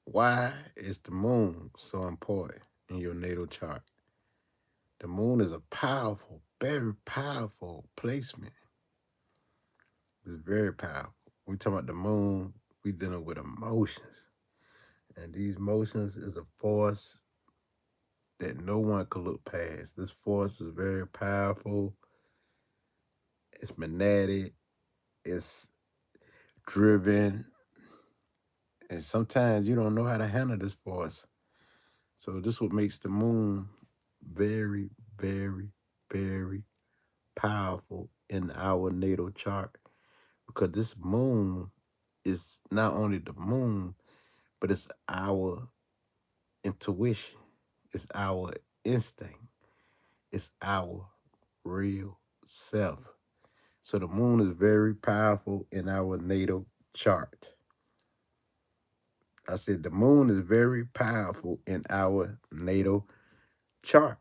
Why is the moon so important in your natal chart? The moon is a powerful, very powerful placement. It's very powerful. We talking about the moon, we dealing with emotions. And these emotions is a force that no one can look past. This force is very powerful. It's magnetic. It's driven. And sometimes you don't know how to handle this force. So this what makes the moon very, very, very powerful in our natal chart. Because this moon is not only the moon, but it's our intuition. It's our instinct. It's our real self. So the moon is very powerful in our natal chart. I said the moon is very powerful in our natal chart.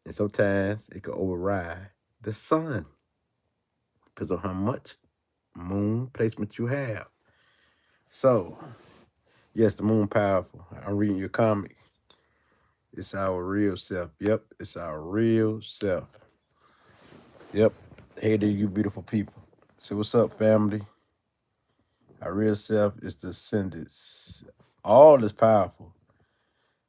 And sometimes it can override the sun. Depends on how much moon placement you have. So, yes, the moon powerful. I'm reading your comic. It's our real self. Yep, it's our real self. Yep. Hey there, you beautiful people. So what's up, family? Our real self is the ascendants. All is powerful,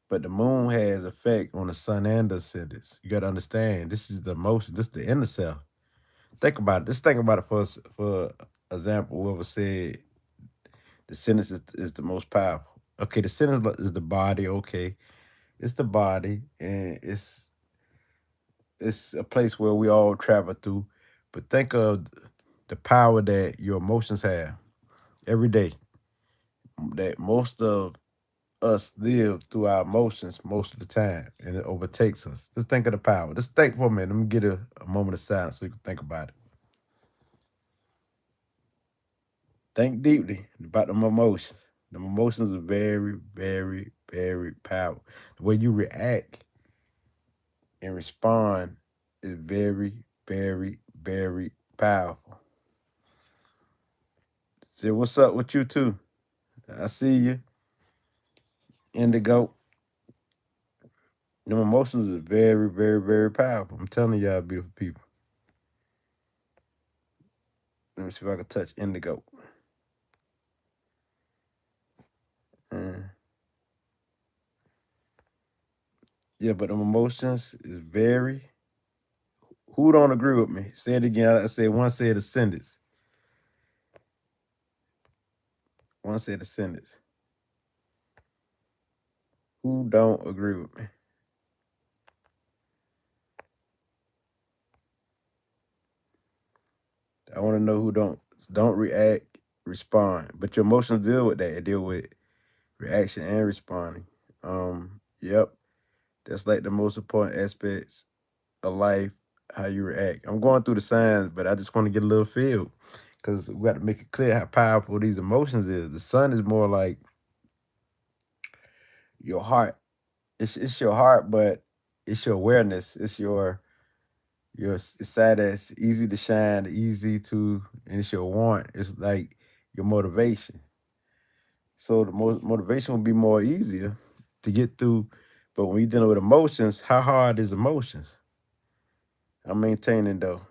but the moon has effect on the sun and the ascendants. You got to understand. This is the emotion. This is the inner self. Think about it. Just think about it for example. Whoever said the sentence is the most powerful. Okay, the sentence is the body. Okay, it's the body, and it's a place where we all travel through. But think of the power that your emotions have every day. That most of us live through our emotions most of the time, and it overtakes us. Just think of the power. Just think for a minute. Let me get a moment of silence so you can think about it. Think deeply about them emotions. The emotions are very, very, very powerful. The way you react and respond is very, very, very powerful. So what's up with you too? I see you, Indigo. Them emotions is very, very, very powerful. I'm telling y'all, beautiful people. Let me see if I can touch Indigo. Uh, yeah, but them emotions is very. Who don't agree with me? Say it again. I said one said ascendants. One said ascendants. Who don't agree with me? I want to know who don't react, respond. But your emotions deal with that. It deal with reaction and responding. Yep. That's like the most important aspects of life, how you react. I'm going through the signs, but I just want to get a little feel. Because we got to make it clear how powerful these emotions is. The sun is more like your heart. It's your heart, but it's your awareness. It's your side that's easy to shine, easy to, and it's your want. It's like your motivation. So the motivation will be more easier to get through. But when you're dealing with emotions, how hard is emotions? I'm maintaining though.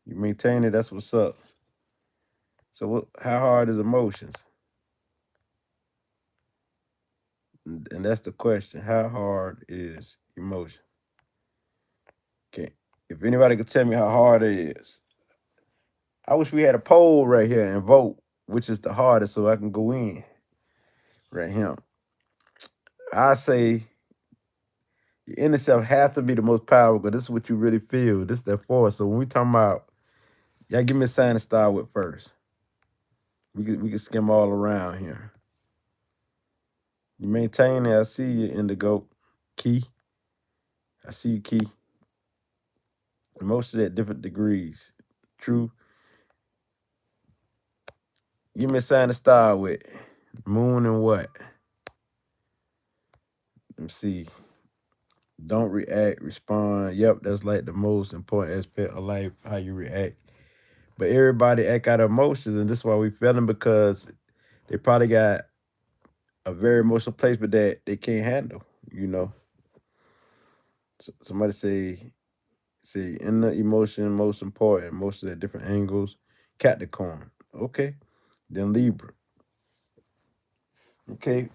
You maintain it, that's what's up. So how hard is emotions? And that's the question. How hard is emotion? Okay. If anybody could tell me how hard it is, I wish we had a poll right here and vote which is the hardest so I can go in right here. I say your inner self has to be the most powerful because this is what you really feel. This is that force. So when we talking about, y'all give me a sign to start with first. We can skim all around here. You maintain it. I see you, Indigo. Key. I see you, Key. Emotions at different degrees. True. Give me a sign to start with. Moon and what? Let me see. Don't react, respond. Yep, that's like the most important aspect of life, how you react. But everybody act out of emotions, and this is why we feeling because they probably got a very emotional placement that they can't handle. You know, somebody say in the emotion most important, emotions at different angles. Capricorn, okay. Then Libra, okay.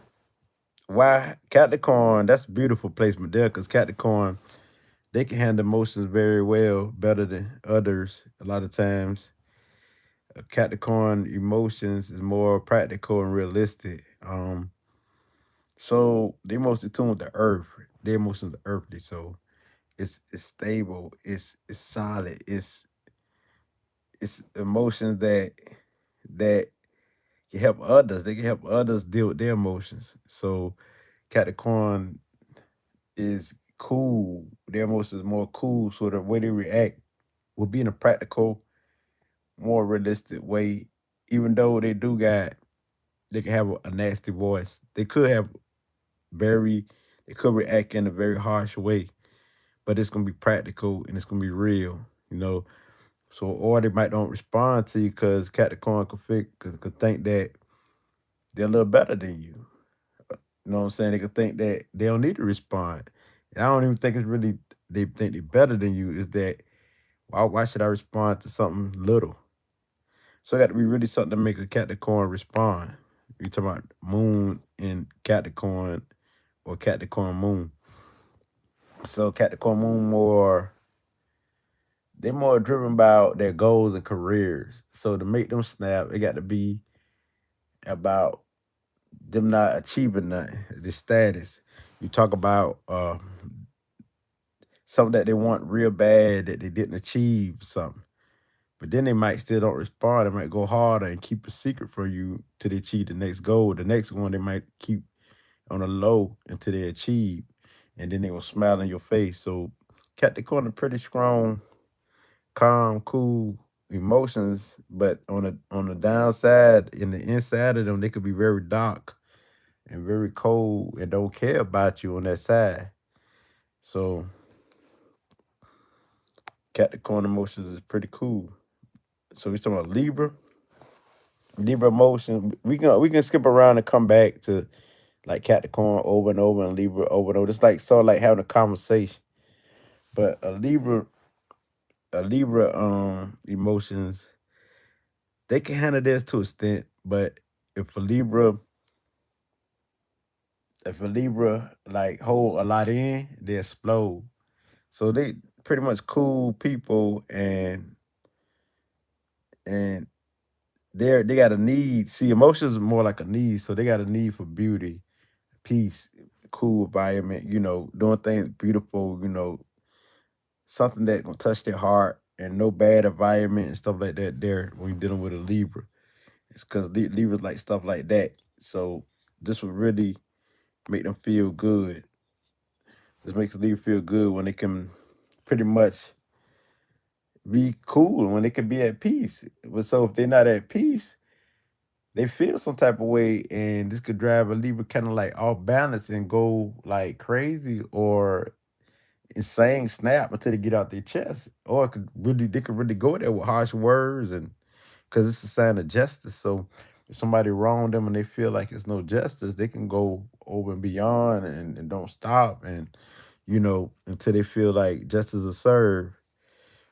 Why Capricorn? That's a beautiful placement there, because Capricorn, they can handle emotions very well, better than others. A lot of times, Capricorn emotions is more practical and realistic. So they mostly tune with the earth. Their emotions are earthly, so it's stable, it's solid, it's emotions that can help others. They can help others deal with their emotions. So Capricorn is cool. Their emotions is more cool, so the way they react will be in a practical, more realistic way. Even though they can have a nasty voice. Very, they could react in a very harsh way, but it's gonna be practical and it's gonna be real, you know. So, or they might don't respond to you because Capricorn could think that they're a little better than you. You know what I'm saying? They could think that they don't need to respond. And I don't even think it's really they think they're better than you. Is that why should I respond to something little? So it got to be really something to make a Capricorn respond. You talking about Moon in Capricorn or Capricorn Moon. So Capricorn Moon they're more driven by their goals and careers. So to make them snap, it got to be about them not achieving nothing, the status. You talk about something that they want real bad that they didn't achieve something. But then they might still don't respond. They might go harder and keep a secret for you till they achieve the next goal. The next one they might keep on a low until they achieve. And then they will smile in your face. So Capricorn are pretty strong, calm, cool emotions, but on the downside, in the inside of them, they could be very dark and very cold and don't care about you on that side. So Capricorn emotions is pretty cool. So we talking about Libra. Libra emotion. We can skip around and come back to like Capricorn over and over and Libra over and over. It's like sort of like having a conversation. But a Libra emotions, they can handle this to a extent, but if a Libra if a Libra like hold a lot in, they explode. So they pretty much cool people and they got a need. See, emotions are more like a need, so they got a need for beauty, peace, cool environment, doing things beautiful, something that gonna touch their heart and no bad environment and stuff like that there when you're dealing with a Libra. It's because Libras like stuff like that. So this would really make them feel good. This makes Libra feel good when they can pretty much be cool, when they can be at peace. But so if they're not at peace, they feel some type of way, and this could drive a Libra kind of like off balance and go like crazy or insane snap until they get out their chest. Or they could really go there with harsh words, and because it's a sign of justice. So if somebody wronged them and they feel like it's no justice, they can go over and beyond and don't stop and until they feel like justice is served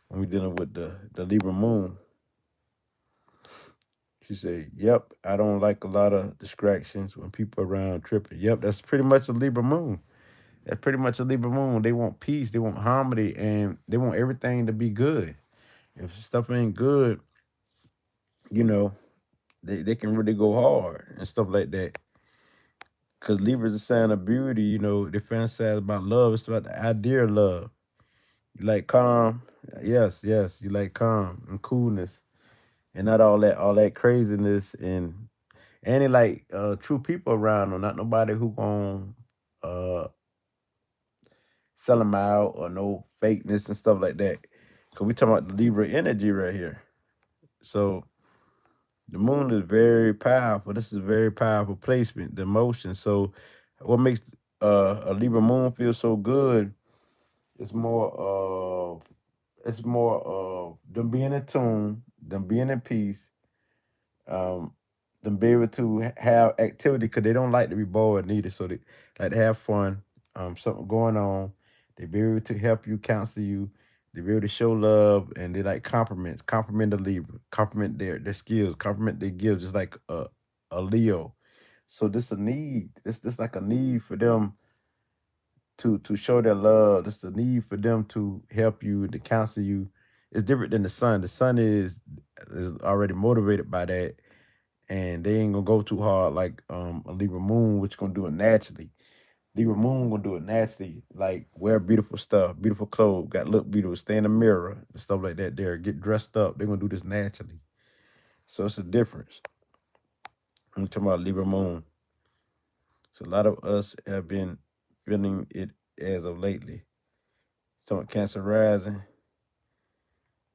when we're dealing with the Libra moon. She said, "Yep, I don't like a lot of distractions when people around tripping." Yep, that's pretty much a Libra moon. That's pretty much a Libra moon. They want peace, they want harmony, and they want everything to be good. If stuff ain't good, you know, they can really go hard and stuff like that. Cause Libra's a sign of beauty, they fantasize about love. It's about the idea of love. You like calm, yes, yes. You like calm and coolness, and not all that craziness and they like true people around them, not nobody who gon' uh sell them out or no fakeness and stuff like that. Cause we talking about the Libra energy right here. So the moon is very powerful. This is a very powerful placement, the emotion. So what makes a Libra moon feel so good? It's more of them being in tune, them being in peace, um, them be able to have activity because they don't like to be bored neither. So they like to have fun, something going on. They be able to help you, counsel you. They be able to show love, and they like compliments, compliment the Libra, compliment their skills, compliment their gifts, just like a Leo. So this a need. This like a need for them to show their love. This a need for them to help you, to counsel you. It's different than the sun. The sun is already motivated by that, and they ain't gonna go too hard like a Libra moon, which gonna do it naturally. Libra moon gonna do it naturally, like wear beautiful stuff, beautiful clothes, got look beautiful, stay in the mirror and stuff like that. There, get dressed up. They're gonna do this naturally. So it's a difference. I'm talking about Libra moon. So a lot of us have been feeling it as of lately. So Cancer rising.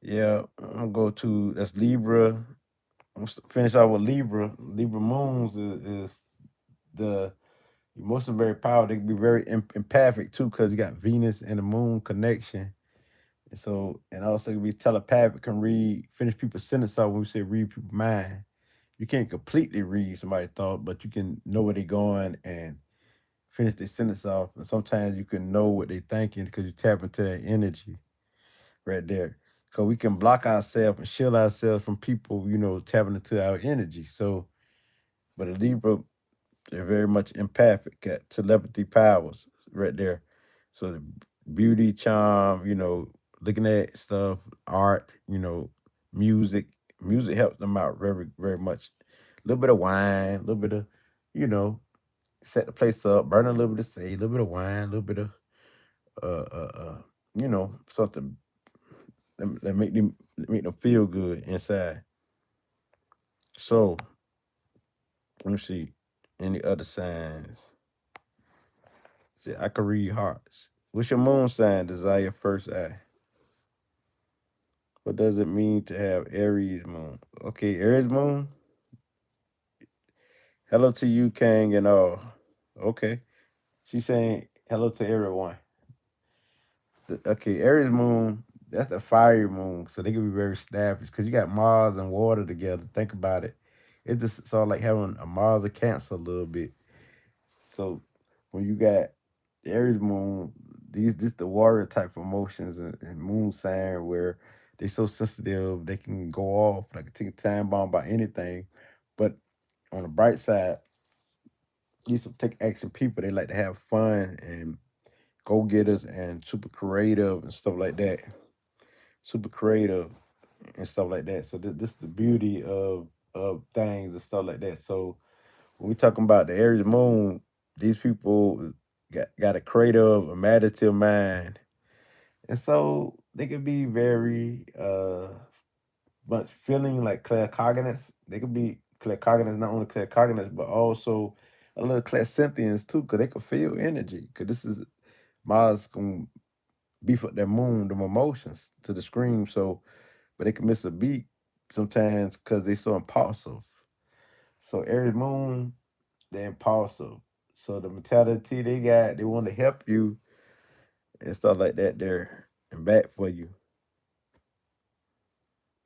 Yeah, I'm gonna go to that's Libra. Finish out with Libra. Libra moons is the emotions very powerful. They can be very empathic too, because you got Venus and the Moon connection. And so, and also can be telepathic, can read, finish people's sentence off when we say read people's mind. You can't completely read somebody's thought, but you can know where they're going and finish their sentence off. And sometimes you can know what they're thinking because you tap into their energy right there. Because we can block ourselves and shield ourselves from people, tapping into our energy. So, but a Libra, they're very much empathic, got telepathy powers right there. So the beauty, charm, looking at stuff, art, music. Music helps them out very, very much. A little bit of wine, a little bit of, you know, set the place up, burn a little bit of sage, a little bit of wine, a little bit of, something that make them feel good inside. So let me see any other signs. See, I can read hearts. What's your moon sign? Desire first eye. What does it mean to have Aries moon? Okay, Aries moon. Hello to you, Kang, and all. Okay, she's saying hello to everyone. Okay, Aries moon. That's the fire moon, so they can be very snappish because you got Mars and water together. Think about it. It's just sort of like having a Mars of Cancer a little bit. So when you got Aries moon, these this the warrior type emotions and moon sign where they so sensitive they can go off like a tick a time bomb by anything. But on the bright side, these some take action people. They like to have fun and go getters and super creative and stuff like that. Super creative and stuff like that. So this is the beauty of things and stuff like that. So when we talking about the Aries moon, these people got a creative, imaginative mind, and so they could be very much feeling like claircognizant. They could be claircognizant, not only claircognizant, but also a little clairsentience too, because they could feel energy. Because this is Mars gonna beef up their moon, them emotions to the scream. So, but they can miss a beat sometimes because they so impulsive. So Aries moon, they're impulsive. So the mentality they got, they want to help you and stuff like that there and back for you.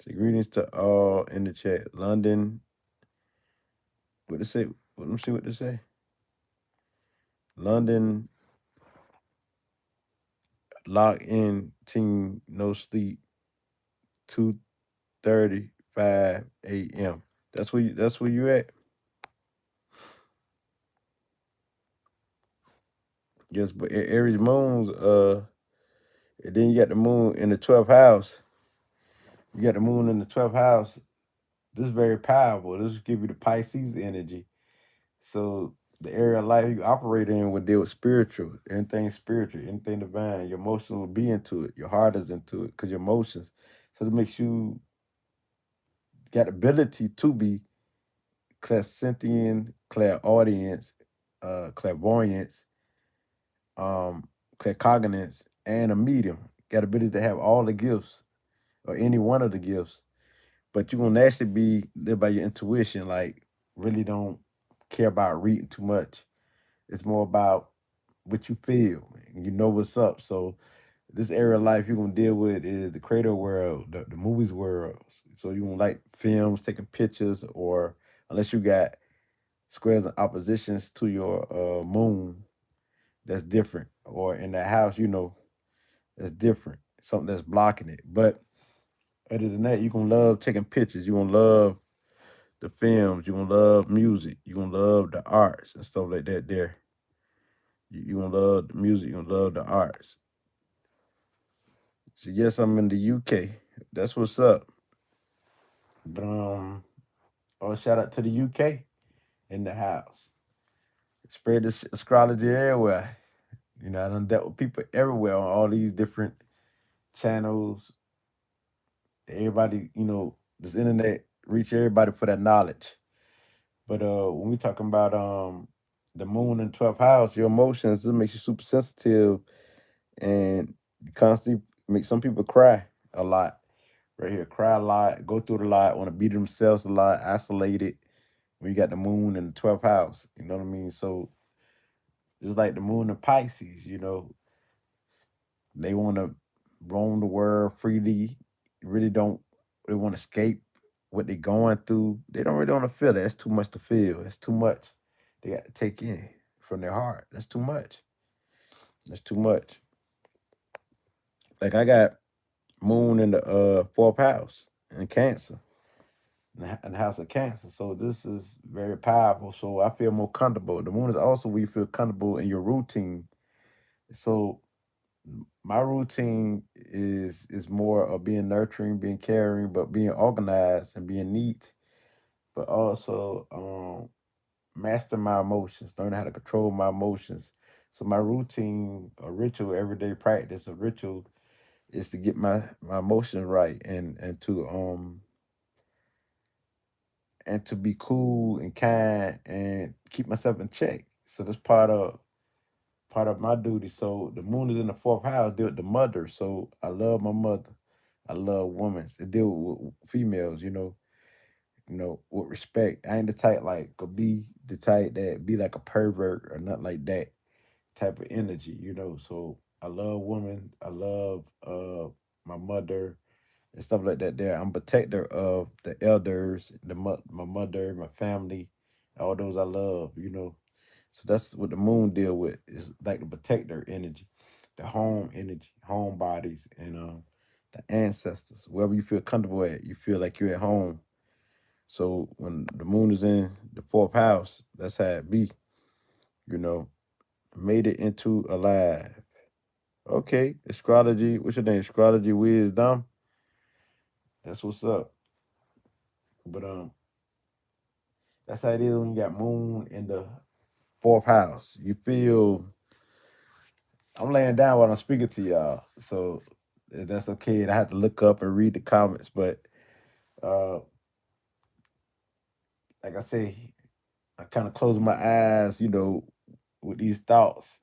So greetings to all in the chat. London, what to say? Let me see what to say. London, lock in team, no sleep, 2:35 a.m. That's where you at. Yes, but Aries moons, and then you got the moon in the 12th house. You got the moon in the 12th house. This is very powerful. This will give you the Pisces energy. So the area of life you operate in will deal with spiritual, anything divine. Your emotions will be into it. Your heart is into it because your emotions. So it makes you got ability to be clairsentient, clairaudience, clairvoyance, claircognizance, and a medium. Got ability to have all the gifts or any one of the gifts. But you're gonna actually be live by your intuition, like really don't care about reading too much. It's more about what you feel. You know what's up. So this area of life you're gonna deal with is the creator world, the movies world. So you gonna like films, taking pictures, or unless you got squares and oppositions to your moon, that's different. Or in that house, that's different. Something that's blocking it. But other than that, you're gonna love taking pictures. You're gonna love the films. You're gonna love music. You're gonna love the arts and stuff like that there. You gonna love the music, you're gonna love the arts. So yes, I'm in the UK. That's what's up. But oh, shout out to the UK in the house. Spread this astrology everywhere. I done dealt with people everywhere on all these different channels. Everybody, this internet reach everybody for that knowledge. But when we talking about the moon in 12th house, your emotions, it makes you super sensitive and you constantly make some people cry a lot. Right here, cry a lot, go through it a lot, want to beat themselves a lot, isolated. When you got the moon in the 12th house, you know what I mean? So just like the moon in Pisces, they want to roam the world freely, really don't, they want to escape what they're going through. They don't really want to feel it. That's too much to feel. That's too much. They got to take in from their heart. That's too much. That's too much. Like I got moon in the fourth house in Cancer, in the house of Cancer. So this is very powerful. So I feel more comfortable. The moon is also where you feel comfortable in your routine. So my routine is more of being nurturing, being caring, but being organized and being neat, but also master my emotions, learn how to control my emotions. So my routine, a ritual, everyday practice, a ritual is to get my emotions right and to be cool and kind and keep myself in check. So that's part of my duty. So the moon is in the fourth house, deal with the mother. So I love my mother. I love women. It deal with females, with respect. I ain't the type like could be the type that be like a pervert or nothing like that type of energy. So I love women. I love my mother and stuff like that. There, I'm protector of the elders, my mother, my family, all those I love. So that's what the moon deal with. Is like the protector energy, the home energy, home bodies, and the ancestors. Wherever you feel comfortable at, you feel like you're at home. So when the moon is in the fourth house, that's how it be. You know, made it into alive. Okay, astrology. What's your name? Astrology wisdom. That's what's up. But that's how it is when you got moon in the fourth house. You feel I'm laying down while I'm speaking to y'all, so if that's okay. And I have to look up and read the comments, but uh, like I say, I kind of close my eyes, with these thoughts.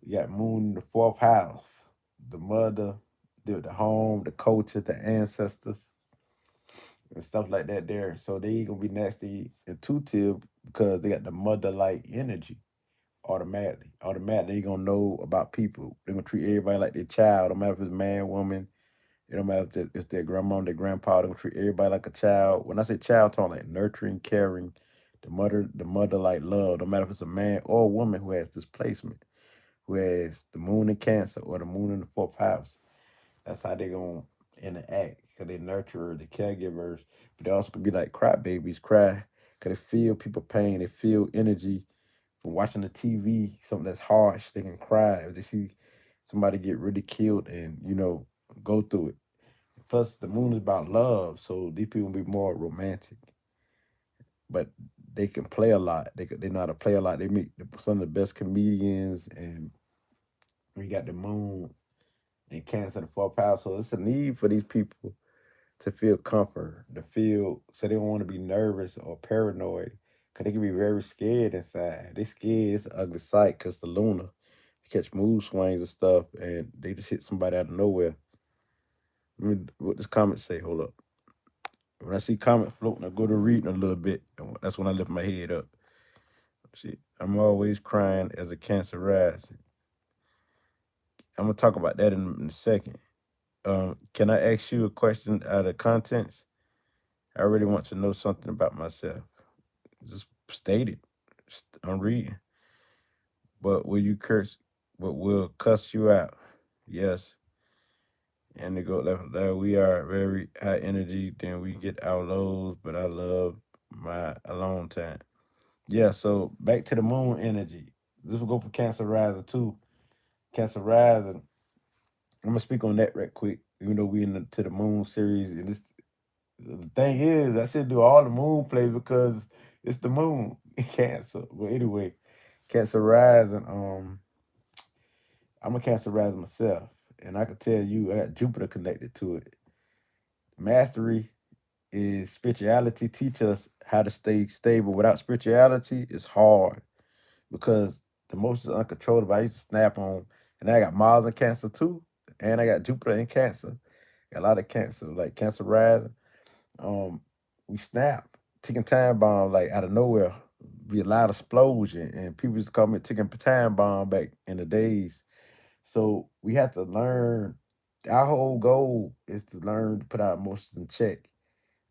You got Moon in the fourth house, the mother, the home, the culture, the ancestors, and stuff like that. There, so they gonna be nasty intuitive because they got the mother-like energy. Automatically, you gonna know about people. They're gonna treat everybody like their child. No matter if it's man, woman. It don't matter if their grandma, their grandpa. They're gonna treat everybody like a child. When I say child, I'm talking like nurturing, caring, the mother like love. No matter if it's a man or a woman who has displacement, who has the moon in Cancer or the moon in the fourth house. That's how they gonna interact. Cause they nurture the caregivers, but they also could be like cry babies, cry. Cause they feel people pain. They feel energy from watching the TV, something that's harsh, they can cry. If they see somebody get really killed and, go through it. Plus, the moon is about love, so these people be more romantic. But they can play a lot. They know how to play a lot. They make some of the best comedians, and we got the moon and Cancer in the fourth house. So it's a need for these people to feel comfort, to feel so they don't want to be nervous or paranoid. Cause they can be very scared inside. They scared. It's an ugly sight because the lunar catch mood swings and stuff, and they just hit somebody out of nowhere. Let me, what does comment say? Hold up. When I see comment floating, I go to reading a little bit, and that's when I lift my head up. See, I'm always crying as a Cancer rising. I'm gonna talk about that in a second. Can I ask you a question out of contents? I really want to know something about myself. Just stated. I'm reading. But will you curse? But will cuss you out? Yes. And they go left. We are very high energy. Then we get our lows. But I love my alone time. Yeah. So back to the moon energy. This will go for Cancer rising too. Cancer rising. I'm gonna speak on that right quick. Even though we in to the moon series, and this the thing is, I should do all the moon plays because it's the moon in Cancer. But anyway, Cancer rising. I'm a Cancer rising myself, and I can tell you, I got Jupiter connected to it. Mastery is spirituality. Teach us how to stay stable. Without spirituality, it's hard because the emotions are uncontrollable. I used to snap on, and I got Mars in Cancer too, and I got Jupiter in Cancer. Got a lot of Cancer, like Cancer rising. Um, we snap, ticking time bomb like out of nowhere. Be a loud explosion, and people just call me ticking time bomb back in the days. So we have to learn. Our whole goal is to learn to put our emotions in check.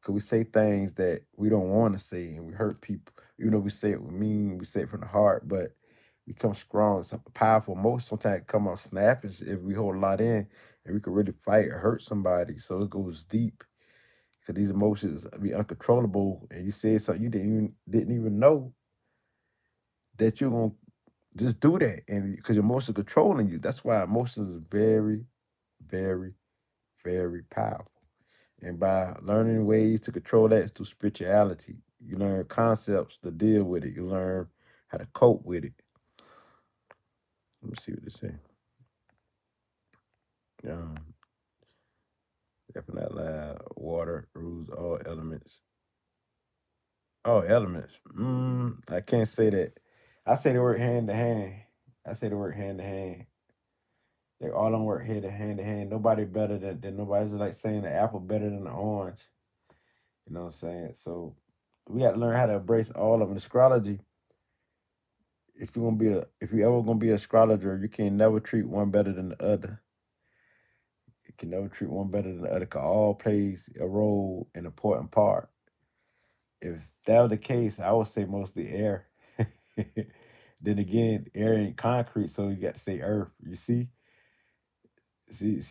Cause we say things that we don't want to say, and we hurt people. Even though we say it with mean, we say it from the heart, but we come strong. Some powerful emotion sometimes come off snappish if we hold a lot in, and we can really fight or hurt somebody. So it goes deep. Cause these emotions be uncontrollable, and you said something you didn't even know that you're gonna just do that, and because your emotions are controlling you. That's why emotions is very, very, very powerful. And by learning ways to control that is through spirituality. You learn concepts to deal with it. You learn how to cope with it. Let me see what they say. Um, definitely loud. Water rules all elements. Oh, elements. I can't say that. I say they work hand to hand. I say they work hand to hand. They all don't work hand to hand. Nobody better than nobody. It's just like saying the apple better than the orange. You know what I'm saying? So we got to learn how to embrace all of them. Astrology, if you ever gonna be an astrologer, you can never treat one better than the other. You can never treat one better than the other. Cause all plays a role, an important part. If that was the case, I would say mostly air. Then again, air ain't concrete, so you got to say earth. You see,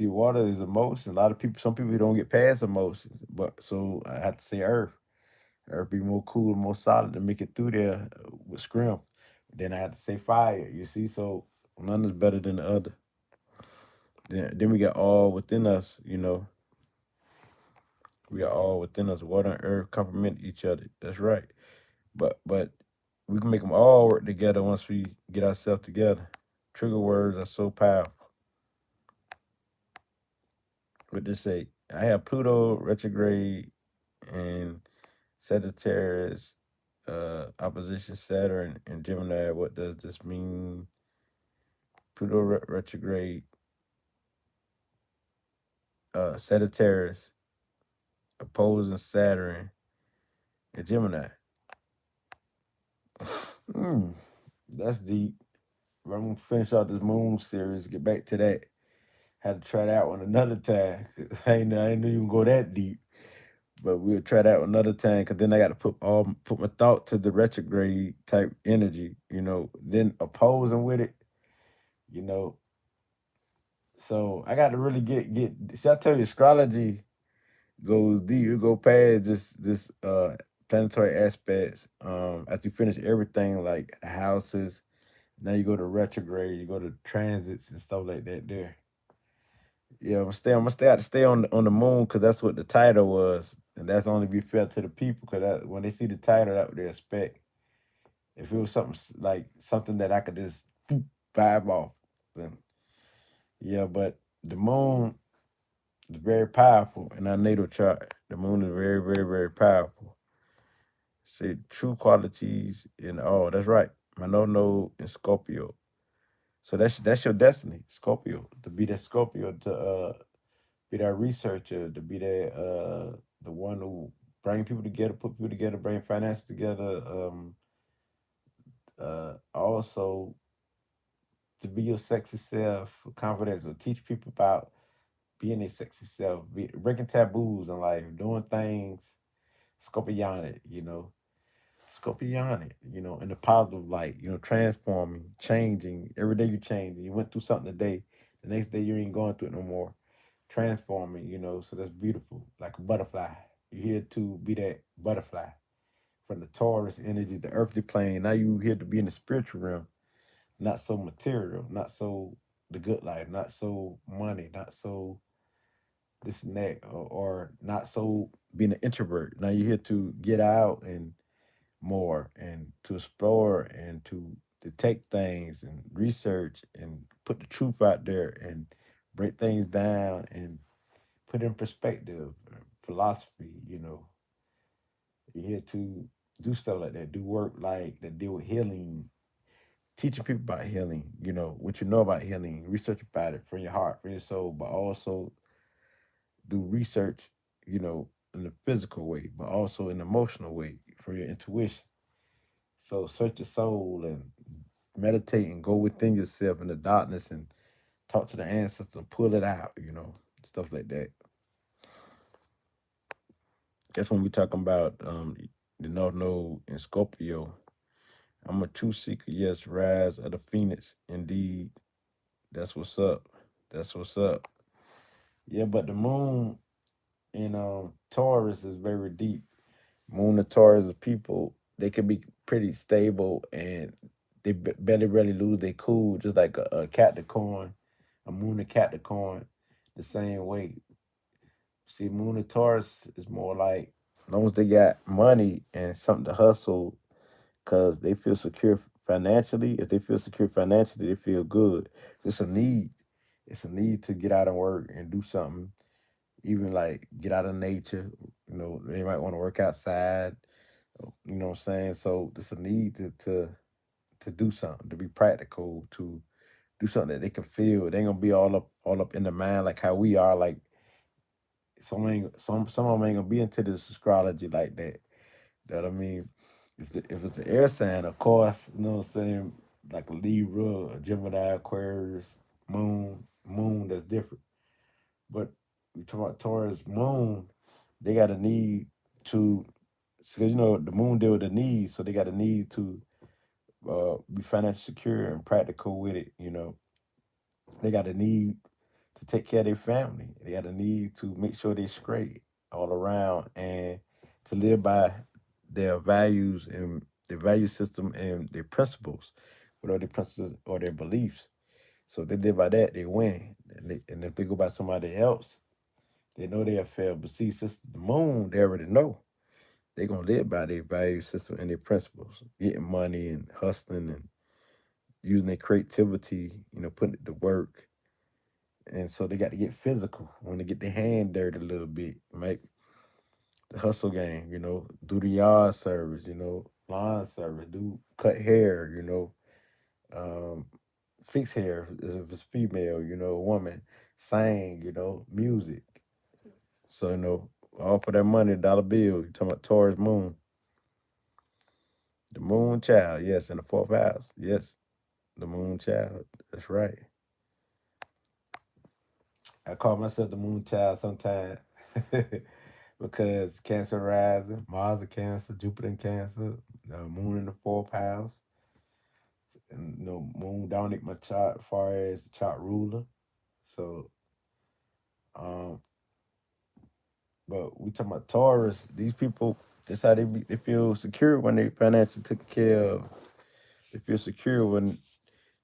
water is emotion. A lot of people, some people don't get past emotions, but so I have to say earth. Earth be more cool, more solid to make it through there with scrim. Then I have to say fire. You see, so none is better than the other. Then we got all within us. We are all within us. Water and earth complement each other. That's right. But we can make them all work together once we get ourselves together. Trigger words are so powerful. What they say? I have Pluto retrograde and Sagittarius opposition Saturn and Gemini. What does this mean? Pluto retrograde, Sagittarius opposing Saturn and Gemini. Hmm, that's deep. I'm gonna finish out this moon series. Get back to that. Had to try that one another time. I ain't knew you can go that deep. But we'll try that another time because then I got to put my thought to the retrograde type energy, then opposing with it, you know. So I got to really get. See, I tell you, astrology goes deep. You go past this planetary aspects. After you finish everything like the houses, now you go to retrograde. You go to transits and stuff like that. There. Yeah, I'm gonna stay out to stay on the moon because that's what the title was, and that's only be fair to the people because when they see the title, that what they expect. If it was like something that I could just vibe off, then yeah. But the moon is very powerful in our natal chart. The moon is very, very, very powerful. Say true qualities in all. That's right. My no node in Scorpio. So that's your destiny, Scorpio. To be that Scorpio to be that researcher, to be that the one who bring people together, put people together, bring finance together. Also to be your sexy self, confidence, or teach people about being a sexy self, breaking taboos in life, doing things scorpionic. Scorpionic, in the positive light, transforming, changing. Every day you change. You went through something today. The next day you ain't going through it no more. Transforming, so that's beautiful. Like a butterfly. You're here to be that butterfly. From the Taurus energy, the earthly plane. Now you here to be in the spiritual realm. Not so material, not so the good life, not so money, not so this and that, or not so being an introvert. Now you're here to get out and more and to explore and to detect things and research and put the truth out there and break things down and put in perspective, philosophy, you're here to do stuff like that, do work like that deal with healing, teaching people about healing, what you know about healing, research about it from your heart, from your soul, but also do research, in a physical way, but also in an emotional way for your intuition. So search your soul and meditate and go within yourself in the darkness and talk to the ancestors and pull it out, stuff like that. That's when we talking about the North Node in Scorpio. I'm a true seeker, yes, rise of the phoenix, indeed. That's what's up. That's what's up. Yeah, but the moon in Taurus is very deep. Moon and Taurus are people, they can be pretty stable and they barely really lose their cool, just like a Capricorn, a Moon and Capricorn, the same way. See, Moon and Taurus is more like, as long as they got money and something to hustle, because they feel secure financially. If they feel secure financially, they feel good. It's a need. It's a need to get out and work and do something, even like get out of nature. They might want to work outside. You know what I'm saying? So it's a need to do something, to be practical, to do something that they can feel. They ain't gonna be all up in the mind like how we are. Like some of them ain't gonna be into this astrology like that. That I mean, if it's an air sign, of course, you know what I'm saying, like a Libra, a Gemini, Aquarius, Moon, that's different. But we talk about Taurus Moon, they got a need to, because the Moon deal with the needs, so they got a need to be financially secure and practical with it. They got a need to take care of their family. They got a need to make sure they're straight all around and to live by their values and their value system and their principles, whatever their principles or their beliefs. So if they live by that, they win. And if they go by somebody else, they know they'll fail. But see, since the moon, they already know they're gonna live by their value system and their principles, getting money and hustling and using their creativity, putting it to work. And so they got to get physical when they get their hand dirty a little bit, right? The hustle game, do the yard service, lawn service, do cut hair, um, fix hair if it's female, a woman, sing, music. So, all for that money, dollar bill. You talking about Taurus moon. The moon child, yes, in the fourth house. Yes, the moon child. That's right. I call myself the moon child sometimes because Cancer rising, Mars in Cancer, Jupiter in Cancer, Moon in the fourth house, and Moon down at my chart as far as the chart ruler. So, um, but we talking about Taurus. These people, that's how they feel secure when they financially took care of. They feel secure when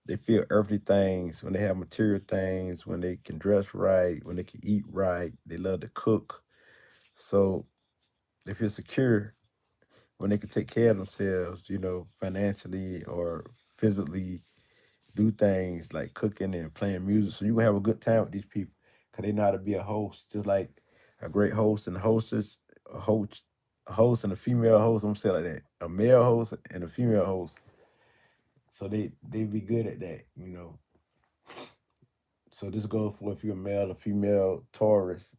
they feel earthly things, when they have material things, when they can dress right, when they can eat right. They love to cook. So they feel secure when they can take care of themselves, financially or physically, do things like cooking and playing music. So you can have a good time with these people because they know how to be a host, just like a great host and hostess, a host and a female host. I'm saying like that, a male host and a female host. So they be good at that. So this goes for if you're a male or female Taurus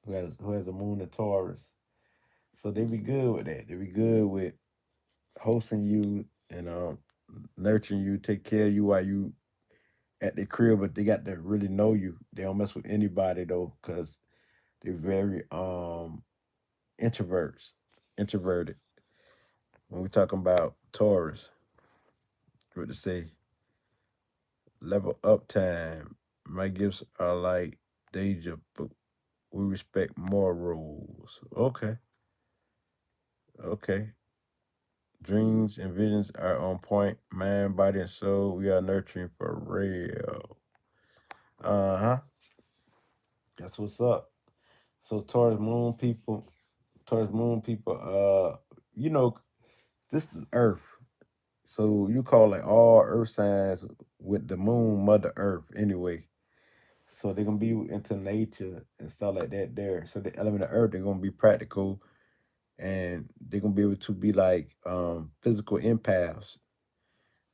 who has a moon in Taurus. So they be good with that. They be good with hosting you and nurturing you, take care of you while you at the crib, but they got to really know you. They don't mess with anybody though, because they're very introverts, introverted. When we talking about Taurus, what to say? Level up time. My gifts are like Deja, but we respect more rules. Okay, okay. Dreams and visions are on point. Mind, body, and soul. We are nurturing for real. Uh-huh. That's what's up. So Taurus moon people, you know, this is Earth. So you call like all Earth signs with the moon, Mother Earth, anyway. So they're gonna be into nature and stuff like that there. So the element of Earth, they're gonna be practical and they're gonna be able to be like physical empaths,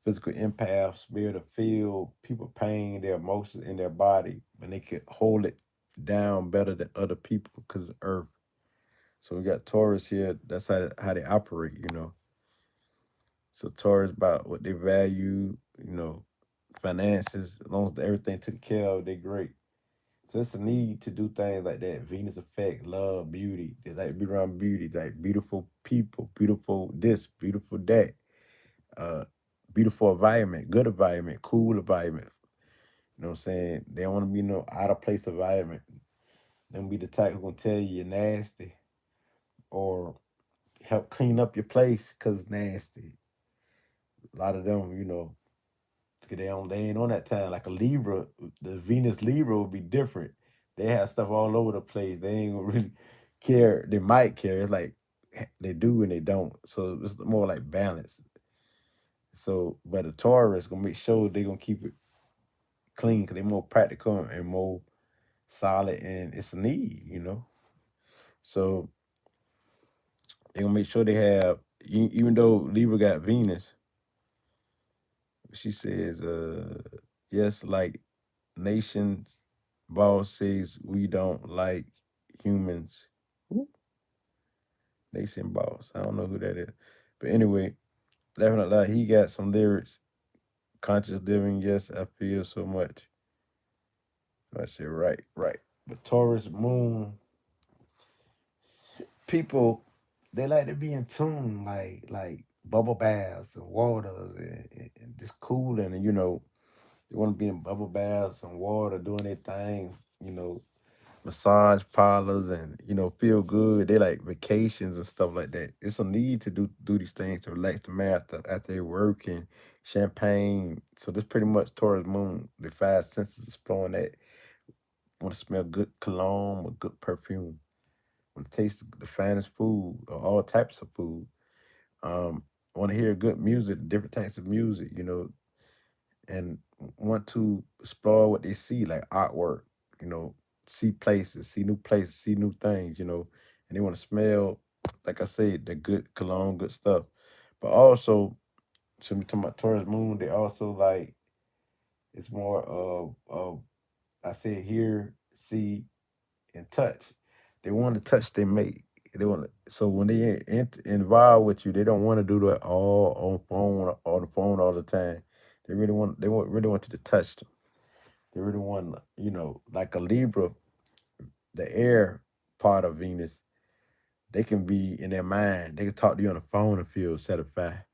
be able to feel people pain, their emotions in their body, and they could hold it down better than other people because of Earth. So we got Taurus here. That's how they operate, you know. So Taurus about what they value, you know, finances. As long as everything took care of, they great. So it's a need to do things like that. Venus effect, love, beauty. They like to be around beauty, like beautiful people, beautiful this, beautiful that. Uh, beautiful environment, good environment, cool environment. You know what I'm saying? They don't want to be no out of place environment. They don't be the type who gonna tell you you're nasty or help clean up your place because it's nasty. A lot of them, you know, 'cause they ain't on that time. Like a Libra, the Venus Libra would be different. They have stuff all over the place. They ain't gonna really care. They might care. It's like they do and they don't. So it's more like balance. So, but a Taurus gonna make sure they gonna keep it clean because they're more practical and more solid, and it's a need, you know. So they gonna make sure they have, even though Libra got Venus, she says, yes, like nations, boss says we don't like humans. Who? Nation boss. I don't know who that is, but anyway, laughing out loud, he got some lyrics. Conscious living, yes, I feel so much. I said, right, right. But Taurus moon people, they like to be in tune, like bubble baths and waters and just cooling, and you know they want to be in bubble baths and water, doing their things, you know, massage parlors and you know feel good. They like vacations and stuff like that. It's a need to do these things to relax the man after they work and champagne. So this pretty much Taurus moon, the five senses exploring that. Want to smell good cologne or good perfume. Want to taste the finest food or all types of food. Want to hear good music, different types of music, you know, and want to explore what they see, like artwork, you know, see new places, see new things, you know, and they want to smell, like I said, the good cologne, good stuff. But also, so we talking about Taurus moon, they also like it's more of I said hear, see, and touch. They want to touch their mate. They want to, so when they involved with you, they don't want to do that all on phone or the phone all the time. They really want you to touch them. They really want, you know, like a Libra, the air part of Venus. They can be in their mind. They can talk to you on the phone and feel satisfied.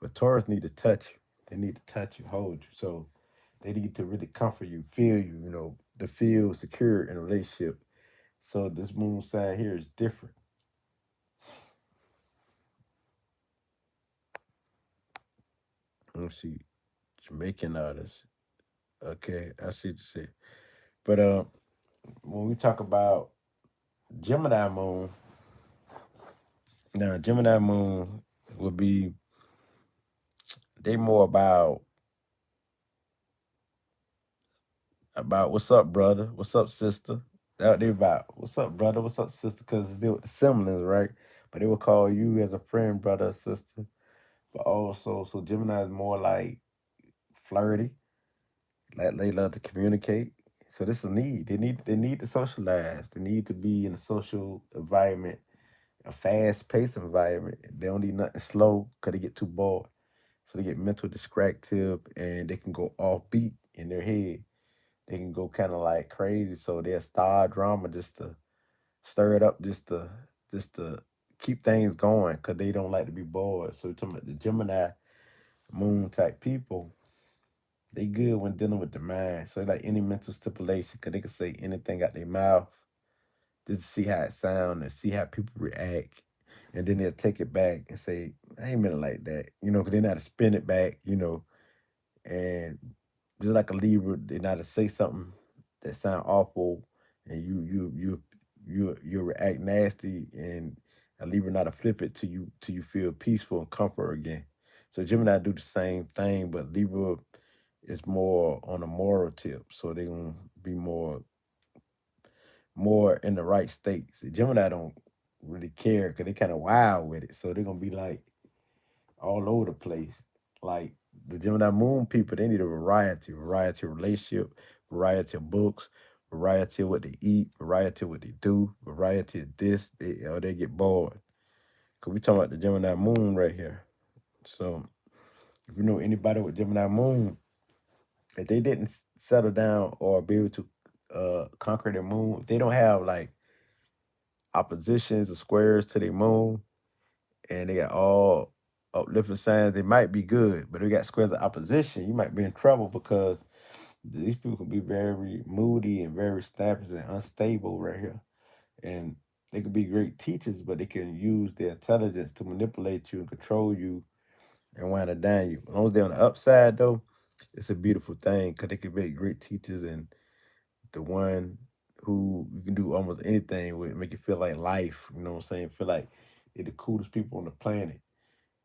But Taurus need to touch you. They need to touch you, hold you. So they need to really comfort you, feel you, you know, to feel secure in a relationship. So this moon sign here is different. Let me see. Jamaican artists. Okay, I see what you say. But when we talk about Gemini moon, now Gemini moon would be they more about what's up, brother, what's up, sister. That they about what's up, brother, what's up, sister, because they were the siblings, right? But they would call you as a friend, brother, or sister. But also, so Gemini is more like flirty, like they love to communicate. So this is a need. They need to socialize. They need to be in a social environment, a fast paced environment. They don't need nothing slow because they get too bored. So they get mental distractive and they can go off beat in their head. They can go kind of like crazy. So they'll start drama just to stir it up, just to keep things going because they don't like to be bored. So we're talking about the Gemini moon type people, they good when dealing with the mind. So like any mental stipulation, cause they can say anything out their mouth just to see how it sound and see how people react. And then they'll take it back and say, I ain't meant it like that. Cause they know how to spin it back, and just like a Libra, they know how to say something that sound awful and you react nasty, and a Libra know how to flip it till you feel peaceful and comfort again. So Gemini do the same thing, but Libra is more on a moral tip. So they gonna be more in the right state. See, Gemini don't really care because they kind of wild with it. So they're gonna be like all over the place. Like the Gemini moon people, they need a variety of relationship, variety of books, variety of what they eat, variety of what they do, variety of this, or they get bored. Cause we talking about the Gemini moon right here. So if you know anybody with Gemini moon, if they didn't settle down or be able to conquer their moon, if they don't have like oppositions or squares to their moon, and they got all uplifting signs, they might be good. But they got squares of opposition, you might be in trouble because these people can be very moody and very established and unstable right here. And they could be great teachers, but they can use their intelligence to manipulate you and control you and wind it down you. As long as they're on the upside though, it's a beautiful thing because they can be great teachers and the one who you can do almost anything with, make you feel like life. You know what I'm saying? Feel like they're the coolest people on the planet.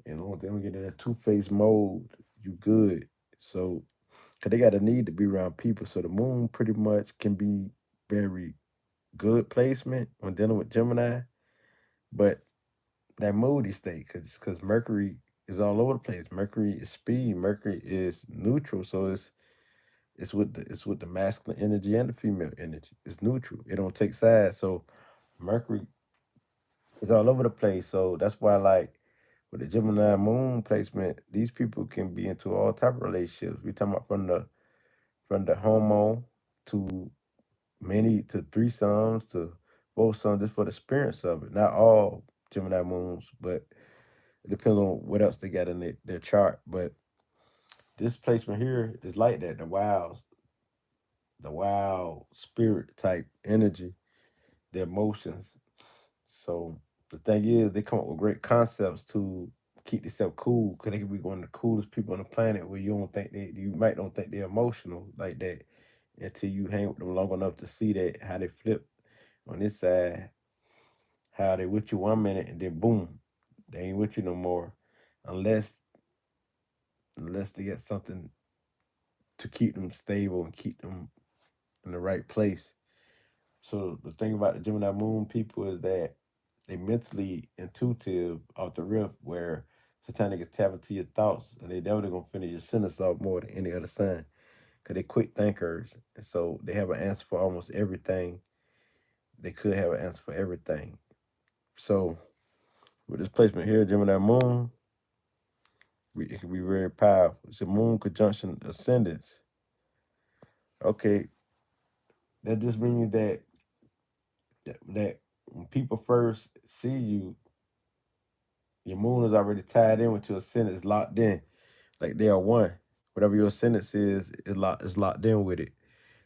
And as long as they don't get in that two-faced mode, you good. So, cause they got a need to be around people. So the moon pretty much can be very good placement when dealing with Gemini, but that moody state, cause Mercury is all over the place. Mercury is speed. Mercury is neutral. So it's with the masculine energy and the female energy. It's neutral. It don't take sides. So Mercury is all over the place. So that's why like with the Gemini moon placement, these people can be into all type of relationships. We talking about from the homo to many to threesomes to both sons just for the experience of it. Not all Gemini moons, but it depends on what else they got in their chart. But this placement here is like that. The wild spirit type energy, the emotions. So the thing is, they come up with great concepts to keep themselves cool, because they can be one of the coolest people on the planet where you might don't think they're emotional like that until you hang with them long enough to see that how they flip on this side, how they with you 1 minute and then boom, they ain't with you no more, unless they get something to keep them stable and keep them in the right place. So the thing about the Gemini moon people is that they mentally intuitive off the rip, where sometimes they can tap into your thoughts and they definitely gonna finish your sentence off more than any other sign. Cause they quick thinkers. And so they have an answer for almost everything. They could have an answer for everything. So with this placement here, Gemini moon, it can be very powerful. It's a moon conjunction ascendants. Okay, that just means that when people first see you, your moon is already tied in with your ascendant, it's locked in. Like they are one. Whatever your sentence is locked in with it.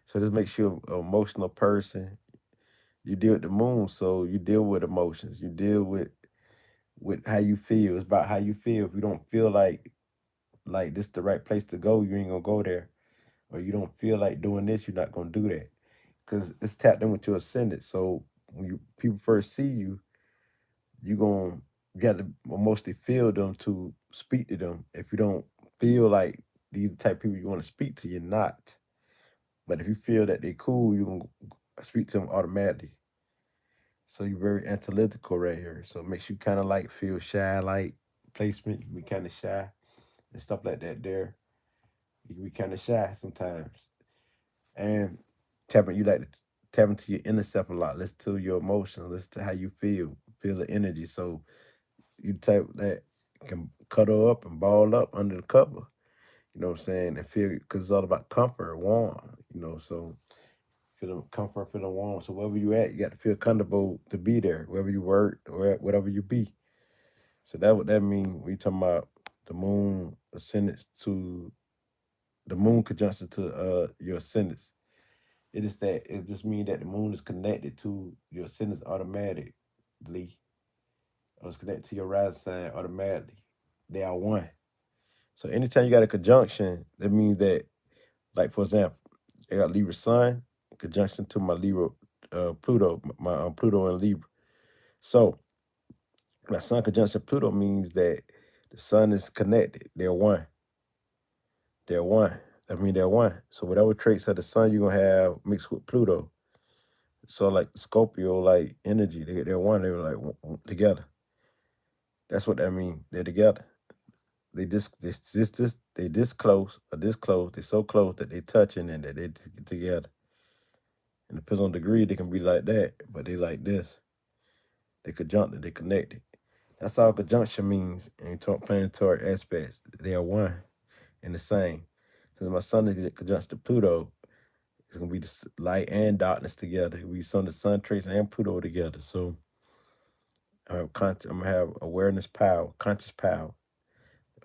So this makes you an emotional person. You deal with the moon, so you deal with emotions. You deal with how you feel. It's about how you feel. If you don't feel like this the right place to go, you ain't gonna go there. Or you don't feel like doing this, you're not gonna do that. Cause it's tapped in with your ascendant. So when people first see you, you gonna you got to mostly feel them to speak to them. If you don't feel like these the type of people you want to speak to, you're not. But if you feel that they cool, you can speak to them automatically. So you're very analytical right here. So it makes you kind of like feel shy, like placement. You can be kind of shy and stuff like that. There, you can be kind of shy sometimes. And you like to tap into your inner self a lot. Listen to your emotions. Listen to how you feel the energy. So you type that can cuddle up and ball up under the cover. You know what I'm saying? And feel, because it's all about comfort, warm. So feeling comfort, feeling warm. So wherever you at, you got to feel comfortable to be there, wherever you work or whatever you be. So that what that mean. We talking about the moon ascendants to the moon conjunction to your ascendants. It is that it just means that the moon is connected to your ascendants automatically, or it's connected to your rising sign automatically. They are one. So anytime you got a conjunction, that means that, like for example, I got Libra Sun conjunction to my Libra Pluto, my Pluto and Libra. So my Sun conjunction Pluto means that the Sun is connected. They're one. They're one. I mean, they're one. So whatever traits of the Sun you're gonna have mixed with Pluto. So like Scorpio, like energy, they're one. They were like together. That's what that means. They're together. They this close or this close. They're so close that they touching and that they together. And it depends on the degree, they can be like that, but they like this. They conjuncted, they connected. That's all conjunction means. And you talk planetary aspects. They are one and the same. Since my sun is conjunct to Pluto, it's gonna be the light and darkness together. We sun the sun traits and Pluto together. So I'm gonna have awareness power, conscious power,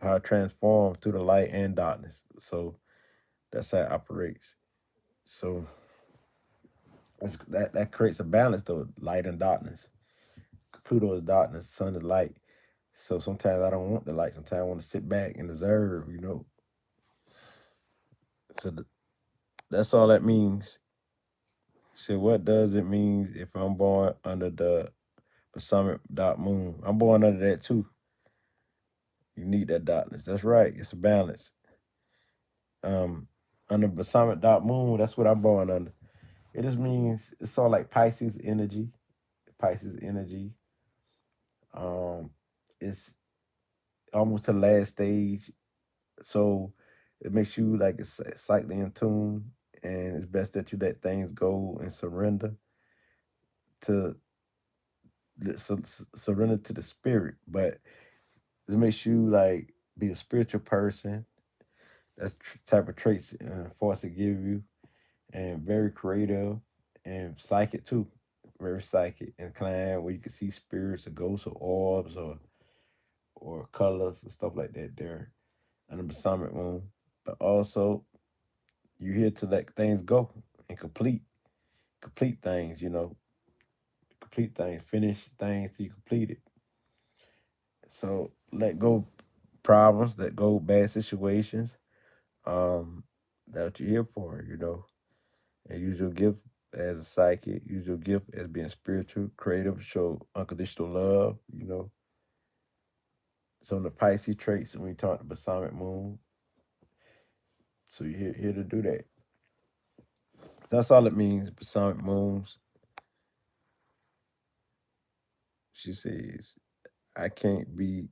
how it transforms through the light and darkness. So that's how it operates. So that creates a balance though, light and darkness. Pluto is darkness, sun is light. So sometimes I don't want the light. Sometimes I want to sit back and observe. So that's all that means. So what does it mean if I'm born under the Summit dot moon? I'm born under that too. You need that darkness. That's right. It's a balance. Um, Under Basamit dot moon, that's what I'm born under. It just means it's all like Pisces energy. Pisces energy. Um, it's almost the last stage. So it makes you like it's slightly in tune, and it's best that you let things go and surrender to surrender to the spirit. But it makes you like be a spiritual person. That's type of traits force to give you, and very creative and psychic too. Very psychic and inclined where you can see spirits or ghosts or orbs or colors and stuff like that there on the Basamit moon. But also you're here to let things go and complete things, complete things, finish things till you complete it. So let go problems, let go bad situations. That's what you're here for. And use your gift as a psychic, use your gift as being spiritual, creative, show unconditional love. Some of the Pisces traits when we talk the Balsamic moon. So you're here to do that. That's all it means, Balsamic moons. She says, I can't be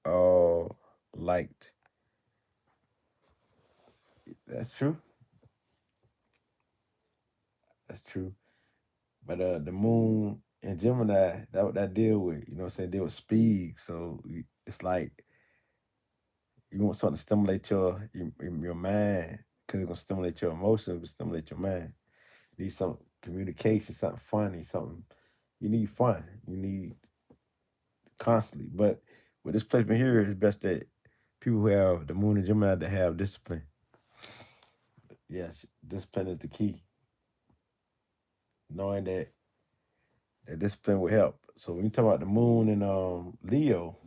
all liked. That's true. That's true. But the moon and Gemini, that what that deal with, what I'm saying, deal with speed. So it's like you want something to stimulate your mind, because it's gonna stimulate your emotions, but stimulate your mind. You need some communication, something funny, something you need fun. You need constantly. But with this placement here, it's best that people who have the moon and Gemini to have discipline. Yes, discipline is the key. Knowing that discipline will help. So when you talk about the moon and Leo,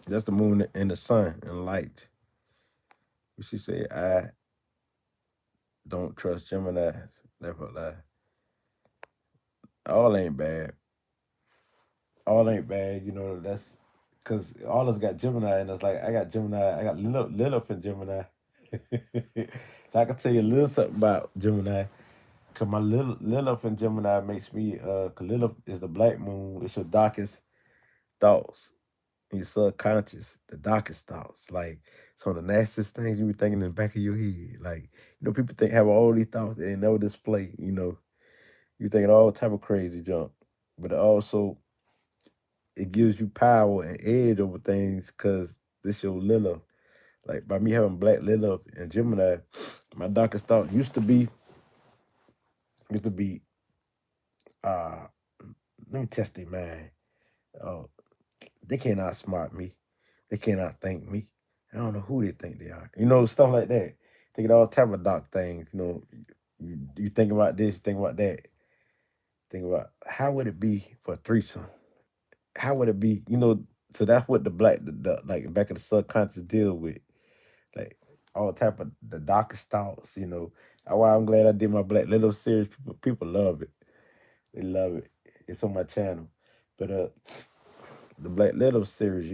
that's the moon and the sun and light. She said, I don't trust Geminis. Never lie. All ain't bad. All ain't bad. That's because all of us got Gemini, and it's like I got Gemini. I got Lilith and Gemini. So I can tell you a little something about Gemini. Cause my Lilith and Gemini makes me. Cause Lilith is the black moon. It's your darkest thoughts, your subconscious, the darkest thoughts, like some of the nastiest things you be thinking in the back of your head. Like people have all these thoughts they never display. You thinking all type of crazy junk, but also it gives you power and edge over things because this your Lilith. Like by me having black Lilith and Gemini, my darkest thought used to be Used to be uh let me test their mind. Oh, they can't outsmart me. They can't outthink me. I don't know who they think they are. Stuff like that. Thinking all type of dark things. You think about this, you think about that. Think about how would it be for a threesome? How would it be? So that's what the like back of the subconscious deal with. Like all type of the darkest thoughts. That's why I'm glad I did my Black Little series. People love it. They love it. It's on my channel. But the Black Little series,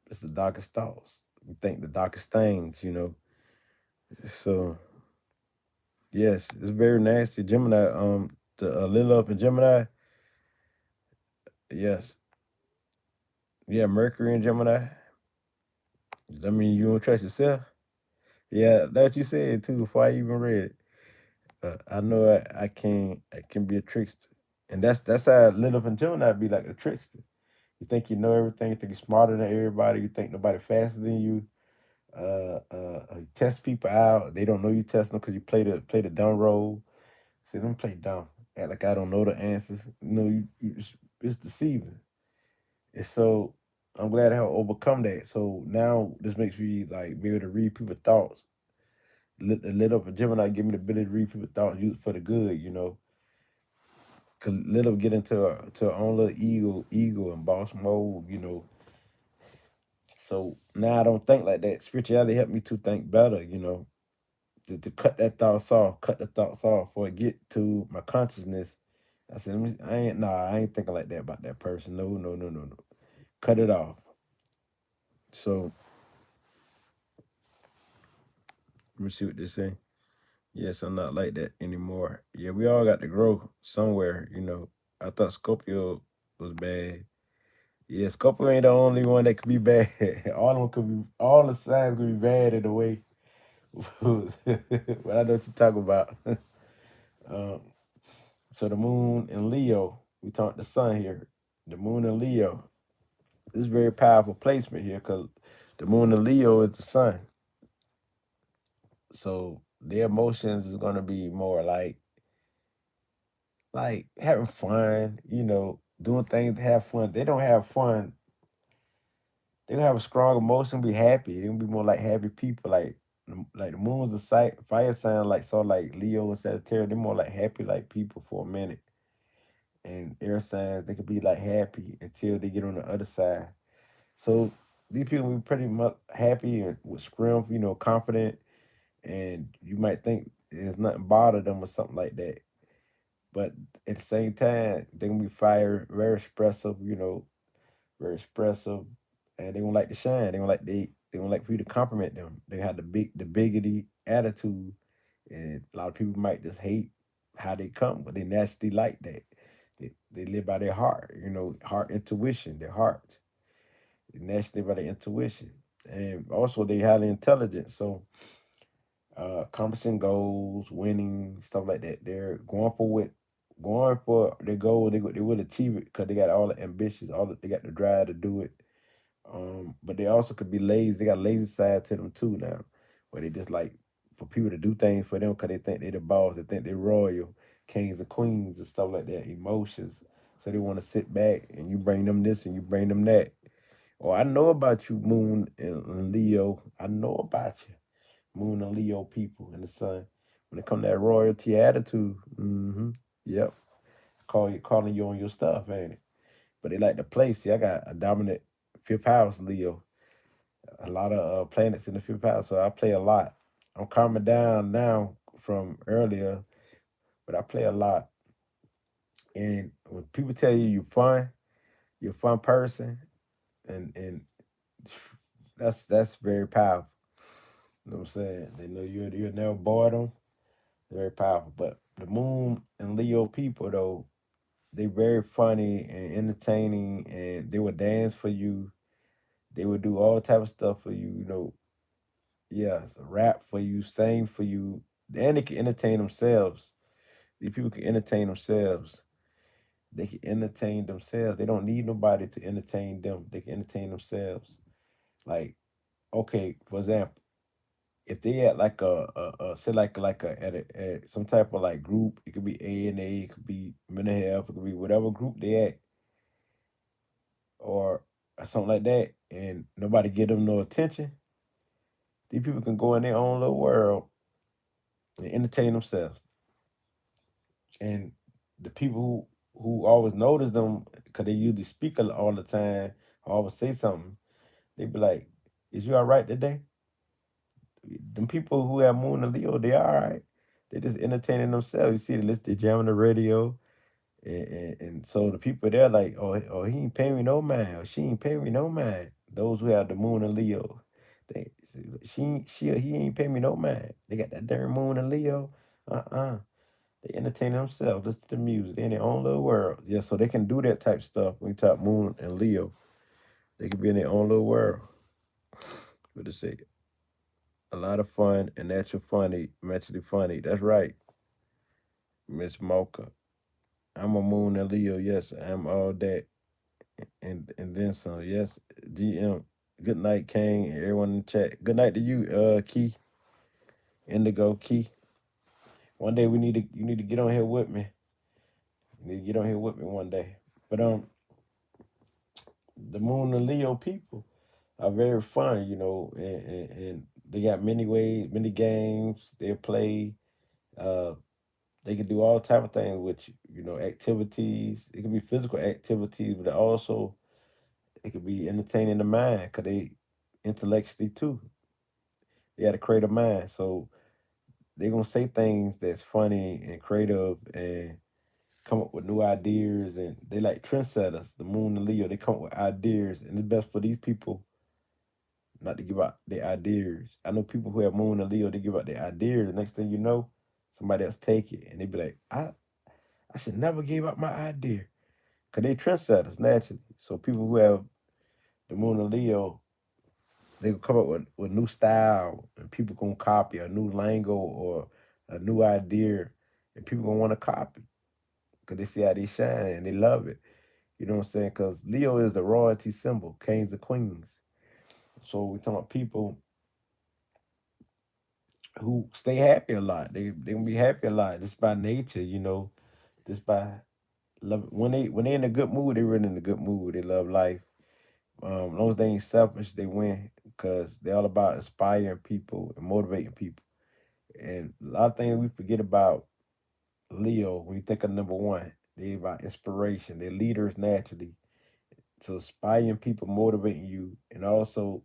it's the darkest thoughts. You think the darkest things. So yes, it's very nasty. Gemini, the Little up in Gemini, yes. Yeah, Mercury in Gemini. That mean you don't trust yourself? Yeah, that's what you said too before I even read it. I know I can be a trickster. And that's how Little in Gemini be like a trickster. You think you know everything, you think you're smarter than everybody, you think nobody faster than you. You test people out. They don't know you testing them because you play the dumb role. See, them play dumb. Act like I don't know the answers. It's deceiving. And so I'm glad I have overcome that. So now this makes me like be able to read people's thoughts. Little for Gemini give me the ability to read people's thoughts, use it for the good. Cause little get into her own little ego and boss mode. So now I don't think like that. Spirituality helped me to think better. To cut that thoughts off, cut the thoughts off before it get to my consciousness. I said, I ain't thinking like that about that person. No, no, no, no, no. Cut it off. So let me see what they say. Yes, I'm not like that anymore. Yeah, we all got to grow somewhere. I thought Scorpio was bad. Yeah, Scorpio ain't the only one that could be bad. All the signs could be bad in a way. But I know what you're talking about. um, so the moon in Leo, we talk the sun here. The moon in Leo. This is very powerful placement here because the moon in Leo is the sun. So their emotions is gonna be more like having fun, doing things to have fun. They don't have fun. They gonna have a strong emotion, be happy. They gonna be more like happy people. Like the moon's a fire sign, like Leo and Sagittarius. They're more like happy like people for a minute. And air signs, they could be like happy until they get on the other side. So these people be pretty much happy and with scrim, confident, and you might think there's nothing bother them or something like that. But at the same time, they gonna be fire, very expressive, very expressive, and they gonna like to shine. They gonna like for you to compliment them. They have the biggity attitude, and a lot of people might just hate how they come, but they naturally like that. They live by their heart, heart intuition, their heart. They naturally live by their intuition, and also they highly intelligent. So accomplishing goals, winning, stuff like that. They're going for their goal. They will achieve it because they got all the ambitions, they got the drive to do it. But they also could be lazy. They got a lazy side to them too now, where they just like for people to do things for them because they think they're the boss. They think they're royal, kings and queens and stuff like that. Emotions. So they want to sit back and you bring them this and you bring them that. Oh, I know about you, Moon and Leo. I know about you. Moon and Leo people in the sun. When it come to that royalty attitude, yep, calling you on your stuff, ain't it? But they like to play. See, I got a dominant fifth house, Leo. A lot of planets in the fifth house, so I play a lot. I'm calming down now from earlier, but I play a lot. And when people tell you you're a fun person, and that's very powerful. You know what I'm saying? They know you're never boredom. Very powerful. But the moon and Leo people though, they very funny and entertaining, and they would dance for you. They would do all type of stuff for you. Yes, rap for you, sing for you, and they can entertain themselves. These people can entertain themselves. They can entertain themselves. They don't need nobody to entertain them. They can entertain themselves. Like, okay, for example, if they at like a say like at some type of like group, it could be A&A, it could be mental health, it could be whatever group they at, or something like that, and nobody give them no attention, these people can go in their own little world and entertain themselves. And the people who always notice them, because they usually speak all the time, always say something, they be like, "Is you all right today?" Them people who have Moon and Leo, they all right. They just entertaining themselves. You see, they listen to jam on the radio, and so the people there like, oh, he ain't paying me no mind, or she ain't paying me no mind. Those who have the Moon and Leo, they he ain't paying me no mind. They got that darn Moon and Leo. They entertain themselves, listen to the music. They in their own little world. Yeah, so they can do that type of stuff. When you talk Moon and Leo, they can be in their own little world. What to say? A lot of fun and natural funny, naturally funny. That's right, Miss Mocha. I'm a Moon and Leo. Yes, I'm all that and then some. Yes, GM. Good night, Kang, and everyone in the chat. Good night to you, Key, Indigo, Key. One day you need to get on here with me. You need to get on here with me one day. But the Moon and Leo people are very fun, and they got many ways, many games they play. Uh, they can do all type of things with activities. It can be physical activities, but also it could be entertaining the mind because they intellectually too. They got a creative mind, so they're gonna say things that's funny and creative and come up with new ideas. And they like trendsetters. The Moon and Leo, they come up with ideas, and it's best for these people not to give out their ideas. I know people who have Moon and Leo, they give out their ideas. The next thing you know, somebody else take it, and they be like, I should never give up my idea. Because they trendsetters naturally. So people who have the Moon and Leo, they will come up with new style, and people gonna copy a new lingo or a new idea, and people gonna want to copy because they see how they shine and they love it. You know what I'm saying? Because Leo is the royalty symbol, kings and queens. So we talking about people who stay happy a lot. They gonna be happy a lot just by nature, just by love. When they in a good mood, they really in a good mood. They love life. As long as they ain't selfish, they win because they're all about inspiring people and motivating people. And a lot of things we forget about Leo when you think of number one, they about inspiration. They're leaders naturally. So inspiring people, motivating you, and also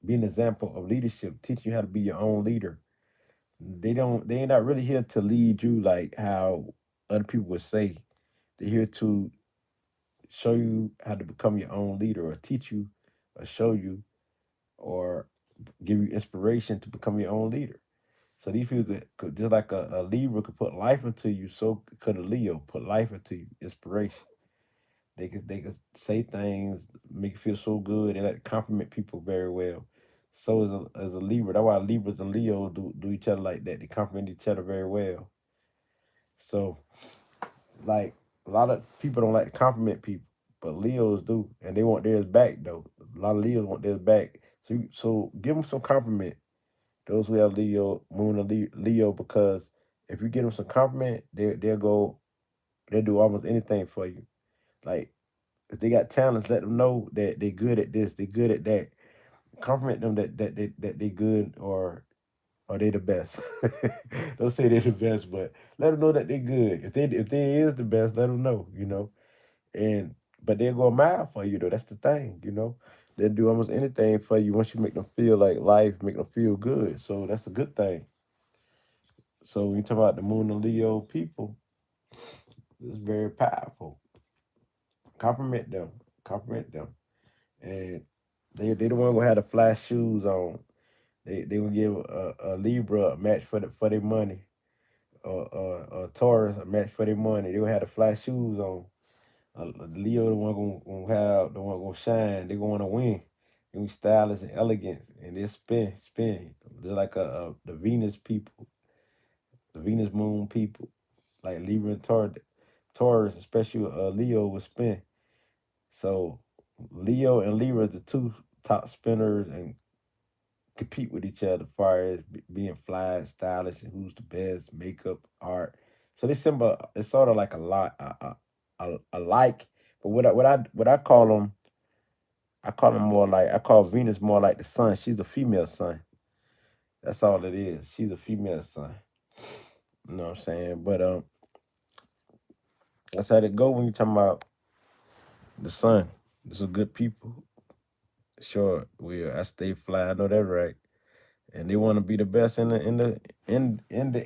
be an example of leadership, teaching you how to be your own leader. They ain't not really here to lead you like how other people would say. They're here to show you how to become your own leader or teach you or show you or give you inspiration to become your own leader. So these people could just like a Libra could put life into you, so could a Leo put life into you, inspiration. They could say things, make you feel so good. They like to compliment people very well. So as a Libra, that's why Libras and Leo do each other like that. They compliment each other very well. So like a lot of people don't like to compliment people, but Leos do, and they want theirs back though. A lot of Leos want theirs back. So give them some compliment. Those who have Leo, Moon, and Leo, because if you give them some compliment, they'll do almost anything for you. Like if they got talents, let them know that they good at this, they good at that. Compliment them that they good or they the best. Don't say they're the best, but let them know that they good. If they is the best, let them know. And but they'll go a mile for you though. That's the thing. They'll do almost anything for you once you make them feel like life, make them feel good. So that's a good thing. So when you talk about the Moon and Leo people, it's very powerful. Compliment them. Compliment them. And they the one gonna have the flash shoes on. They gonna give a Libra a match for their money. A Taurus a match for their money. They gonna have the flash shoes on. Leo the one gonna have the one gonna shine. They gonna wanna win. They gonna be stylish and elegance, and they spin. They're like the Venus people, the Venus moon people, like Libra and Taurus, especially Leo will spin. So Leo and Libra are the two top spinners and compete with each other as far as being fly, stylish, and who's the best, makeup, art. So they symbol it's sort of like a lot, a like. But what I call them, I call them more like I call Venus more like the sun. She's a female sun. That's all it is. She's a female sun. You know what I'm saying? But that's how it go when you talking about the sun. There's some good people. Sure, I stay fly. I know that right. And they want to be the best in the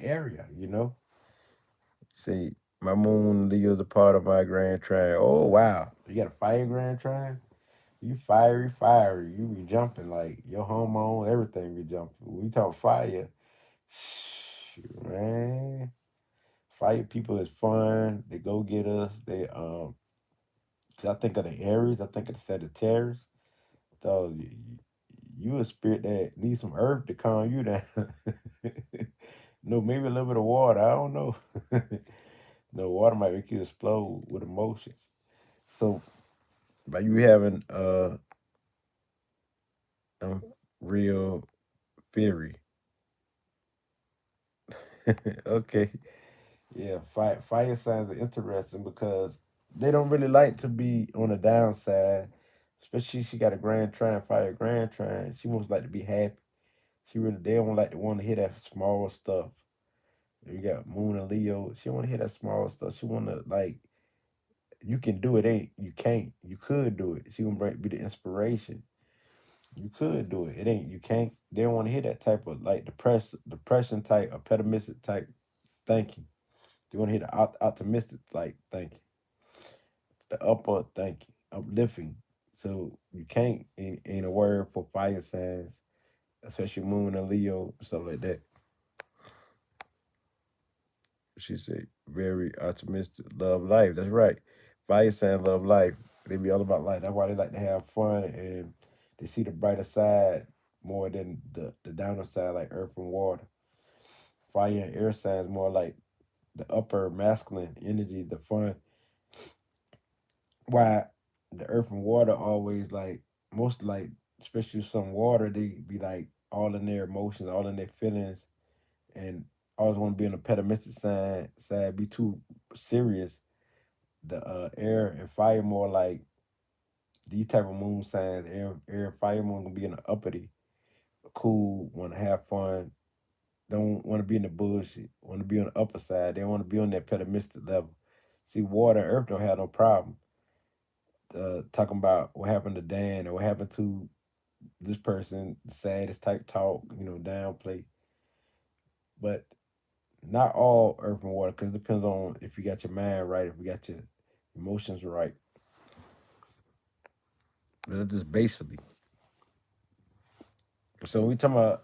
area. You know. See, my moon Leo is a part of my grand trine. Oh wow, you got a fire grand trine? You fiery, fiery. You be jumping like your hormone, everything be jumping. When we talk fire, man. Fire people is fun. They go get us. They 'cause I think of the Aries. I think of the Sagittarius. So you a spirit that needs some earth to calm you down. No, maybe a little bit of water. I don't know. No, water might make you explode with emotions. So by you having um real theory. Okay. Yeah, fire signs are interesting because they don't really like to be on the downside. Especially she got a grand trine, fire grand trine. She wants like to be happy. She really they don't like to want to hear that small stuff. You got Moon and Leo. She don't want to hear that small stuff. She want to like you can do it. Ain't you can't. You could do it. She gonna be the inspiration. You could do it. It ain't you can't. They don't want to hear that type of like depression type or pessimistic type thinking. They want to hear the optimistic like thinking, the upper thinking, uplifting. So you can't ain't a word for fire signs, especially Moon and Leo stuff like that. She said very optimistic, love life. That's right. Fire sign love life. They be all about life. That's why they like to have fun and they see the brighter side more than the downer side, like earth and water. Fire and air signs more like the upper masculine energy, the fun. Why the earth and water always like most like especially some water they be like all in their emotions, all in their feelings, and always want to be on the pessimistic side, be too serious. The air and fire more like these type of moon signs. Air and fire moon gonna be in the uppity, cool, want to have fun, don't want to be in the bullshit, want to be on the upper side. They don't want to be on that pessimistic level. See, water and earth don't have no problem. Talking about what happened to Dan or what happened to this person, saddest type talk, downplay. But not all earth and water, because it depends on if you got your mind right, if you got your emotions right. But it's just basically. So we talking about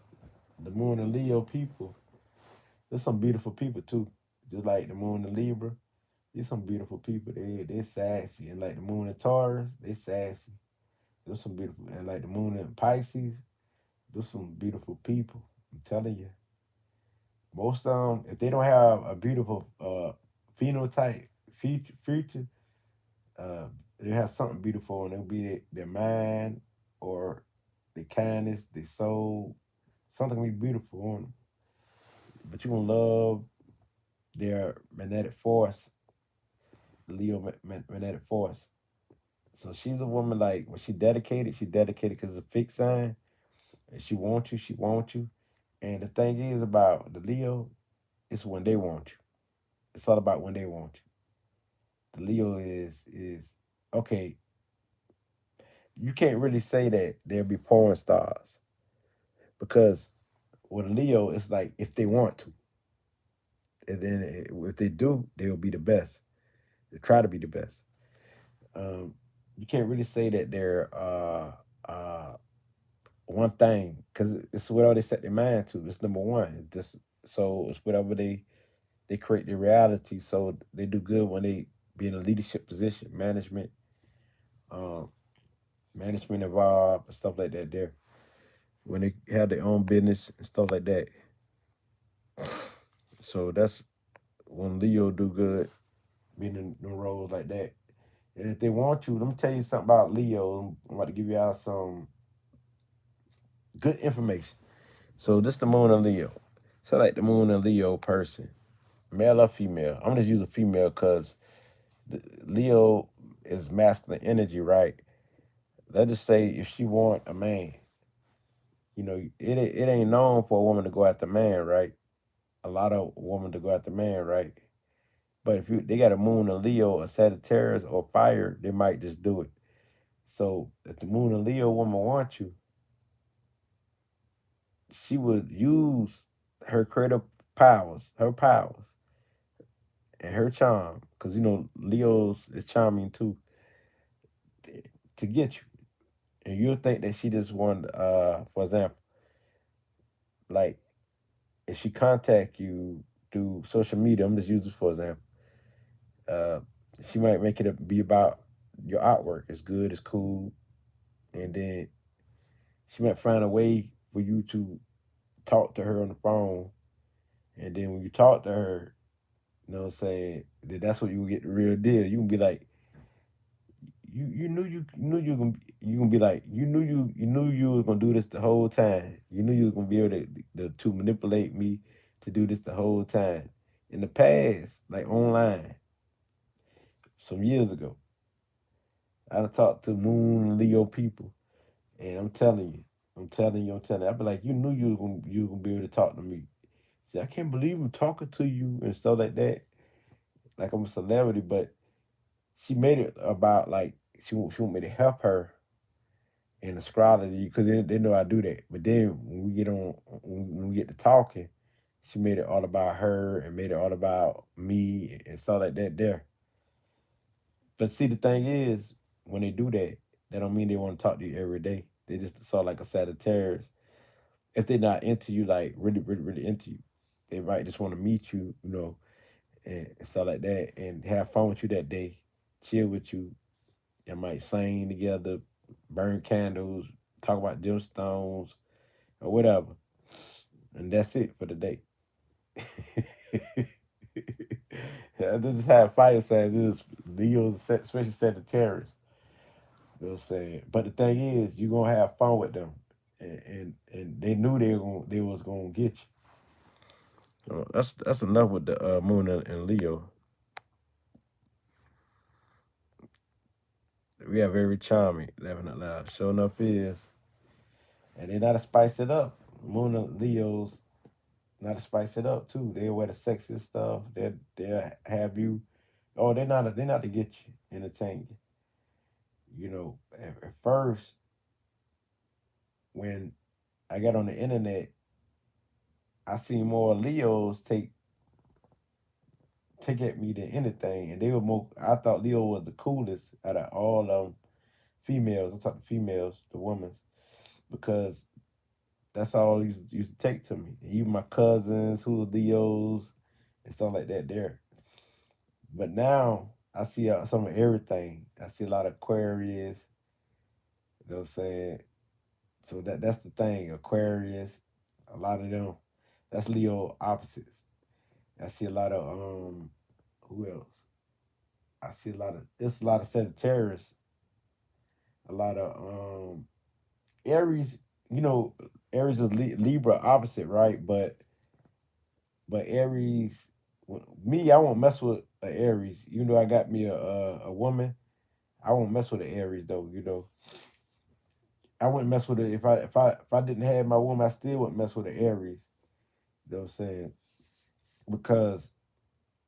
the moon and Leo people. There's some beautiful people too. Just like the moon and Libra. There's some beautiful people. They sassy. And like the moon and Taurus, they sassy. There's some beautiful and like the moon and Pisces, there's some beautiful people. I'm telling you. Most of them, if they don't have a beautiful phenotype feature, uh, they have something beautiful and it'll be their mind or their kindness, their soul. Something will be beautiful on them. But you gonna love their magnetic force, the Leo magnetic force. So she's a woman like when she dedicated because it's a fixed sign. And she wants you. And the thing is about the Leo, it's when they want you. It's all about when they want you. The Leo is okay. You can't really say that they'll be porn stars because with a Leo, it's like if they want to, and then if they do, they'll be the best. They try to be the best. Um, you can't really say that they're one thing because it's whatever they set their mind to. It's number one. Just so it's whatever they create their reality. So they do good when they be in a leadership position, um, management involved, and stuff like that. There when they have their own business and stuff like that. So that's when Leo do good, being in the roles like that. And if they want you, let me tell you something about Leo. I'm about to give y'all some good information. So this the moon in Leo. So like the moon in Leo person, male or female. I'm gonna just use a female because Leo is masculine energy, right? Let's just say if she want a man, it ain't known for a woman to go after a man, right? A lot of women to go after a man, right? But if they got a moon in Leo, a Sagittarius, or fire, they might just do it. So if the moon in Leo woman wants you, she would use her creative powers, and her charm, because Leo's is charming too, to get you. And you'll think that she just wanted, for example, like if she contact you through social media, I'm just using this for example, uh, she might make it be about your artwork. It's good, it's cool, and then she might find a way for you to talk to her on the phone, and then when you talk to her, what I'm saying, that's what you get the real deal. You can be like, you gonna be like, you was gonna do this the whole time. You knew you was gonna be able to manipulate me to do this the whole time. In the past, like online, some years ago, I done talked to Moon Leo people, and I'm telling you, I'd be like, you was gonna be able to talk to me. See, I can't believe I'm talking to you and stuff like that. Like I'm a celebrity, but she made it about like she want me to help her in astrology because they know I do that. But then when we get to talking, she made it all about her and made it all about me and stuff like that there. But see, the thing is, when they do that, that don't mean they want to talk to you every day. They just saw like a Sagittarius. If they're not into you, like really, really, really into you, they might just want to meet you, and stuff like that, and have fun with you that day, chill with you. They might sing together, burn candles, talk about gemstones or whatever, and that's it for the day. This is how fire signs is. Leo's, especially Sagittarius. You know what I'm saying? But the thing is, you're gonna have fun with them, and they knew they was gonna get you. That's enough with the moon and Leo. We are very charming, laughing out loud. Sure enough is, and they not to spice it up. Moon and Leos not to spice it up too. They wear the sexiest stuff. They'll have you. Oh, they're not to get you, entertain you. At first when I got on the internet, I seen more Leos take at me than anything, and they were more. I thought Leo was the coolest out of all females. I'm talking females, the women, because that's all used to take to me. Even my cousins who were Leos and stuff like that. There, but now I see some of everything. I see a lot of Aquarius. You know what I'm saying? So that's the thing. Aquarius, a lot of them. That's Leo opposites. I see a lot of who else? I see a lot of it's a lot of Sagittarius, a lot of Aries. You know, Aries is Libra opposite, right? But Aries, me, I won't mess with an Aries. I got me a woman. I won't mess with an Aries though. I wouldn't mess with it if I didn't have my woman. I still wouldn't mess with an Aries. You know what I'm saying? Because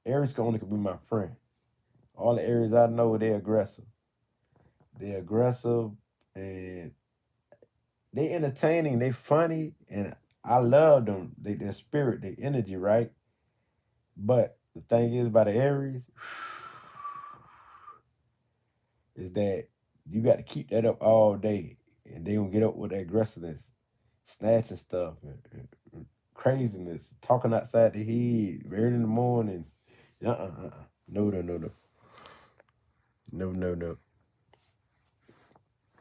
Aries can only be my friend. All the Aries I know, they're aggressive. They're aggressive and they entertaining. They funny and I love them. Their spirit, their energy, right? But the thing is about the Aries is that you got to keep that up all day, and they gonna get up with that aggressiveness, snatching stuff, and craziness, talking outside the head, early in the morning. No, no, no, no, no, no, no.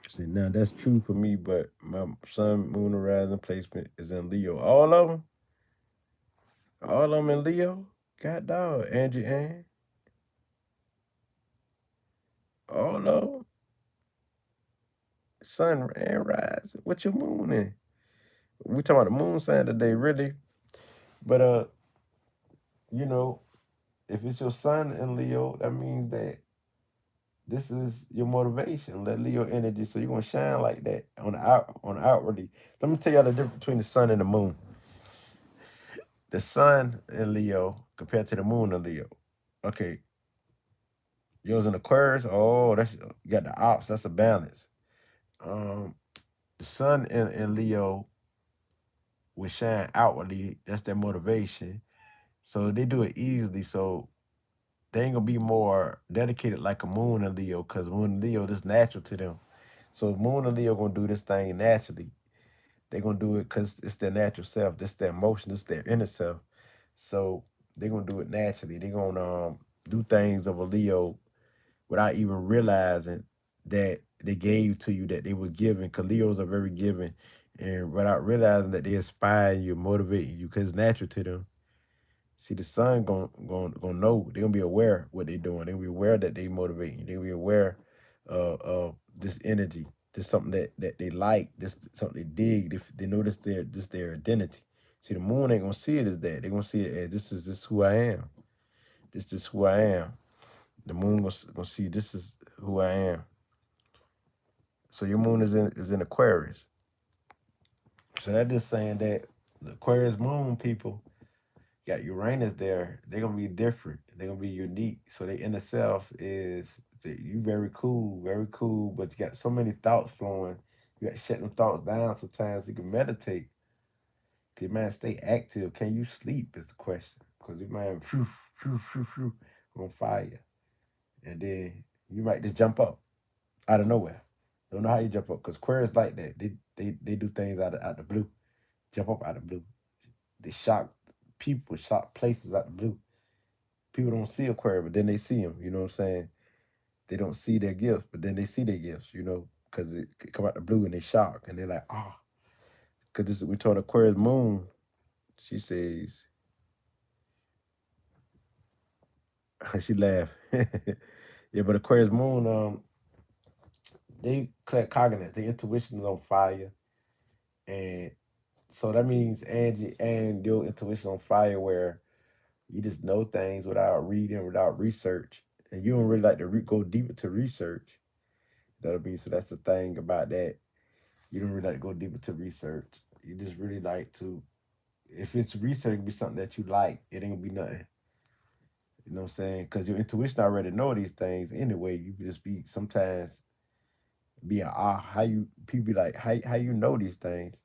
See, now that's true for me, but my sun, moon, and rising placement is in Leo. All of them in Leo. God dog, Angie Ann, all of them, sun and rise. What your moon in? We talking about the moon sign today, really. But you know, if it's your sun in Leo, that means that this is your motivation, that Leo energy. So you're gonna shine like that on outwardly. Let me tell y'all the difference between the sun and the moon. The sun in Leo compared to the moon in Leo. Okay, yours in Aquarius. Oh, that's you got the ops. That's a balance. Um, the sun in Leo will shine outwardly. That's their motivation. So they do it easily. So they ain't gonna be more dedicated like a moon in Leo, because moon and Leo, this natural to them. So moon and Leo gonna do this thing naturally. They gonna do it because it's their natural self. This their emotion. This their inner self. So they gonna do it naturally. They gonna do things of a Leo without even realizing that they gave to you, that they were given. Cause Leos are very giving, and without realizing that they inspire you, motivating you, cause it's natural to them. See, the sun gonna know. They're gonna be aware what they're doing. They're gonna be aware that they motivate you. They're gonna be aware of this energy. This something that they like. This something they dig. They notice their identity. See, the moon ain't gonna see it as that. They're gonna see it as this who I am. This is who I am. The moon gonna see this is who I am. So your moon is in Aquarius. So that just saying that the Aquarius moon people got Uranus there, they're gonna be different. They're gonna be unique. So their inner self is you very cool, but you got so many thoughts flowing. You got to shut them thoughts down sometimes. You can meditate. Cause your mind stay active. Can you sleep is the question. Cause your mind on fire. And then you might just jump up out of nowhere. Don't know how you jump up. Cause Aquarius like that. They do things out the blue. Jump up out of the blue. They shock people, shock places out the blue. People don't see Aquarius, but then they see them. You know what I'm saying? They don't see their gifts, but then they see their gifts. Because it come out the blue and they shock and they're like, oh, because this we told Aquarius moon. She says, she laughed. Yeah, but Aquarius moon, they collect cognitive. Their intuition is on fire, and so that means Angie and your intuition on fire, where you just know things without reading, without research, and you don't really like to go deeper to research. That'll be so. That's the thing about that. You don't really like to go deeper to research. You just really like to. If it's research, it'll be something that you like. It ain't gonna be nothing. You know what I'm saying? Because your intuition already know these things anyway. You just be sometimes be how you people be like how you know these things,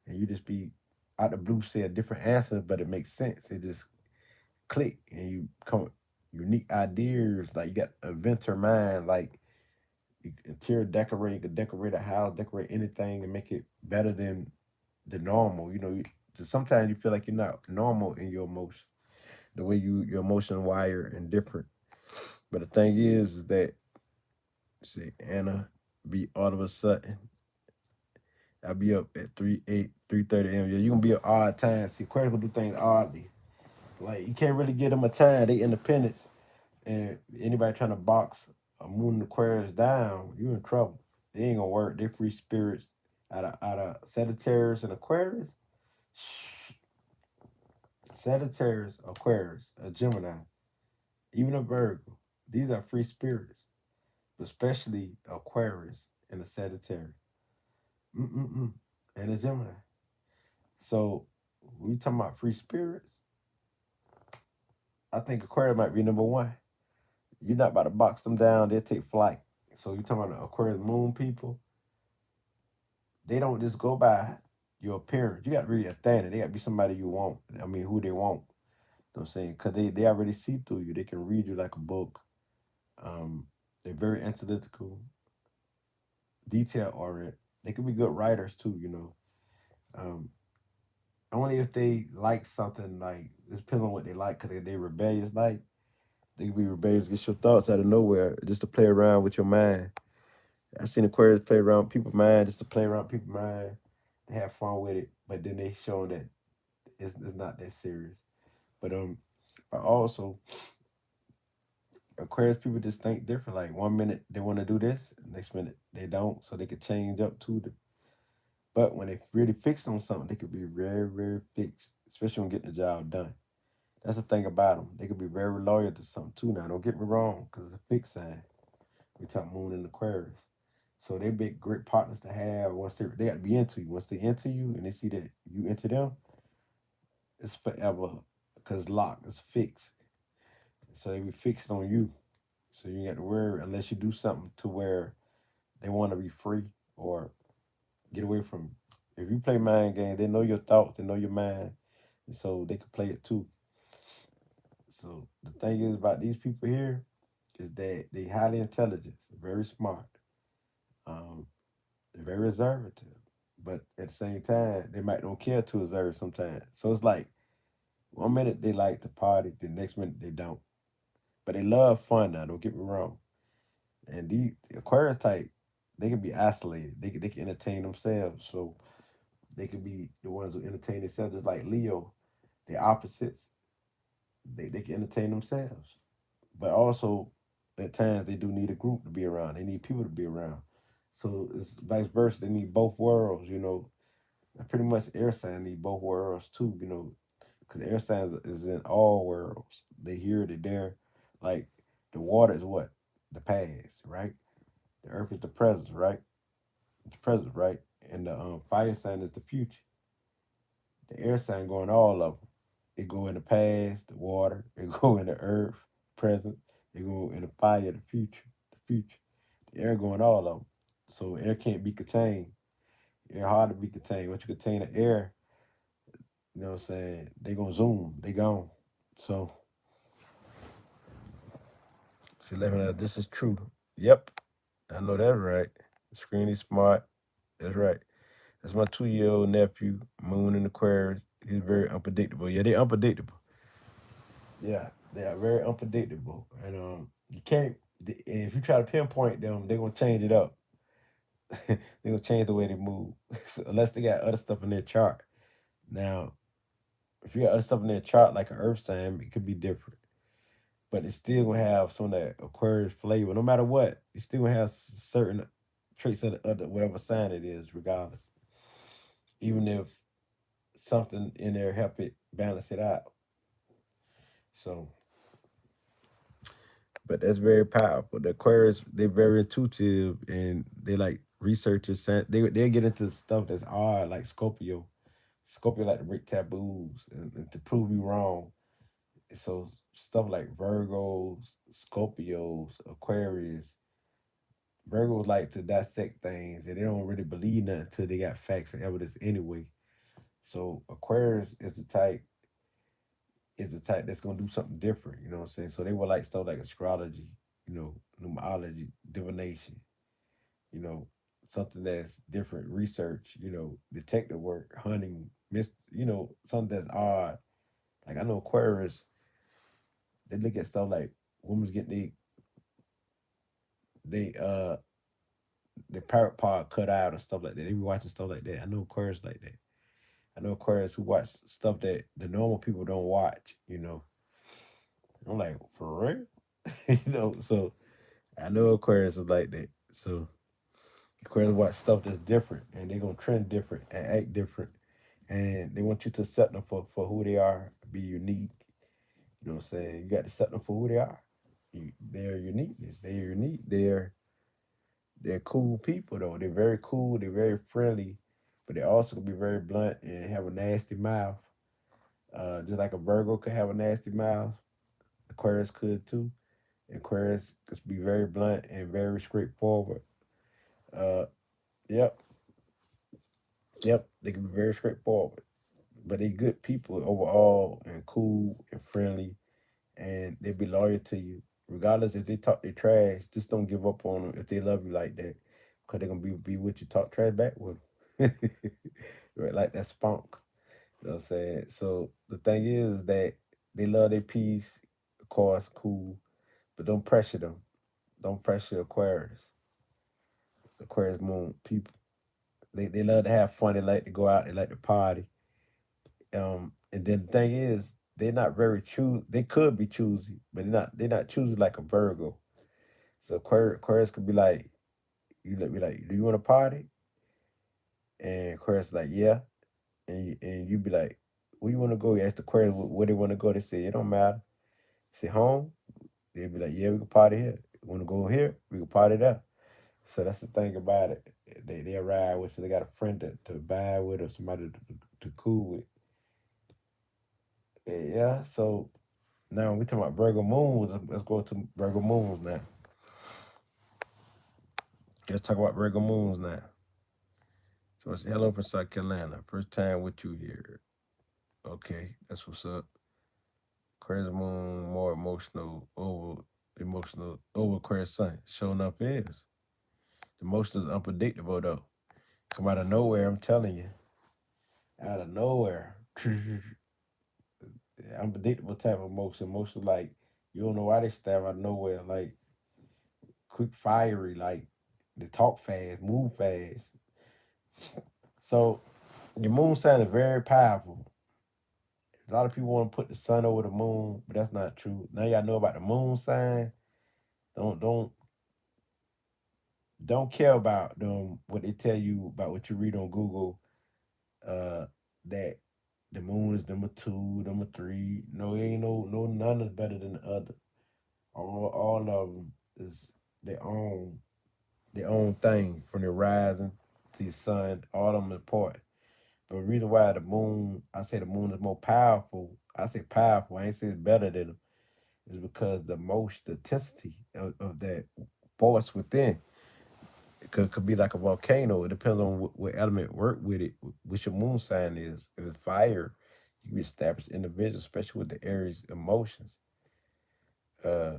and you just be out the blue say a different answer, but it makes sense. It just click, and you come with unique ideas. Like you got a inventor mind, like you can interior decorate, you can decorate a house, decorate anything, and make it better than the normal. So sometimes you feel like you're not normal in your emotion, the way your emotion wired and different. But the thing is that see Anna be all of a sudden I'll be up at 3:30 a.m. Yeah, you gonna be at odd times. See, Aquarius gonna do things oddly. Like you can't really give them a time. They independence, and anybody trying to box a moon and Aquarius down, you in trouble. They ain't gonna work. They free spirits out of Sagittarius and Aquarius. Sagittarius, Aquarius, a Gemini, even a Virgo. These are free spirits, but especially Aquarius and a Sagittarius. Mm-mm-mm. And a Gemini. So we talking about free spirits. I think Aquarius might be number one. You're not about to box them down. They'll take flight. So you talking about the Aquarius moon people. They don't just go by your appearance. You got to really understand it. They got to be somebody you want. I mean, who they want. You know what I'm saying? Because they already see through you. They can read you like a book. Um, they're very analytical, detail oriented. They can be good writers too. Um, only if they like something, like it depends on what they like. Because they rebellious, like they can be rebellious, get your thoughts out of nowhere just to play around with your mind. I seen Aquarius play around people's mind just to play around people's mind. They have fun with it, but then they show that it's not that serious. But also Aquarius people just think different. Like 1 minute they want to do this, next minute they don't, so they could change up to the. But when they really fix on something, they could be very, very fixed, especially when getting the job done. That's the thing about them. They could be very loyal to something too. Now, don't get me wrong, because it's a fixed sign. We talk Moon and Aquarius. So they be great partners to have once they got to be into you. Once they into you and they see that you into them, it's forever because locked, it's fixed. So they be fixed on you. So you ain't got to worry unless you do something to where they want to be free or get away from you. If you play mind games, they know your thoughts, they know your mind, and so they could play it too. So the thing is about these people here is that they highly intelligent, very smart, um, they're very reserved, but at the same time, they might don't care to observe sometimes. So it's like one minute they like to party, the next minute they don't. But they love fun now. Don't get me wrong. And the Aquarius type, they can be isolated. They can entertain themselves. So they could be the ones who entertain themselves, just like Leo. The opposites. They can entertain themselves. But also at times they do need a group to be around. They need people to be around. So it's vice versa. They need both worlds, you know. And pretty much air sign need both worlds too, you know, because air signs is in all worlds. They here, they there. Like the water is what? The past, right? The earth is the present, right? The present, right? And the fire sign is the future. The air sign going all of them. It go in the past, the water. It go in the earth, present. It go in the fire, the future, the future. The air going all of them. So air can't be contained. Air hard to be contained. Once you contain the air, you know what I'm saying? They gonna zoom. They gone. So see, let me know. This is true. Yep, I know that's right. The screen is smart. That's right. That's my 2 year old nephew, Moon in Aquarius. He's very unpredictable. Yeah, they unpredictable. Yeah, they are very unpredictable. And you can't. If you try to pinpoint them, they're gonna change it up. They're gonna change the way they move, so, unless they got other stuff in their chart. Now, if you got other stuff in their chart, like an Earth sign, it could be different. But it still gonna have some of that Aquarius flavor. No matter what, you still gonna have certain traits of the other whatever sign it is, regardless. Even if something in there help it balance it out. So, but that's very powerful. The Aquarius, they're very intuitive and they like researchers. They get into stuff that's odd, like Scorpio. Scorpio like to break taboos and to prove you wrong. So stuff like Virgos, Scorpios, Aquarius, Virgos like to dissect things and they don't really believe nothing until they got facts and evidence anyway. So Aquarius is the type that's gonna do something different, you know what I'm saying? So they would like stuff like astrology, you know, numerology, divination, you know, something that's different, research, you know, detective work, hunting, you know, something that's odd. Like I know Aquarius, they look at stuff like women's getting they the parrot part cut out and stuff like that. They be watching stuff like that. I know Aquarius like that. I know Aquarius who watch stuff that the normal people don't watch, you know. I'm like, for real? You know, so I know Aquarius is like that. So Aquarius watch stuff that's different and they're gonna trend different and act different. And they want you to accept them for who they are, be unique. You know what I'm saying? You got to accept them for who they are. They're uniqueness. They're unique. They're cool people though. They're very cool. They're very friendly, but they also can be very blunt and have a nasty mouth. Just like a Virgo could have a nasty mouth, Aquarius could too. Aquarius could be very blunt and very straightforward. Uh, yep, yep, they can be very straightforward, but they good people overall and cool and friendly, and they be loyal to you regardless if they talk their trash. Just don't give up on them if they love you like that, because they're gonna be with you. Talk trash back with them, right? Like that spunk. You know what I'm saying? So the thing is that they love their peace, of course, cool, but don't pressure them. Don't pressure Aquarius. It's Aquarius moon people. They love to have fun. They like to go out. They like to party. And then the thing is, they're not very choose. They could be choosy, but they're not choosy like a Virgo. So Aquarius could be like, you let me like, do you want to party? And Aquarius like, yeah. And you be like, where you want to go? You ask the Aquarius where they want to go. They say, it don't matter. Say, home? They be like, yeah, we can party here. You want to go here? We can party there. So that's the thing about it. They ride with, so they got a friend to vibe with or somebody to cool with. Yeah, so now we talking about Virgo moons. Let's go to Virgo moons now. Let's talk about Virgo moons now. So it's hello from South Carolina. First time with you here. Okay, that's what's up. Aquarius moon, more over Aquarius sun. Sure enough is. The emotion is unpredictable though. Come out of nowhere, I'm telling you. Out of nowhere. Unpredictable type of emotion. Emotion like you don't know why they stab out of nowhere. Like quick fiery, like they talk fast, move fast. So your moon sign is very powerful. A lot of people want to put the sun over the moon, but that's not true. Now y'all know about the moon sign. Don't don't don't care about them what they tell you about what you read on Google. That the moon is number two, number three. No, it ain't no none is better than the other. All of them is their own thing from the rising to the sun. All of them important. But the reason why the moon, I say the moon is more powerful. I say powerful. I ain't say it's better than them. Is because the intensity of that force within could be like a volcano. It depends on what element work with it, which your moon sign is. If it's fire, you can be established individual, especially with the Aries emotions. Uh,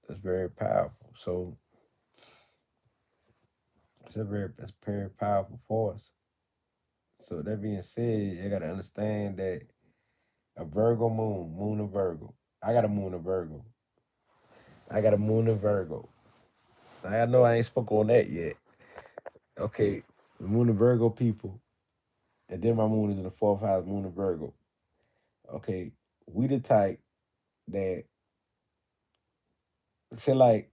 that's very powerful. So that's very powerful force. So that being said, you gotta understand that a Virgo moon, moon of Virgo. I got a moon of Virgo. I got a moon of Virgo. I know I ain't spoke on that yet. Okay, the moon of Virgo people, and then my moon is in the fourth house, moon of Virgo. Okay, we the type that say like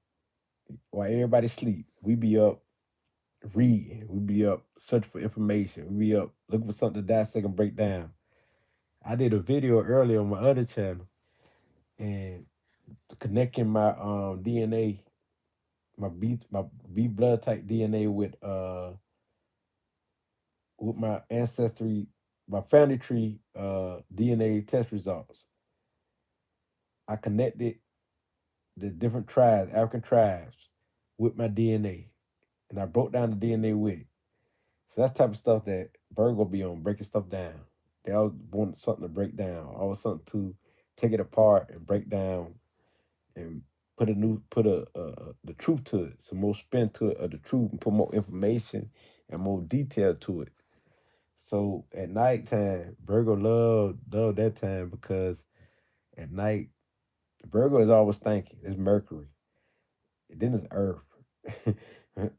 while everybody sleep, we be up reading, we be up searching for information, we be up looking for something to dissect and break down. I did a video earlier on my other channel and connecting my DNA, my B blood type DNA with my ancestry, my family tree DNA test results. I connected the different tribes, African tribes, with my DNA, and I broke down the DNA with it. So that's the type of stuff that Virgo be on, breaking stuff down. They all want something to break down, always something to take it apart and break down and put the truth to it, some more spin to it of the truth, and put more information and more detail to it. So at nighttime, Virgo love that time because at night Virgo is always thinking. It's Mercury. And then it's Earth.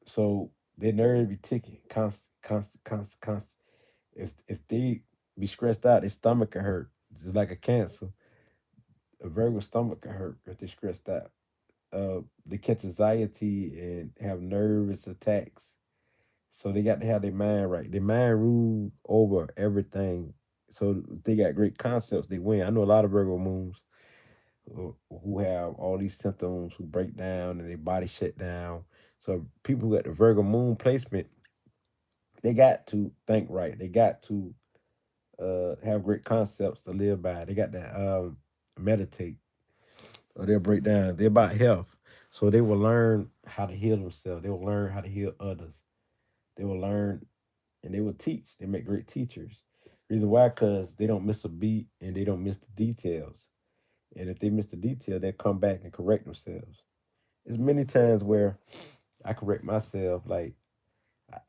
So their nerves be ticking, constant, constant, constant, constant. If they be stressed out, their stomach can hurt. Just like a cancer. A Virgo stomach can hurt if they're stressed out. They catch anxiety and have nervous attacks. So they got to have their mind right. Their mind rule over everything. So they got great concepts. They win. I know a lot of Virgo moons who have all these symptoms, who break down and their body shut down. So people who got the Virgo moon placement, they got to think right. They got to have great concepts to live by. They got to meditate or they'll break down. They're about health. So they will learn how to heal themselves. They will learn how to heal others. They will learn and they will teach. They make great teachers. Reason why? Because they don't miss a beat and they don't miss the details. And if they miss the detail, they come back and correct themselves. There's many times where I correct myself, like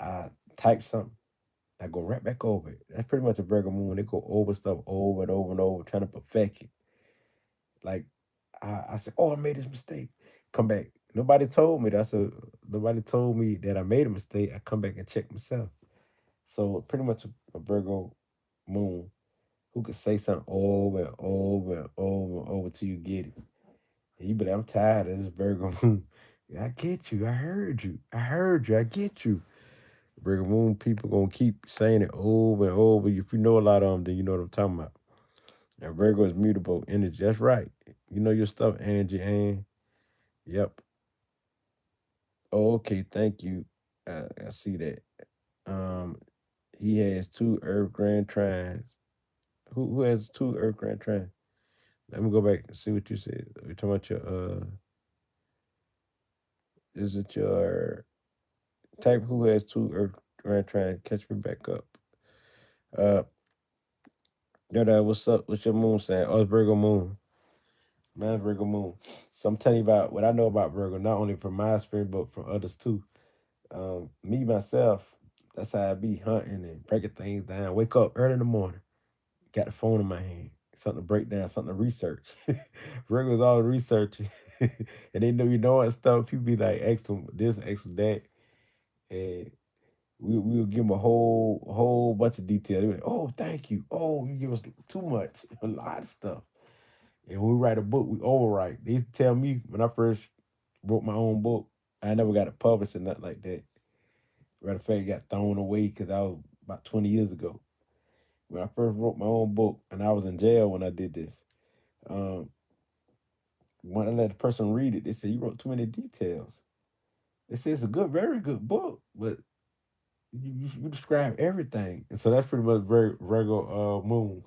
I type something, I go right back over it. That's pretty much a Virgo moon. They go over stuff over and over and over, trying to perfect it. Like I said, oh, I made this mistake. Come back. Nobody told me that. So nobody told me that I made a mistake. I come back and check myself. So pretty much a Virgo moon who could say something over and over and over and over till you get it. And you be like, I'm tired of this Virgo moon. I get you. I heard you. I heard you. I get you. Virgo moon people gonna keep saying it over and over. If you know a lot of them, then you know what I'm talking about. And Virgo is mutable energy. That's right. You know your stuff, Angie Ann. Yep. Oh, okay, thank you. I see that. Um, he has two Earth Grand Trines. Who has two Earth Grand Trines? Let me go back and see what you said. We're talking about your is it your type who has two Earth Grand Trines? Catch me back up. Uh, Yoda, what's up? What's your moon saying? Oh, it's Virgo moon. Man, Virgo moon. So I'm telling you about what I know about Virgo, not only from my experience, but from others too. Me myself, that's how I be hunting and breaking things down. Wake up early in the morning, got the phone in my hand, something to break down, something to research. Virgo's all researching, and they know you know what stuff. People be like, "X them this, X them that," and we'll give them a whole bunch of detail. They be like, "Oh, thank you. Oh, you give us too much, a lot of stuff." And when we write a book, we overwrite. They used to tell me when I first wrote my own book, I never got it published or nothing like that. Matter of fact, it got thrown away because I was about 20 years ago. When I first wrote my own book, and I was in jail when I did this. Um, when I let the person read it, they said, "You wrote too many details." They said, "It's a good, very good book, but you describe everything." And so that's pretty much Virgo moon.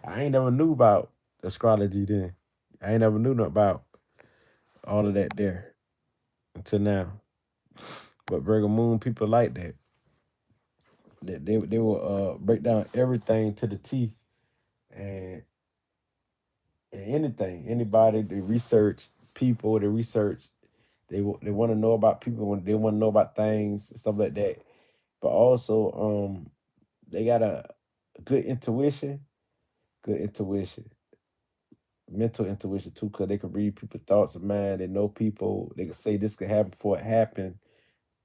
I ain't never knew about astrology then. I ain't never knew nothing about all of that there until now. But Virgo moon people like that. They will break down everything to the T, and anything, anybody. They research people. They research. They want to know about people. When they want to know about things, stuff like that. But also, they got a good intuition. Good intuition, mental intuition too, because they can read people's thoughts of mind. They know people. They can say this could happen before it happened,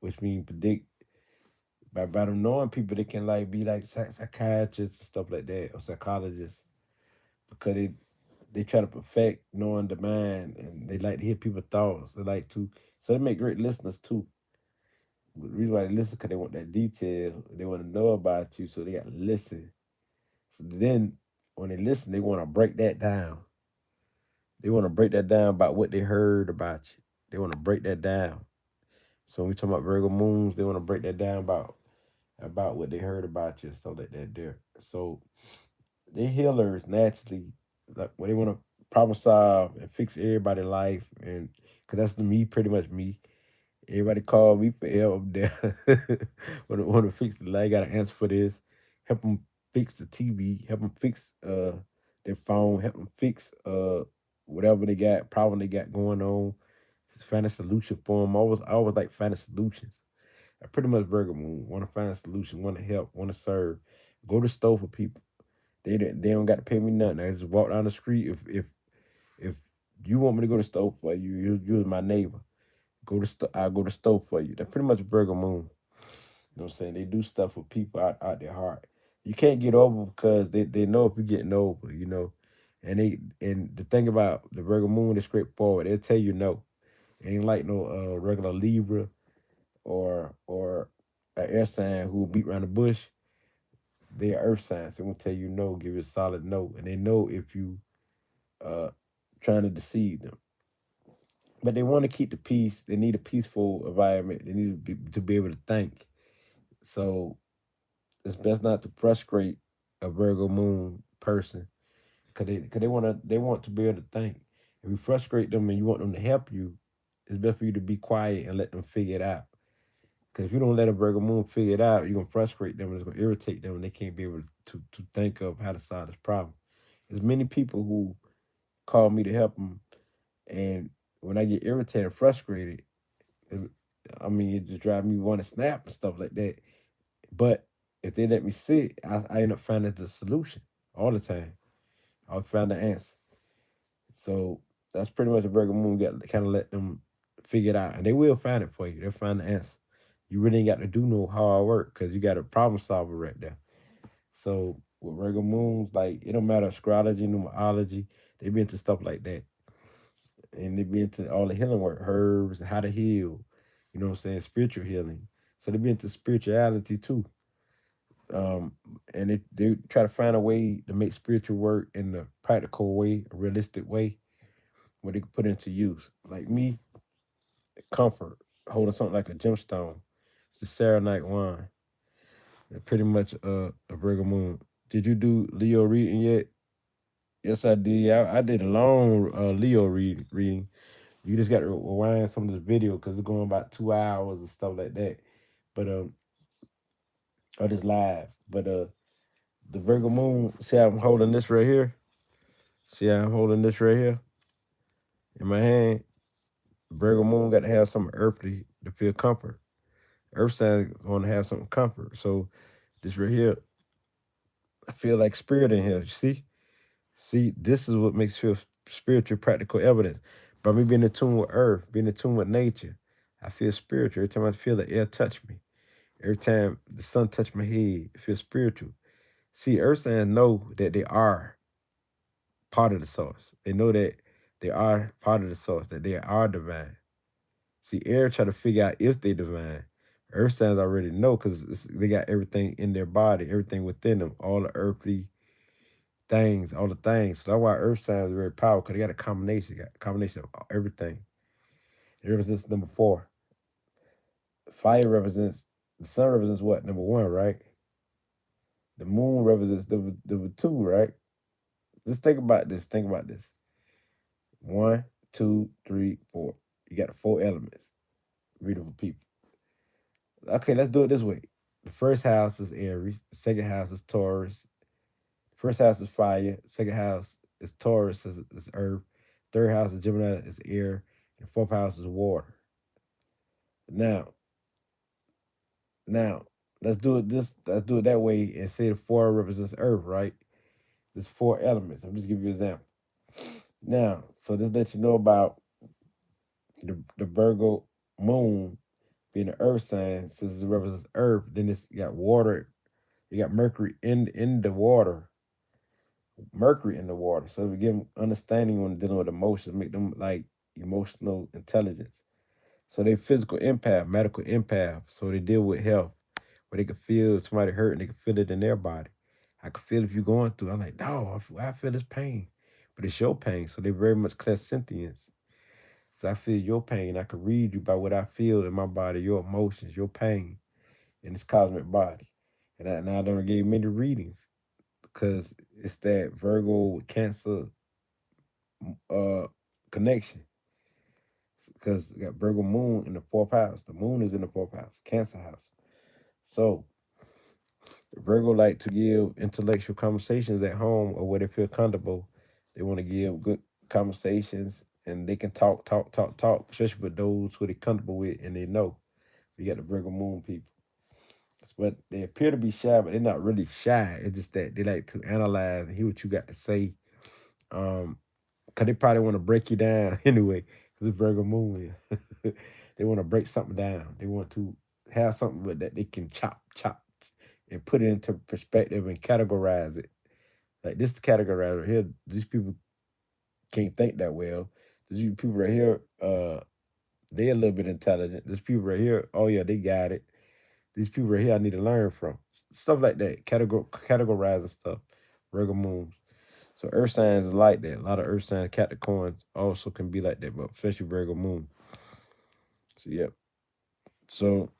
which means predict. By them knowing people, they can like be like psychiatrists and stuff like that, or psychologists, because they try to perfect knowing the mind, and they like to hear people's thoughts. They like to, so they make great listeners too. The reason why they listen because they want that detail. They want to know about you, so they got to listen. So then, when they listen, they want to break that down. They want to break that down about what they heard about you. They want to break that down. So when we talk about Virgo moons, they want to break that down about what they heard about you, so that there. So they healers naturally, like when they want to problem solve and fix everybody's life, and because that's the me, pretty much me. Everybody call me for help up there. want to fix the light, got an answer for this. Help them fix the TV. Help them fix their phone. Help them fix whatever they got problem they got going on. Just find a solution for them. I always like finding solutions. I pretty much Virgo moon. Want to find a solution. Want to help. Want to serve. Go to the store for people. They don't got to pay me nothing. I just walk down the street. If you want me to go to the store for you, you're my neighbor. I'll go to the store for you. That's pretty much Virgo moon. You know what I'm saying? They do stuff for people out their heart. You can't get over because they know if you're getting over, you know. And the thing about the Virgo moon is straightforward. They'll tell you no. It ain't like no regular Libra or an air sign who will beat around the bush. They're earth signs. They won't tell you no, give you a solid no. And they know if you uh trying to deceive them. But they want to keep the peace. They need a peaceful environment. They need to be able to think. So it's best not to frustrate a Virgo moon person because they want to be able to think. If you frustrate them and you want them to help you, it's best for you to be quiet and let them figure it out. Because if you don't let a Virgo moon figure it out, you're gonna frustrate them and it's gonna irritate them and they can't be able to think of how to solve this problem. There's many people who call me to help them, and when I get irritated, frustrated, it- I mean, it just drives me want to snap and stuff like that. But if they let me sit, I end up finding the solution all the time. I'll find the answer. So that's pretty much a Virgo moon. You got to kind of let them figure it out, and they will find it for you. They'll find the answer. You really ain't got to do no hard work because you got a problem solver right there. So with Virgo moons, like it don't matter astrology, numerology, they be into stuff like that, and they be into all the healing work, herbs, how to heal. You know what I'm saying? Spiritual healing. So they be into spirituality too. Um, and they try to find a way to make spiritual work in a practical way, a realistic way, where they can put into use. Like me, comfort, holding something like a gemstone. It's the Serenite wine. They're pretty much a Virgo moon. Did you do Leo reading yet? Yes, I did. I did a long Leo reading. You just got to rewind some of this video because it's going about 2 hours and stuff like that. But or this live. But the Virgo moon. See how I'm holding this right here. See how I'm holding this right here in my hand. Virgo moon got to have something earthly to feel comfort. Earth signs want to have some comfort. So this right here, I feel like spirit in here. You see? See, this is what makes feel spiritual, practical evidence. By me being in tune with earth, being in tune with nature, I feel spiritual. Every time I feel the air touch me, every time the sun touch my head, it feels spiritual. See, earth signs know that they are part of the source. They know that they are part of the source, that they are divine. See, air try to figure out if they divine. Earth signs already know because they got everything in their body, everything within them, all the earthly things, all the things. So that's why earth signs are very powerful because they got a combination of everything. It represents number four. Fire represents the sun represents what? Number one, right? The moon represents the two, right? Just think about this. Think about this. One, two, three, four. You got the four elements. Beautiful people. Okay, let's do it this way. The first house is Aries. The second house is Taurus. First house is fire. Second house is Taurus, is earth. Third house is Gemini, is air. And fourth house is water. Now, now, let's do it this. Let's do it that way and say the four represents earth, right? There's four elements. I'm just giving you an example. Now, so this lets you know about the Virgo moon being the earth sign. Since it represents earth, then it's got water. You got Mercury in the water. Mercury in the water. So we give them understanding when dealing with emotions, make them like emotional intelligence. So they physical empath, medical empath. So they deal with health, where they can feel somebody hurt and they can feel it in their body. I can feel if you're going through. I'm like, no, I feel this pain, but it's your pain. So they're very much clairsentience. So I feel your pain. I can read you by what I feel in my body, your emotions, your pain in this cosmic body. And I don't gave many readings because it's that Virgo Cancer uh connection. Because we got Virgo moon in the fourth house. The moon is in the fourth house, Cancer house. So Virgo like to give intellectual conversations at home or where they feel comfortable. They want to give good conversations and they can talk, especially with those who they're comfortable with and they know. You got the Virgo moon people. But they appear to be shy, but they're not really shy. It's just that they like to analyze and hear what you got to say. Cause they probably want to break you down anyway. Cause it's Virgo moon. They want to break something down. They want to have something that they can chop, and put it into perspective and categorize it. Like this categorizer here, these people can't think that well. These people right here, they're a little bit intelligent. These people right here, oh yeah, they got it. These people right here, I need to learn from stuff like that. Categorizing stuff. Virgo moons. So earth signs is like that. A lot of earth signs, Capricorns also can be like that, but especially Virgo moon. So yep. So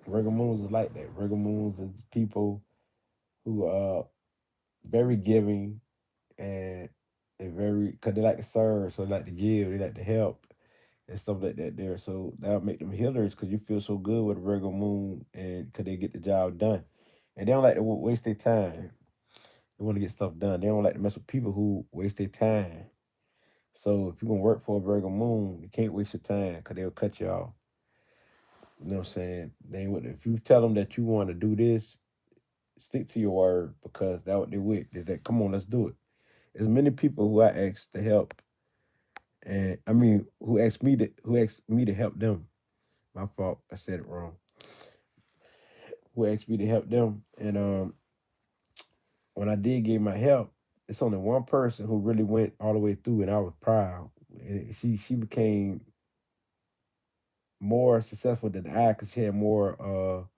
Virgo moons is like that. Virgo moons is people who are very giving and they very because they like to serve, so they like to give, they like to help and stuff like that there. So that'll make them healers because you feel so good with a Virgo moon and because they get the job done. And they don't like to waste their time. They want to get stuff done. They don't like to mess with people who waste their time. So if you're gonna work for a Virgo moon, you can't waste your time because they'll cut you off. You know what I'm saying? If you tell them that you want to do this, stick to your word because that what they with is that come on, let's do it. There's many people who I asked to help, and I mean who asked me to help them. My fault, I said it wrong. Who asked me to help them, and when I did give my help, it's only one person who really went all the way through, and I was proud. And she became more successful than I because she had more.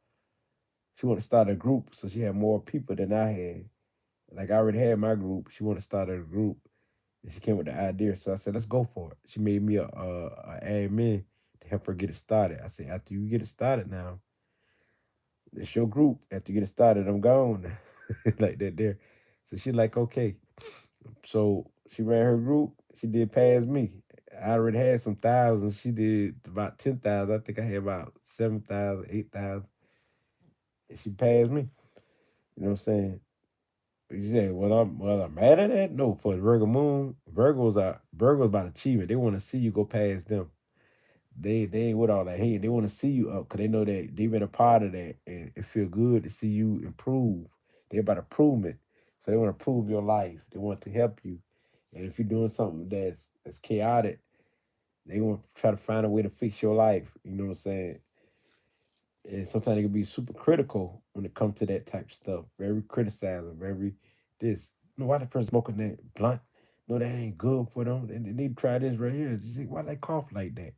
She wanted to start a group, so she had more people than I had. Like I already had my group. She wanted to start a group, and she came with the idea. So I said, "Let's go for it." She made me a admin to help her get it started. I said, "After you get it started, now it's your group. After you get it started, I'm gone." Like that there. So she like, okay. So she ran her group. She did past me. I already had some thousands. She did about 10,000. I think I had about 7,000, 8,000. And she passed me. You know what I'm saying? You say, I'm mad at that? No, for the Virgo moon, Virgos about achievement. They want to see you go past them. They ain't with all that hate. They want to see you up because they know that they've been a part of that and it feel good to see you improve. They about improvement. So they want to improve your life. They want to help you. And if you're doing something that's chaotic, they want to try to find a way to fix your life. You know what I'm saying? And sometimes they can be super critical when it comes to that type of stuff. Very criticizing, very this. You know, why the person smoking that blunt? No, that ain't good for them. They need to try this right here. Just see why they cough like that.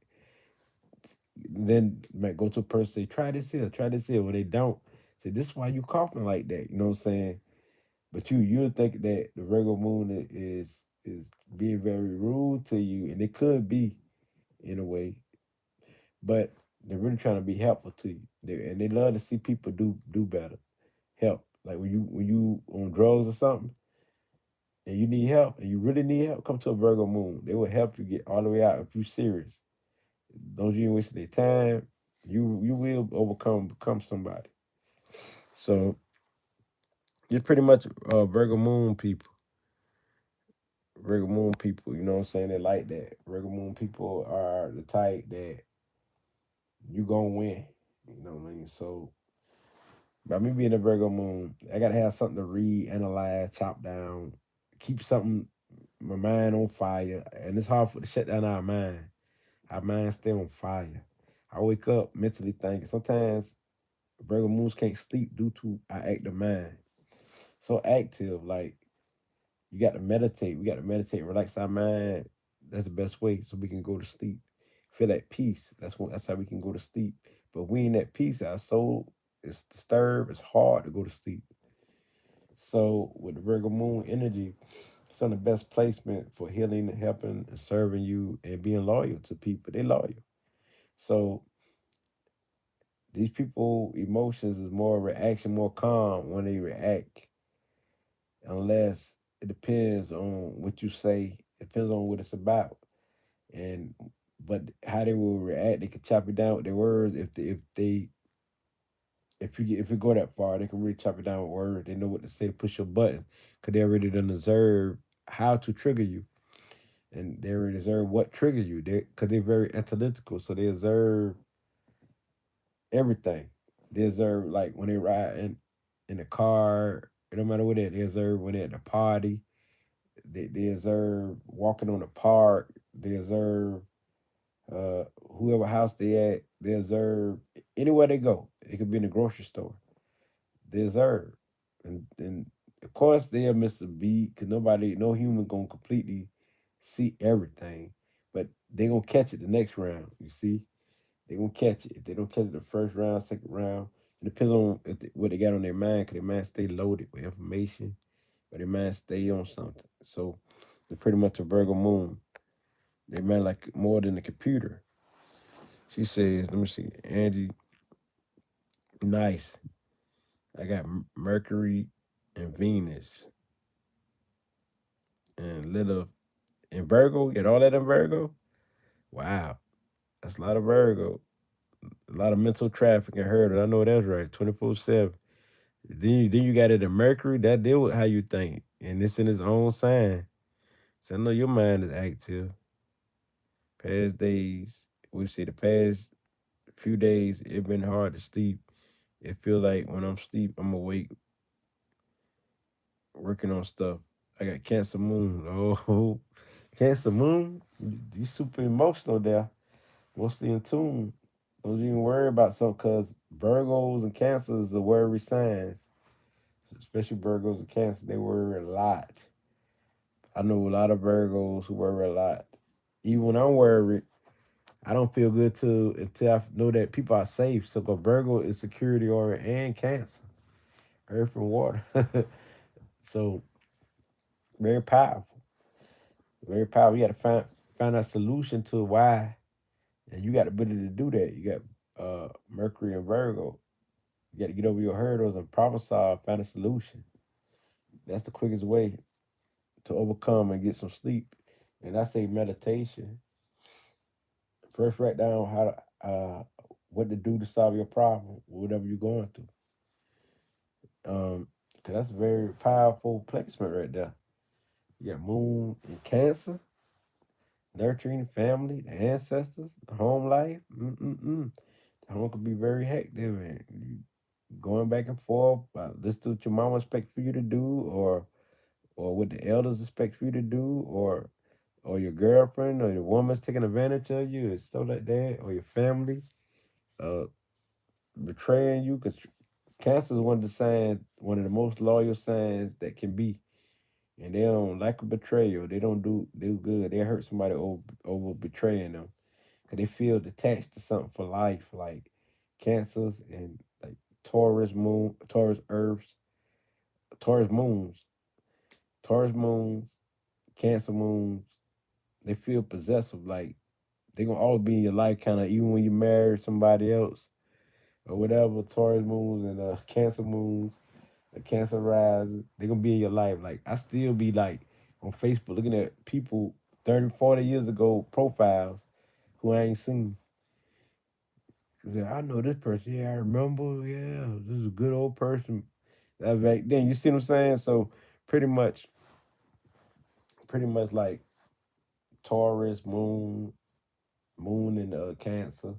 Then might go to a person say, try this here. When they don't, say this is why you coughing like that. You know what I'm saying? But you think that the Virgo moon is being very rude to you, and it could be in a way, but they're really trying to be helpful to you. And they love to see people do better, help. Like when you on drugs or something, and you need help, and you really need help, come to a Virgo moon. They will help you get all the way out if you're serious. Don't you waste their time. You will become somebody. So you're pretty much Virgo moon people. Virgo moon people, you know what I'm saying? They like that. Virgo moon people are the type that you gonna win. You know what I mean? So by me being a Virgo moon, I gotta have something to read, analyze, chop down, keep something my mind on fire. And it's hard for to shut down our mind. Our mind stay on fire. I wake up mentally thinking. Sometimes Virgo moons can't sleep due to our active mind. So active, like you got to meditate. We got to meditate, relax our mind. That's the best way so we can go to sleep. Feel that peace. That's how we can go to sleep. But we ain't at peace. Our soul is disturbed. It's hard to go to sleep. So with the Virgo moon energy, it's on the best placement for healing, helping, and serving you, and being loyal to people. They loyal. So these people emotions is more reaction, more calm when they react, unless it depends on what you say. It depends on what it's about, and but how they will react. They can chop it down with their words. If you go that far, they can really chop it down with words. They know what to say to push your button, because they already done observe how to trigger you, and they already observe what trigger you. Because they're very analytical, so they observe everything. They observe like when they ride in the car. It don't matter what they observe when they're at the party. They observe walking on the park. They observe whoever house they at. They observe anywhere they go. It could be in the grocery store. They observe, and of course they'll miss a beat because no human gonna completely see everything, but they gonna catch it the next round. You see, they gonna catch it. If they don't catch it the first round, second round, it depends on what they got on their mind. Cause their mind stay loaded with information, but their mind stay on something. So they're pretty much a Virgo moon. They mind like more than a computer. She says, let me see, Angie, nice. I got Mercury and Venus and little in Virgo. Get all that in Virgo. Wow, that's a lot of Virgo. A lot of mental traffic and hurt. I know that's right. 24/7. Then you got it in Mercury. That deal with how you think, and it's in its own sign. So I know your mind is active. Past days, we say the past few days, it been hard to sleep. It feel like when I'm asleep, I'm awake, working on stuff. I got Cancer Moon. Oh, Cancer Moon, you super emotional there. Mostly in tune. Don't even worry about something because Virgos and Cancers are worry signs. Especially Virgos and Cancer, they worry a lot. I know a lot of Virgos who worry a lot. Even when I'm worried, I don't feel good till until I know that people are safe. So, go Virgo is security oriented and Cancer, Earth and water. So very powerful, very powerful. You got to find a solution to why, and you got the ability to do that. You got Mercury and Virgo. You got to get over your hurdles and problem solve, find a solution. That's the quickest way to overcome and get some sleep. And I say meditation. First, write down how to, what to do to solve your problem, whatever you're going through. Cause that's a very powerful placement right there. You got Moon in Cancer, nurturing the family, the ancestors, the home life. Mm-mm-mm. The home could be very hectic, man. You going back and forth. This is what your mama expect for you to do, or what the elders expect for you to do, or your girlfriend or your woman's taking advantage of you, and stuff like that, or your family uh, betraying you. Because Cancer is one of the signs, one of the most loyal signs that can be, and they don't like a betrayal. They don't do good. They hurt somebody over betraying them because they feel attached to something for life, like Cancers and like Taurus Earths, Taurus moons, Taurus moons, Cancer moons. They feel possessive, like they gonna always be in your life, kind of even when you marry somebody else or whatever. Taurus moons and Cancer moons, the Cancer rises, they gonna be in your life. Like I still be like on Facebook looking at people 30, 40 years ago profiles who I ain't seen. So I know this person. Yeah, I remember. Yeah, this is a good old person. That back then, you see what I'm saying? So pretty much, pretty much like Taurus, Moon, and Cancer.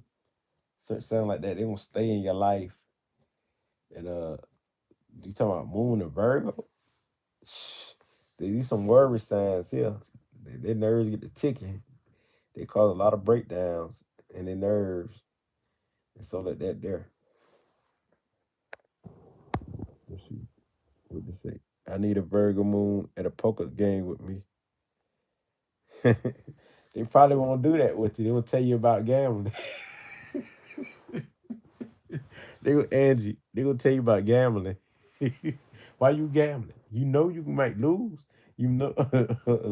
So sound like that. They gonna stay in your life. And you talking about Moon and Virgo? These some worry signs here. Their nerves get to ticking. They cause a lot of breakdowns in their nerves and so like that there. Let's see what they say. I need a Virgo moon at a poker game with me. They probably won't do that with you. They will tell you about gambling. Angie, they gonna tell you about gambling. Why you gambling? You know you might lose. You know,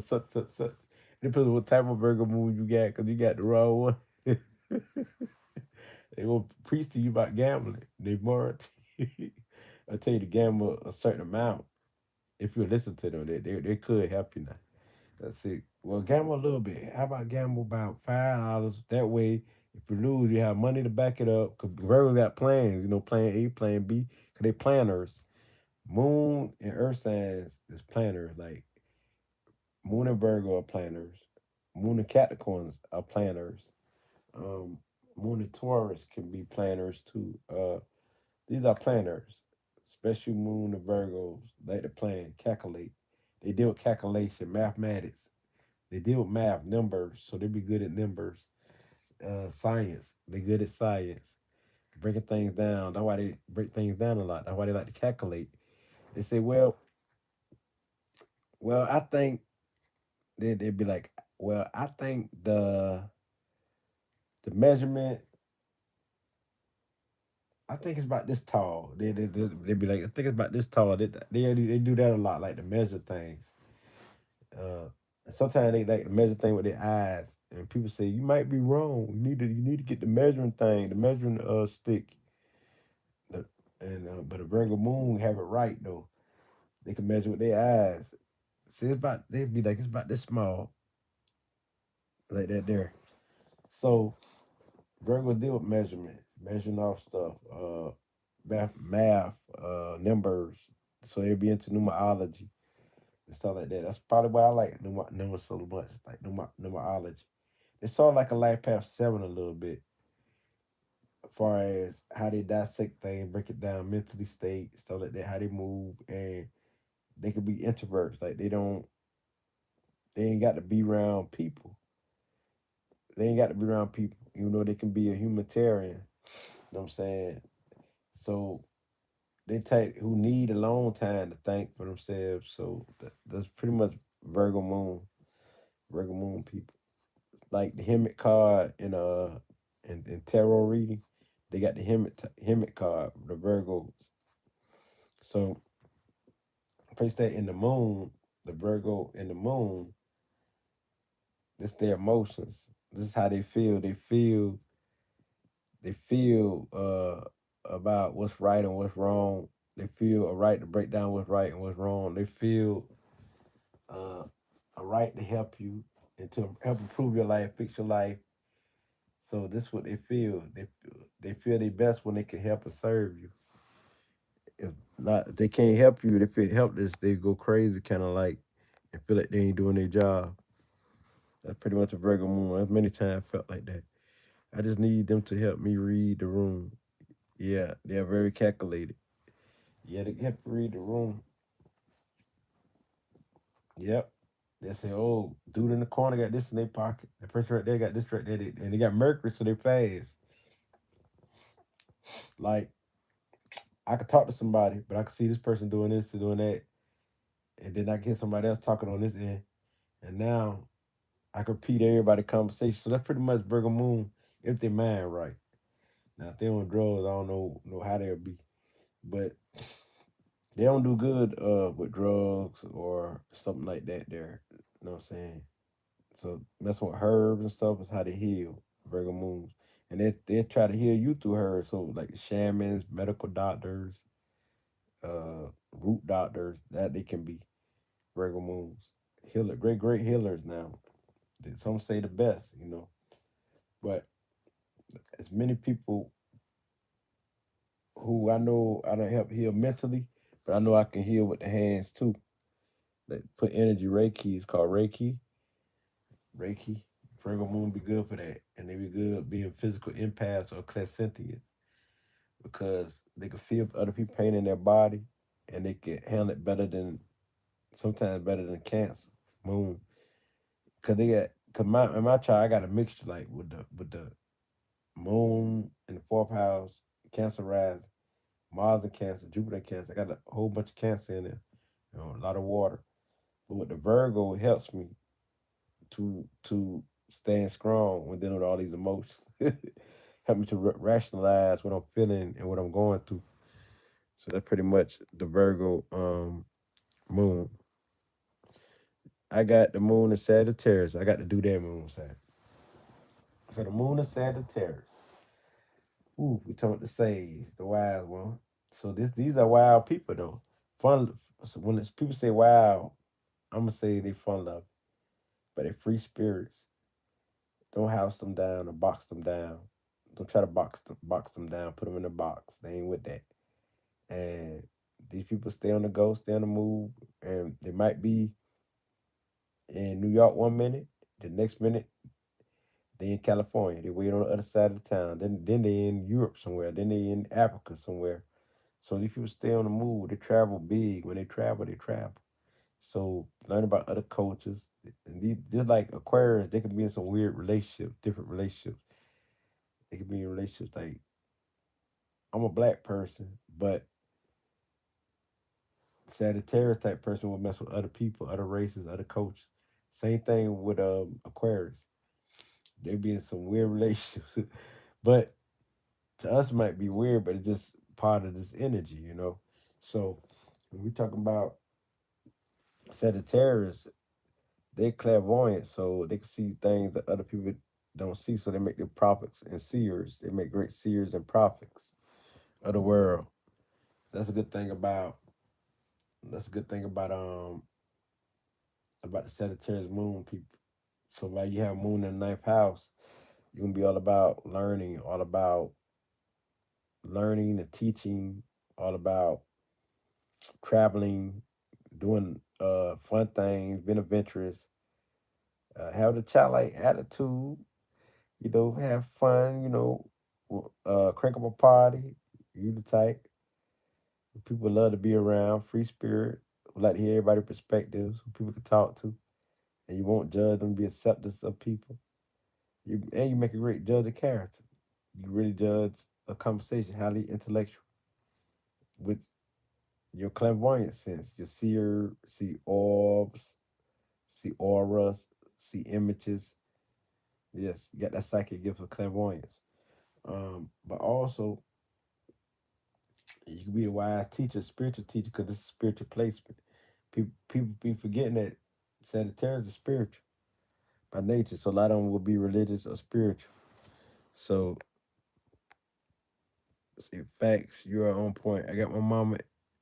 such. Depends on what type of Virgo moon you got, cause you got the wrong one. They will preach to you about gambling. They more. I tell you to gamble a certain amount. If you listen to them, they could help you now. Let's see. Well, gamble a little bit. How about gamble about $5? That way, if you lose, you have money to back it up. Cause Virgo got plans. You know, plan A, plan B. Cause they planners. Moon and Earth signs is planners. Like Moon and Virgo are planners. Moon and Capricorns are planners. Um, Moon and Taurus can be planners too. These are planners. Especially Moon and Virgos like to plan, calculate. They deal with calculation, mathematics. They deal with math, numbers, so they be good at numbers. Science, they good at science, breaking things down. That's why they break things down a lot. That's why they like to calculate. They say, well, I think they'd be like, well, I think the measurement, I think it's about this tall. They be like, I think it's about this tall. They do that a lot, like to measure things. Uh, Sometimes they like to measure things with their eyes, and people say you might be wrong. You need to get the measuring thing, the measuring stick. The, and but a Virgo moon have it right though. They can measure with their eyes. See, it's about they'd be like it's about this small, like that there. So Virgo deal with measurement, measuring off stuff, math, numbers. So they'd be into numerology and stuff like that. That's probably why I like numbers so much, like numerology. It's sort of like a life path 7 a little bit, as far as how they dissect things, break it down, mentally state, stuff like that, how they move, and they could be introverts. Like they ain't got to be around people. They ain't got to be around people, even though they can be a humanitarian. You know what I'm saying? So they take who need a long time to think for themselves. So that's pretty much Virgo moon, Virgo moon people. like the Hemet card in tarot reading. They got the Hemet card, the Virgos. So place that in the moon, the Virgo in the moon. This their emotions. This is how they feel. They feel about what's right and what's wrong. They feel a right to break down what's right and what's wrong. They feel uh, a right to help you and to help improve your life, fix your life. So this is what they feel. They feel their best when they can help and serve you. If not, if they can't help you, they feel helpless. They go crazy, kind of like, and feel like they ain't doing their job. That's pretty much a Virgo moon. I've many times felt like that. I just need them to help me read the room. Yeah, they're very calculated. Yeah, they help read the room. Yep. They say, oh, dude in the corner got this in their pocket. The person right there got this right there. And they got Mercury, so they fast. Like, I could talk to somebody, but I could see this person doing this and doing that. And then I get somebody else talking on this end. And now I can repeat everybody's conversation. So that's pretty much Virgo Moon if they mind right. Now, if they on drugs, I don't know how they'll be. But they don't do good with drugs or something like that there. You know what I'm saying? So messing with herbs and stuff is how they heal Virgo moons. And they try to heal you through herbs. So like shamans, medical doctors, root doctors, that they can be Virgo moons. Healer, great healers now. Some say the best, you know. But as many people who I know I don't help heal mentally, but I know I can heal with the hands too. Like put energy Reiki is called Reiki. Reiki. Virgo moon be good for that. And they be good being physical empaths or clairsentients because they can feel other people pain in their body and they can handle it better than sometimes better than cancer moon. Cause they got cause my in my child I got a mixture like with the moon in the fourth house, Cancer rise, Mars in Cancer, Jupiter in Cancer. I got a whole bunch of Cancer in there, a lot of water. But with the Virgo, it helps me to stand strong when dealing with all these emotions. Help me to rationalize what I'm feeling and what I'm going through. So that's pretty much the Virgo moon. I got the moon in Sagittarius. I got to do that moon sign. So the moon is Sagittarius. Ooh, we talking about the sage, the wild one. So these are wild people though. Fun. So when people say wild, I'm gonna say they fun love, but they free spirits. Don't house them down or box them down. Don't try to box them down. Put them in a box. They ain't with that. And these people stay on the go, stay on the move, and they might be in New York 1 minute, the next minute they in California. They wait on the other side of the town. Then they in Europe somewhere. Then they in Africa somewhere. So these people stay on the move. They travel big. When they travel, they travel. So learn about other cultures. And these just like Aquarius, they can be in some weird relationships, different relationships. They can be in relationships like I'm a black person, but Sagittarius type person will mess with other people, other races, other cultures. Same thing with Aquarius. They be in some weird relationships. But to us it might be weird, but it's just part of this energy, you know. So when we talk about Sagittarius, they're clairvoyant, so they can see things that other people don't see. So they make their prophets and seers. They make great seers and prophets of the world. That's a good thing about that's a good thing about the Sagittarius moon people. So while you have moon in the ninth house, you're gonna be all about learning and teaching, all about traveling, doing fun things, being adventurous, have the childlike attitude, have fun, crank up a party, you the type. People love to be around, free spirit, like to hear everybody's perspectives, who people can talk to, and you won't judge them, be acceptance of people. And you make a great judge of character. You really judge a conversation highly intellectual with your clairvoyant sense. You see orbs, see auras, see images, Yes, you got that psychic gift of clairvoyance. But also you can be a wise teacher, spiritual teacher, because this is spiritual placement. People be forgetting that Sagittarius is spiritual by nature, so a lot of them will be religious or spiritual. So, see, facts, you are on point. I got my mama,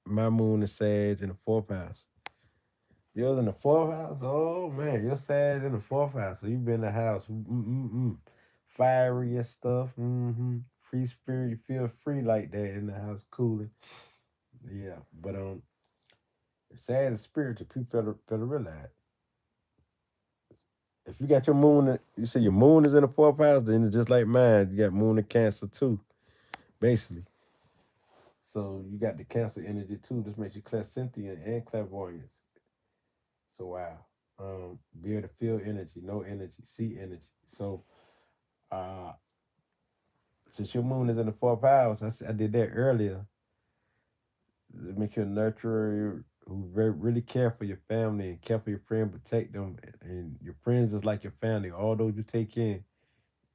my moon is Sag in the fourth house. Yours in the fourth house? Oh man, your Sag in the fourth house. So you been in the house, fiery and stuff. Free spirit, you feel free like that in the house, cooling. Yeah, but Sag is spiritual. People better realize. If you got your moon, you say your moon is in the fourth house, then it's just like mine. You got moon in Cancer too, basically. So you got the Cancer energy too. This makes you clairsentient and clairvoyance. So wow, be able to feel energy, know energy, see energy. So uh, since your moon is in the fourth house, I did that earlier. It makes you a nurturer who really care for your family and care for your friend, protect them, and your friends is like your family. All those you take in,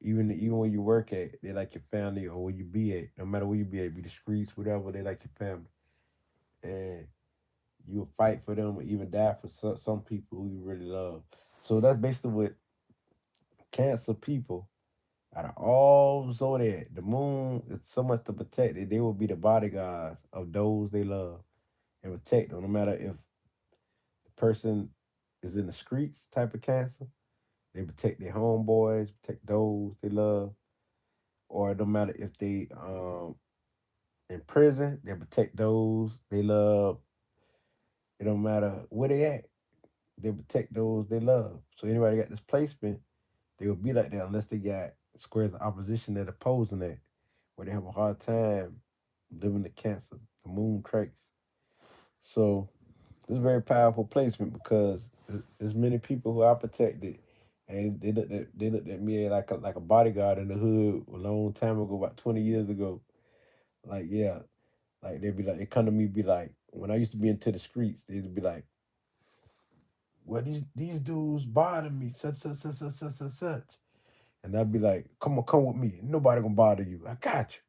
even when you work at, they like your family, or where you be at. No matter where you be at, be the streets, whatever, they like your family, and you'll fight for them, or even die for some people who you really love. So that's basically what Cancer people. Out of all zodiac, the moon is so much to protect it. They will be the bodyguards of those they love and protect them. No matter if the person is in the streets, type of Cancer, they protect their homeboys, protect those they love, or no matter if they in prison, they protect those they love. It don't matter where they at, they protect those they love. So anybody got this placement, they will be like that unless they got squares of opposition that opposing that, where they have a hard time living the Cancer, the moon traits. So it's a very powerful placement because there's many people who are protected, and they looked at me like a bodyguard in the hood a long time ago, about 20 years ago. Like yeah, like they'd be like they come to me be like when I used to be into the streets, they'd be like, well these dudes bother me such, and I'd be like, come with me, nobody gonna bother you, I got you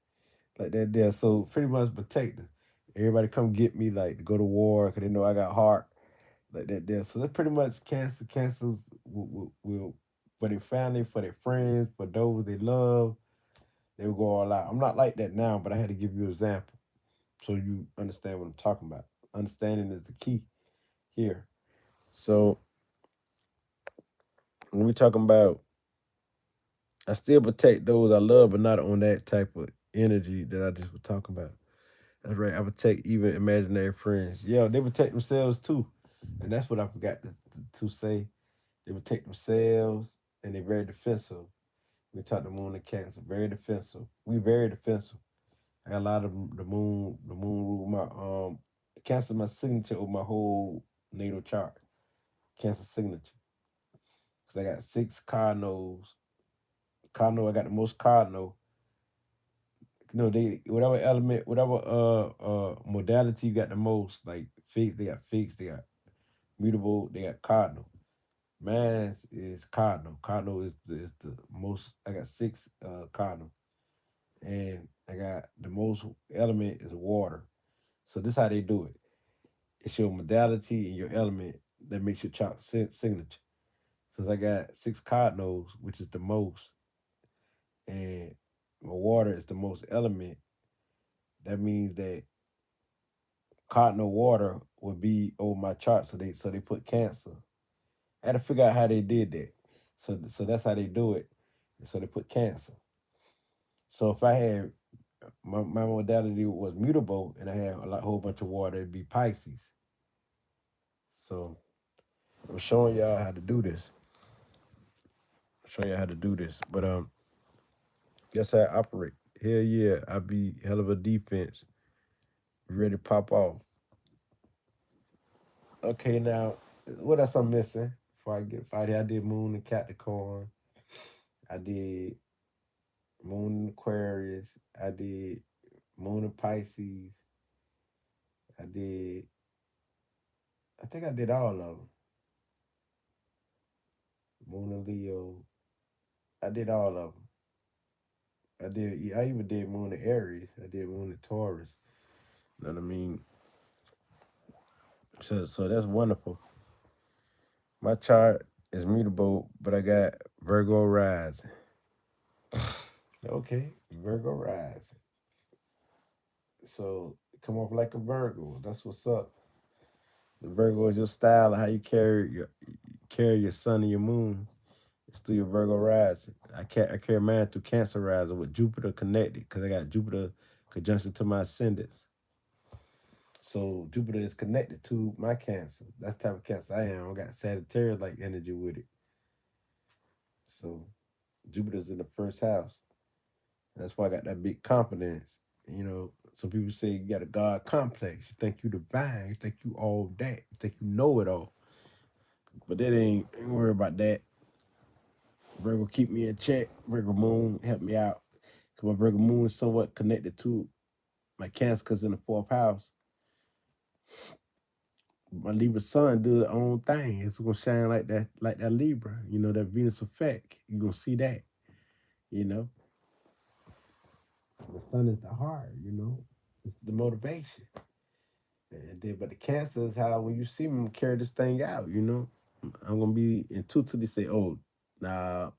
like that there. So pretty much protected. Everybody come get me like to go to war because they know I got heart like that there. So that's pretty much cancers will for their family, for their friends, for those they love, they will go all out. I'm not like that now, but I had to give you an example so you understand what I'm talking about. Understanding is the key here. So when we talking about, I still protect those I love, but not on that type of energy that I just was talking about. That's right. I protect even imaginary friends. Yeah, they protect themselves too, and that's what I forgot to say. They protect themselves, and they're very defensive. We talk the moon and Cancer, very defensive. We very defensive. I got a lot of the moon rule my Cancer my signature of my whole natal chart. Cancer signature. Cause I got six cardinals. Cardinal, I got the most cardinal. They whatever element, whatever modality you got the most, like fixed, they got mutable, they got cardinal. Mass is cardinal. Cardinal is the most. I got six cardinal, and I got the most element is water. So this how they do it. It's your modality and your element that makes your chart signature. Since I got six cardinals, which is the most, and my water is the most element, that means that cardinal water would be over my chart. So they put Cancer. I had to figure out how they did that. So that's how they do it. So they put Cancer. So if I had my modality was mutable and I had whole bunch of water, it'd be Pisces. So I'm showing y'all how to do this. Showing y'all how to do this. But that's how I operate. Hell yeah, I be hell of a defense, ready to pop off. Okay, now what else I'm missing? Before I get Friday, I did Moon and Capricorn. I did Moon in Aquarius. I did Moon in Pisces. I did. I think I did all of them. Moon in Leo. I did all of them. I did. I even did Moon in Aries. I did Moon in Taurus. You know what I mean? So that's wonderful. My chart is mutable, but I got Virgo rising. Okay, Virgo rising. So come off like a Virgo. That's what's up. The Virgo is your style of how you carry your sun and your moon. It's through your Virgo rising. I carry mine through Cancer rising with Jupiter connected because I got Jupiter conjunction to my ascendants. So Jupiter is connected to my Cancer. That's the type of Cancer I am. I got Sagittarius like energy with it. So Jupiter's in the first house. That's why I got that big confidence. You know, some people say you got a God complex. You think you divine. You think you all that. You think you know it all. But that ain't worry about that. Virgo keep me in check. Virgo moon help me out. Cause my Virgo moon is somewhat connected to my Cancer cause in the fourth house. My Libra sun do its own thing. It's gonna shine like that Libra. You know, that Venus effect. You're gonna see that, you know. The sun is the heart, you know. It's the motivation. And then, but the Cancer is how when you see me carry this thing out, you know. I'm gonna be intuitively say, oh, nah,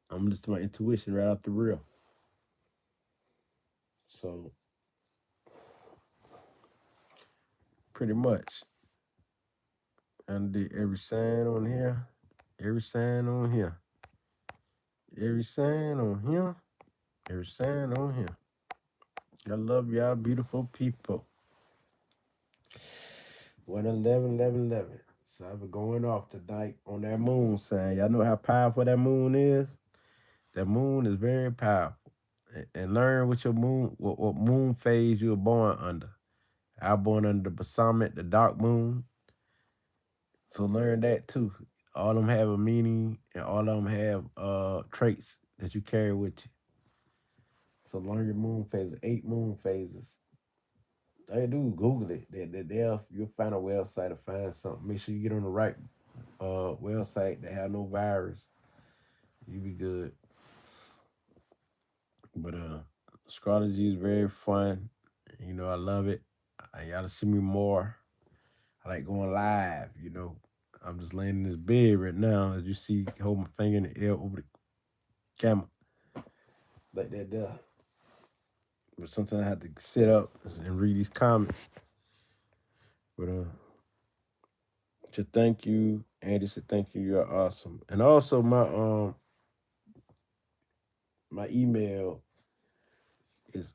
I'm listening to my intuition right out the real. So pretty much. And did every sign on here, every sign on here, every sign on here, every sign on here. I love y'all, beautiful people. 111, 11, 11. So I've been going off tonight on that moon sign. Y'all know how powerful that moon is? That moon is very powerful. And learn what your moon, what moon phase you were born under. I was born under the Basamit, the dark moon. So learn that too. All of them have a meaning and all of them have traits that you carry with you. So learn your moon phases, 8 moon phases. All you do is Google it. You'll find a website or find something. Make sure you get on the right website that have no virus. You be good. But astrology is very fun. You know, I love it. I gotta see me more. I like going live, you know. I'm just laying in this bed right now, as you see, hold my finger in the air over the camera. Like that there. But sometimes I have to sit up and read these comments. But to thank you, Andy said thank you, you're awesome. And also my email is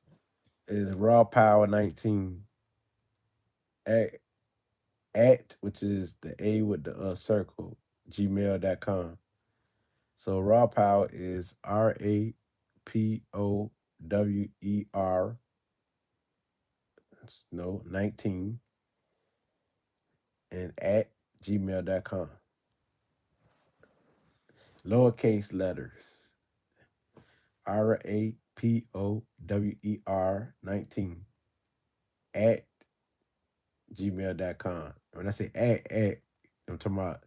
rawpower19 at which is the A with the circle, gmail.com. So raw power is RAPOWER, no, 19, and at gmail.com. Lowercase letters, RAPOWER 19 at gmail.com. When I say at, I'm talking about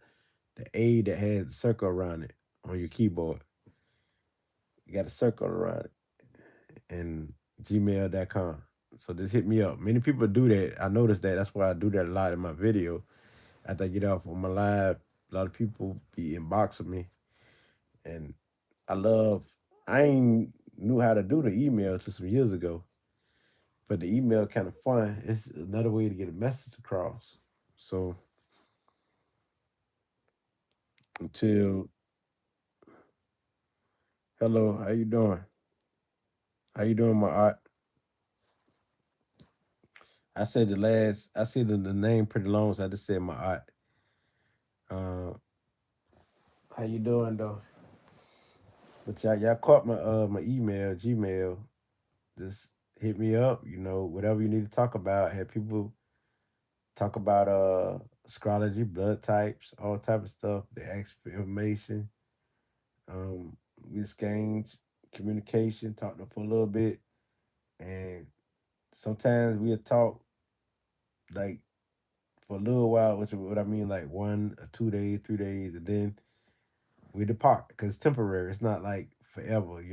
the A that has a circle around it on your keyboard. You got a circle around it and gmail.com. So just hit me up. Many people do that. I noticed that. That's why I do that a lot in my video. After I get off on my live, a lot of people be inboxing me. And I ain't knew how to do the email till some years ago. But the email kind of fun. It's another way to get a message across. So until hello, how you doing? How you doing, my art? I said the name pretty long, so I just said my art. Uh, how you doing though? But y'all caught my email, Gmail. Just hit me up, you know, whatever you need to talk about. Have people talk about astrology, blood types, all type of stuff. They ask for information. We exchange communication, talk to them for a little bit. And sometimes we'll talk like for a little while, which what I mean, like 1 or 2 days, 3 days, and then we depart because it's temporary. It's not like forever,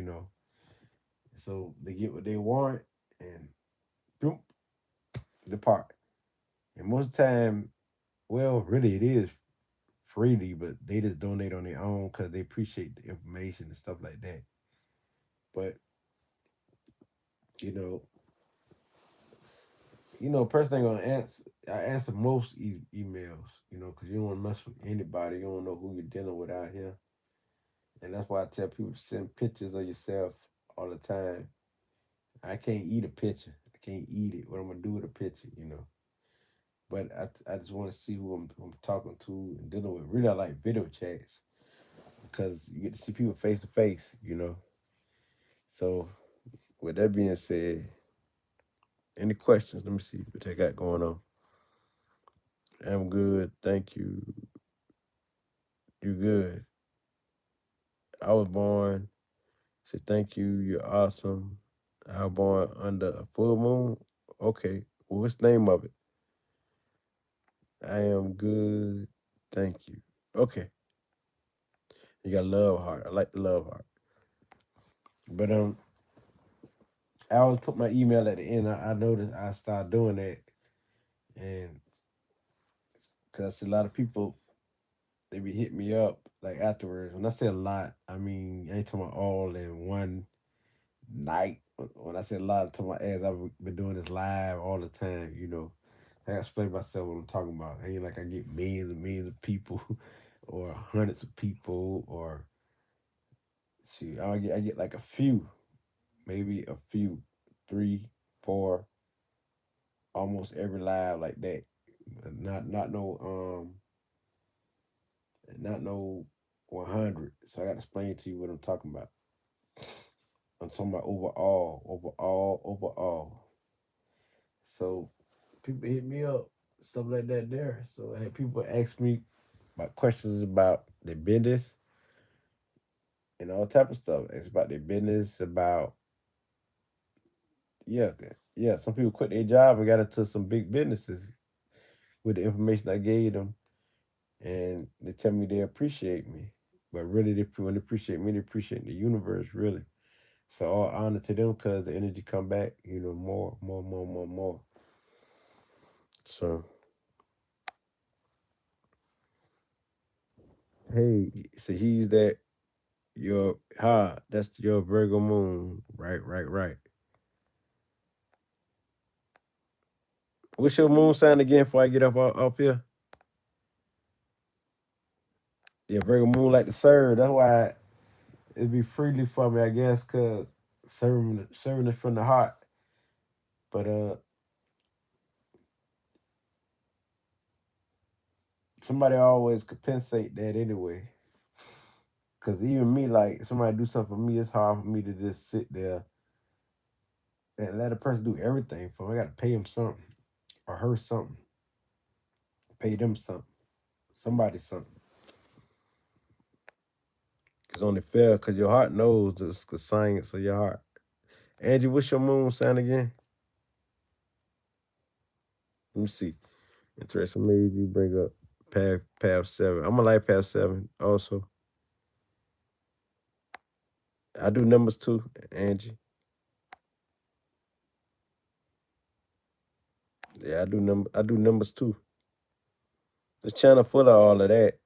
So they get what they want and boom, depart. And most of the time, well, really it is freely, but they just donate on their own because they appreciate the information and stuff like that. But you know, person ain't gonna answer. I answer most emails, because you don't want to mess with anybody. You don't know who you're dealing with out here, and that's why I tell people to send pictures of yourself all the time. I can't eat a picture. I can't eat it. What I'm gonna do with a picture? But I just want to see who I'm talking to and dealing with. Really, I like video chats because you get to see people face to face. So with that being said, any questions? Let me see what they got going on. I'm good. Thank you. You good. I was born. Say thank you. You're awesome. I was born under a full moon. Okay. Well, what's the name of it? I am good. Thank you. Okay. You got love heart. I like the love heart. But I always put my email at the end. I noticed I started doing that, and because I see a lot of people, they be hitting me up like afterwards. When I say a lot, I mean I ain't talking about all in one night. When I say a lot, I'm talking about as I've been doing this live all the time. I gotta explain myself what I'm talking about. Ain't like I get millions and millions of people or hundreds of people or shoot. I get like a few, maybe a few, three, four, almost every live like that. Not no 100. So I got to explain to you what I'm talking about. I'm talking about overall, overall, overall. So people hit me up, stuff like that there. So I had people ask me about questions about their business and all type of stuff. It's about their business, about yeah, yeah. Some people quit their job and got into some big businesses with the information I gave them, and they tell me they appreciate me. But really, when they appreciate me, they appreciate the universe really. So all honor to them because the energy come back, more, more, more, more, more. So hey, so he's that that's your Virgo moon. Right, right, right. What's your moon sign again before I get off here? Yeah, Virgo moon like to serve. That's why it be freely for me, I guess, cause serving it from the heart. But somebody always compensate that anyway. Cause even me, like if somebody do something for me, it's hard for me to just sit there and let a person do everything for me. I gotta pay them something or her something, pay them something, somebody something. Cause only fair, cause your heart knows the science of your heart. Angie, what's your moon sign again? Let me see. Interesting. Maybe you bring up path 7. I'm gonna like path 7 also. I do numbers too, Angie. Yeah, I do numbers too. The channel full of all of that.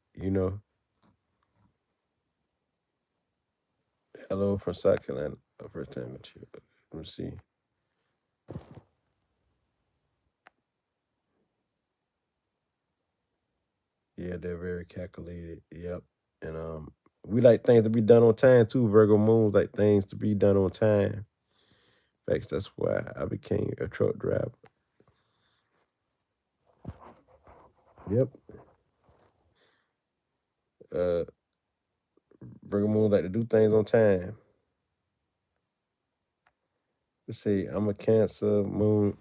Hello from South Carolina. First time with you. Let me see. Yeah, they're very calculated. Yep. And we like things to be done on time too. Virgo moons like things to be done on time. Facts. That's why I became a truck driver. Yep. Uh, Virgo moons like to do things on time. Let's see. I'm a Cancer moon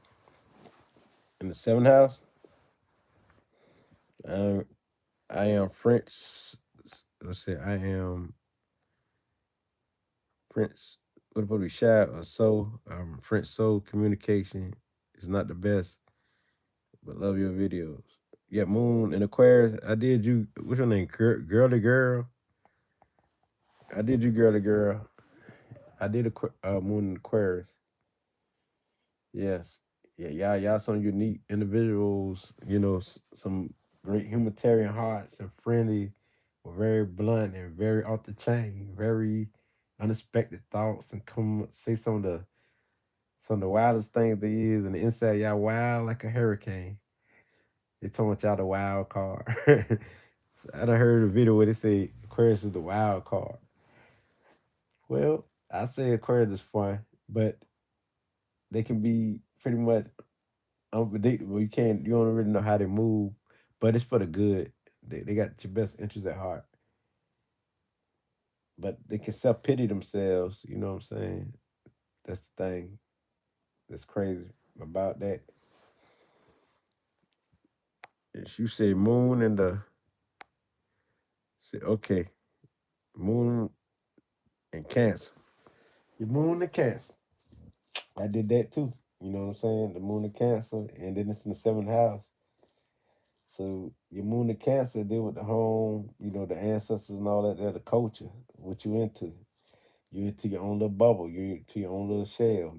in the 7th house. Um, I am French. Let's say I am French. What about we shy or so? French soul communication is not the best, but love your videos. Yeah, Moon and Aquarius. I did you. What's your name? Girly girl. I did you, girly girl. I did moon in Aquarius. Yes. Yeah, y'all some unique individuals, some great humanitarian hearts and friendly, but very blunt and very off the chain, very unexpected thoughts and come say some of the wildest things there is and the inside y'all wild like a hurricane. They talking about y'all the wild card. So I done heard a video where they say Aquarius is the wild card. Well, I say Aquarius is fun, but they can be pretty much unpredictable. You don't really know how they move, but it's for the good. They got your best interest at heart, but they can self pity themselves. You know what I'm saying? That's the thing that's crazy about that. If you say moon and the say okay, moon and Cancer. Your moon and Cancer. I did that too. You know what I'm saying? The moon and Cancer, and then it's in the seventh house. So your moon and Cancer deal with the home, the ancestors and all that. They're the culture. What you into? You into your own little bubble. You into your own little shell.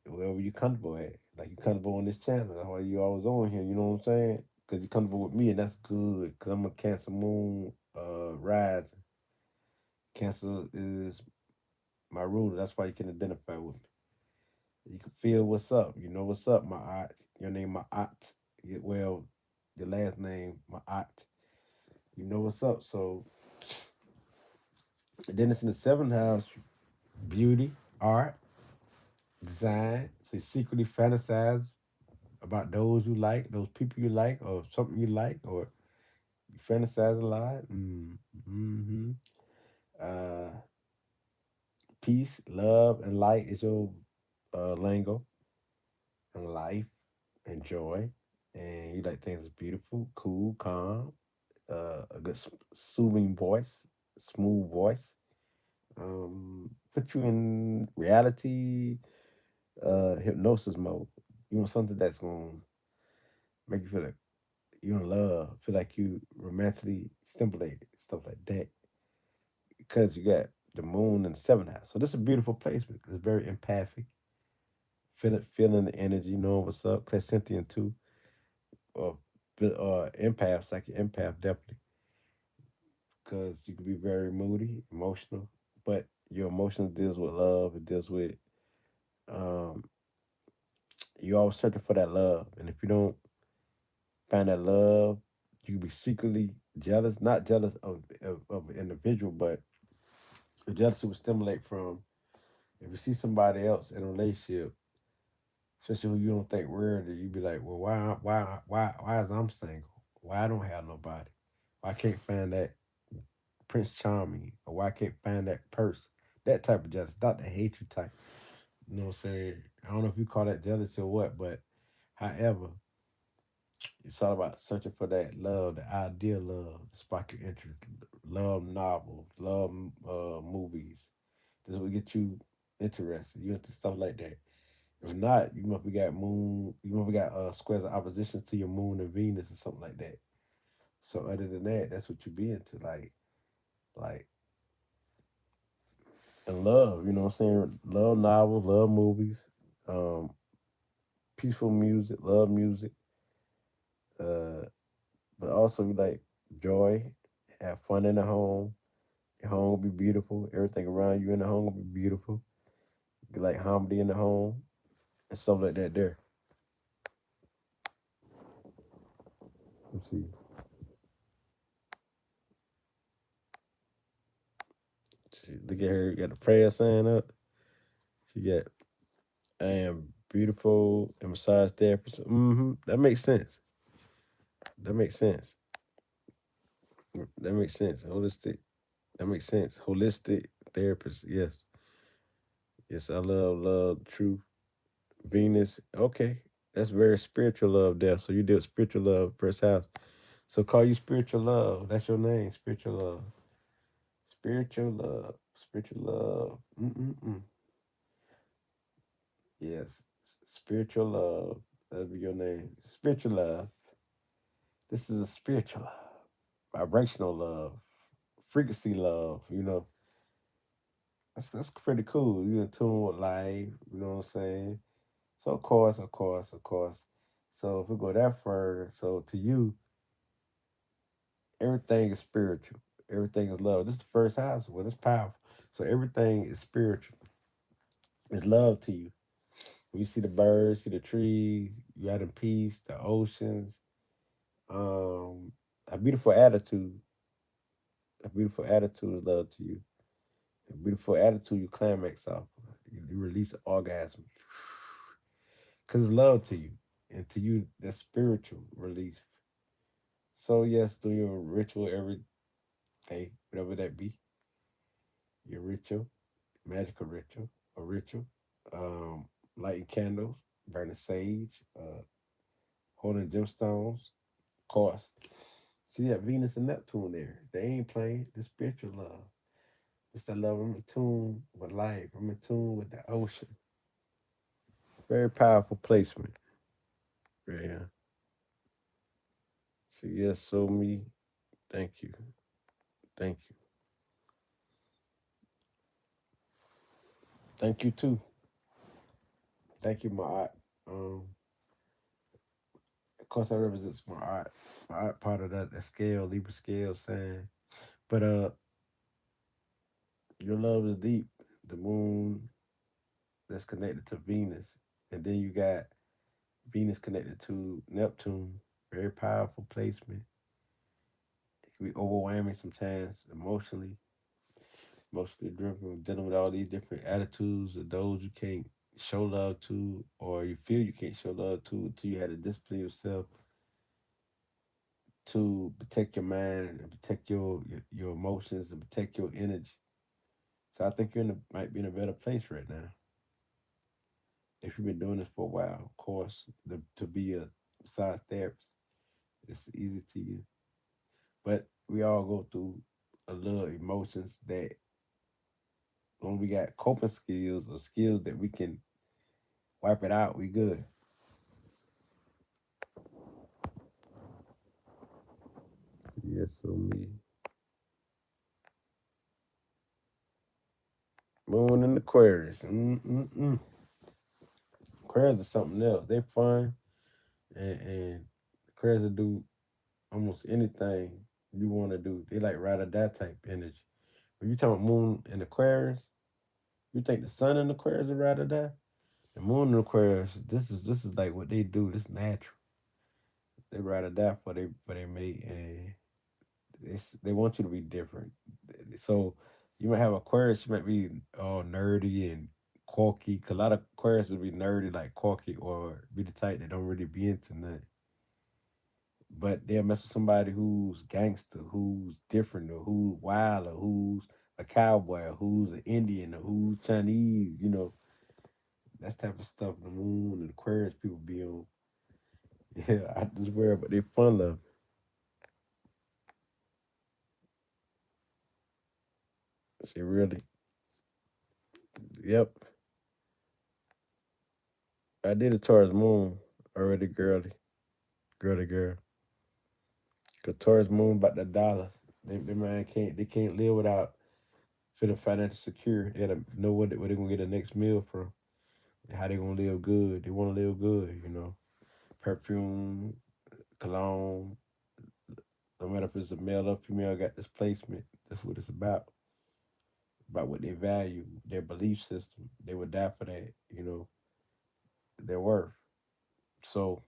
Wherever you comfortable at. Like you comfortable on this channel. That's why you always on here. You know what I'm saying? Because you comfortable with me, and that's good. Because I'm a Cancer moon rising. Cancer is my ruler. That's why you can identify with me. You can feel what's up. You know what's up, my aunt. Your name, my aunt. Well, your last name, my aunt. You know what's up. So then it's in the seventh house, beauty, art, design. So you secretly fantasize about those you like, those people you like, or something you like, or you fantasize a lot. Mm-hmm. Uh, Peace, love, and light is your lingo, and life and joy. And you like things that's beautiful, cool, calm, a good soothing voice, smooth voice. Put you in reality, hypnosis mode. You want something that's gonna make you feel like you're in love, feel like you romantically stimulated, stuff like that. Because you got the moon and the seventh house. So this is a beautiful placement. It's very empathic. Feeling the energy, knowing what's up. Clairsentient too. Or empath, psychic empath, definitely. Because you can be very moody, emotional. But your emotions deals with love. It deals with um you always searching for that love. And if you don't find that love, you can be secretly jealous, not jealous of an individual, but the jealousy would stimulate from if you see somebody else in a relationship, especially who you don't think worthy, you be like, well, why is I'm single? Why I don't have nobody? Why I can't find that Prince Charming? Or why I can't find that purse? That type of jealousy, not the hatred type. You know what I'm saying? I don't know if you call that jealousy or what, but however, it's all about searching for that love, the ideal love, to spark your interest. Love novels, love movies. This will get you interested. You into stuff like that. If not, you must be got moon. You must be got squares of opposition to your moon and Venus or something like that. So other than that, that's what you be into, like and love. You know what I'm saying? Love novels, love movies, um, peaceful music, love music. Uh, but also you like joy, have fun in the home. Your home will be beautiful. Everything around you in the home will be beautiful. You like harmony in the home and stuff like that. There. Let's see. Look at her. Got the prayer sign up. She got I am beautiful and massage therapist. That makes sense. That makes sense. That makes sense. Holistic. That makes sense. Holistic therapist. Yes. Yes, I love truth. Venus. Okay. That's very spiritual love there. So you did spiritual love first house. So call you spiritual love. That's your name. Spiritual love. Spiritual love. Spiritual love. Mm-mm-mm. Yes. Spiritual love. That'll be your name. Spiritual love. This is a spiritual love, vibrational love, frequency love. that's pretty cool. You in tune with life, you know what I'm saying? So of course. So if we go that further, so to you, everything is spiritual. Everything is love. This is the first house. Well, it's powerful. So everything is spiritual. It's love to you. When you see the birds, see the trees, you out in peace, the oceans, um, a beautiful attitude. A beautiful attitude is love to you. A beautiful attitude you climax off. You release an orgasm. Because it's love to you. And to you, that's spiritual relief. So yes, do your ritual every day, whatever that be. Your ritual, magical ritual, a ritual. Um, Lighting candles, burning sage, holding gemstones, of course. Cause you have Venus and Neptune there. They ain't playing. The spiritual love. It's the love. I'm in tune with life. I'm in tune with the ocean. Very powerful placement. Yeah. So yes, so me. Thank you. Thank you. Thank you too. Thank you, my art. Of course, I represent my art. My art part of that scale, Libra scale, saying. But your love is deep. The moon that's connected to Venus, and then you got Venus connected to Neptune. Very powerful placement. It can be overwhelming sometimes emotionally, emotionally driven, dealing with all these different attitudes of those you can't show love to, or you feel you can't show love to until you had to discipline yourself to protect your mind and protect your emotions and protect your energy. So I think might be in a better place right now. If you've been doing this for a while, of course, to be a massage therapist, it's easy to you. But we all go through a little emotions that when we got coping skills or skills that we can wipe it out, we good. Yes, so me. Moon and Aquarius. Mm-mm-mm. Aquarius is something else. They fun and Aquarius will do almost anything you want to do. They like ride or die type energy. When you talk about Moon and Aquarius, you think the Sun and Aquarius is ride or die? The Moon and Aquarius, this is like what they do. This natural. They ride or die for they mate, and they want you to be different. So you might have Aquarius, you might be all nerdy and quirky. 'Cause a lot of Aquarius will be nerdy, like quirky, or be the type that don't really be into nothing. But they'll mess with somebody who's gangster, who's different, or who's wild, or who's a cowboy, or who's an Indian, or who's Chinese. That's type of stuff. The Moon and Aquarius people be on. Yeah, I just wear, but they fun love. She really, yep. I did it towards Moon already, girly girl. Cause towards Moon about the dollar. They man can't live without feeling financial secure. They gotta know where they gonna get the next meal from. How they gonna live good. They wanna live good. Perfume, cologne, no matter if it's a male or female, got displacement. That's what it's about what they value, their belief system. They would die for that, their worth. So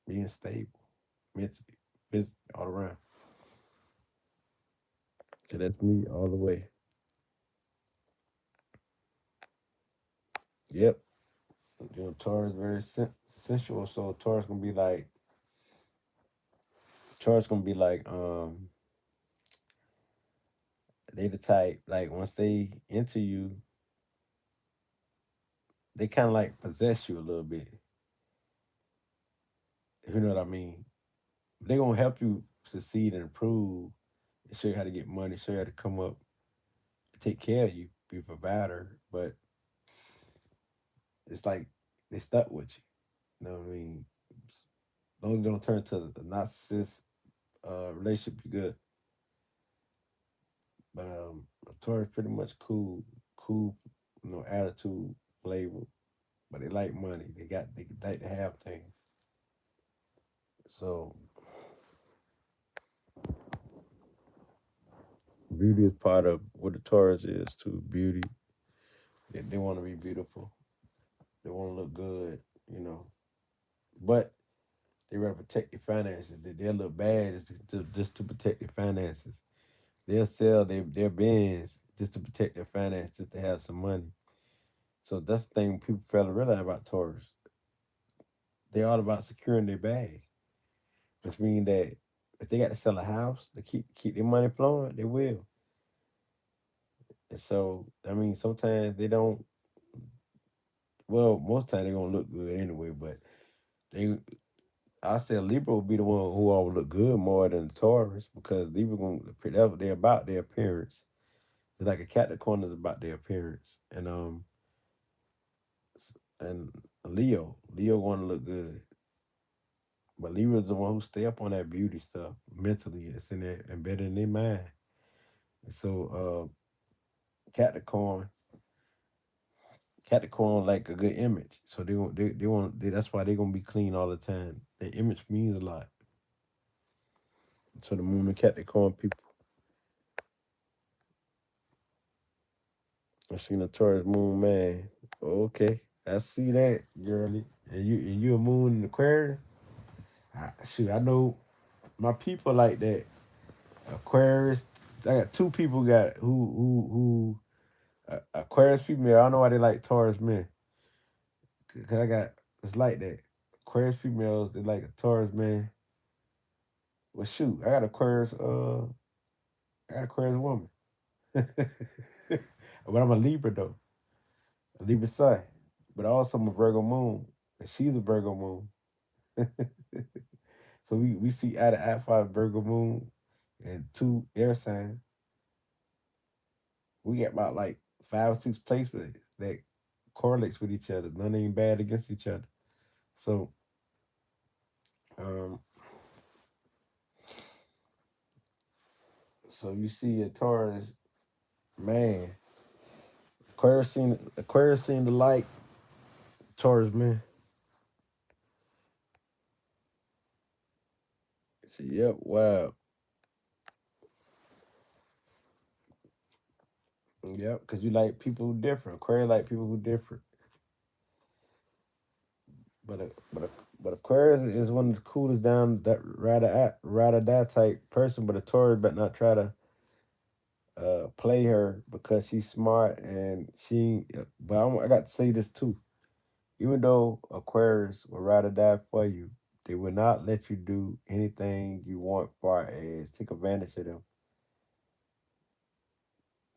being stable, mentally, physically, all around. So that's me all the way. Yep. Taurus very sensual. So Taurus gonna be like, they the type, like once they enter you, they kind of like possess you a little bit, if you know what I mean. They gonna help you succeed and improve, and show you how to get money, show you how to come up, take care of you, be a provider. But it's like they stuck with you. You know what I mean? As long as they don't turn to a narcissist relationship, you good. But Taurus pretty much cool, attitude, flavor, but they like money. They like to have things. So beauty is part of what the Taurus is too. Beauty. They want to be beautiful. They want to look good, you know. But they rather protect their finances. They'll look bad just to protect their finances. They'll sell their bins just to protect their finances, just to have some money. So that's the thing people fail to realize about Taurus. They're all about securing their bag, which means that if they got to sell a house to keep their money flowing, they will. And so I mean, sometimes they don't. Well, most time they're gonna look good anyway. But they, I say Libra will be the one who all look good more than the Taurus because Libra they're about their appearance. It's like a Capricorn is about their appearance, and Leo want to look good, but Libra is the one who stay up on that beauty stuff mentally. It's in there embedded in their mind. And so Capricorn, Capricorn like a good image, so that's why they're gonna be clean all the time. Their image means a lot. So the Moon and Capricorn people. I seen a Taurus Moon man. Okay, I see that, girlie. And you a Moon in Aquarius? Shoot, I know my people like that. Aquarius. I got two people got Aquarius female. I don't know why they like Taurus men. Cause I got it's like that. Aquarius females they like a Taurus man. Well, shoot, I got Aquarius woman. But I'm a Libra though, a Libra sun. But also I'm a Virgo moon, and she's a Virgo moon. So we see eye to eye for Virgo moon and two air signs. We got about like 5 or 6 placements that correlates with each other. None ain't bad against each other. So um so you see a Taurus man. Aquarius seen the light, Taurus man. So, yep, wow. Yep, because you like people who different. Aquarius like people who different. But a, but a, but Aquarius is one of the coolest down that ride or die type person. But a Taurus but not try to play her because she's smart and she. But I got to say this too. Even though Aquarius will ride or die for you, they will not let you do anything you want. Far as take advantage of them.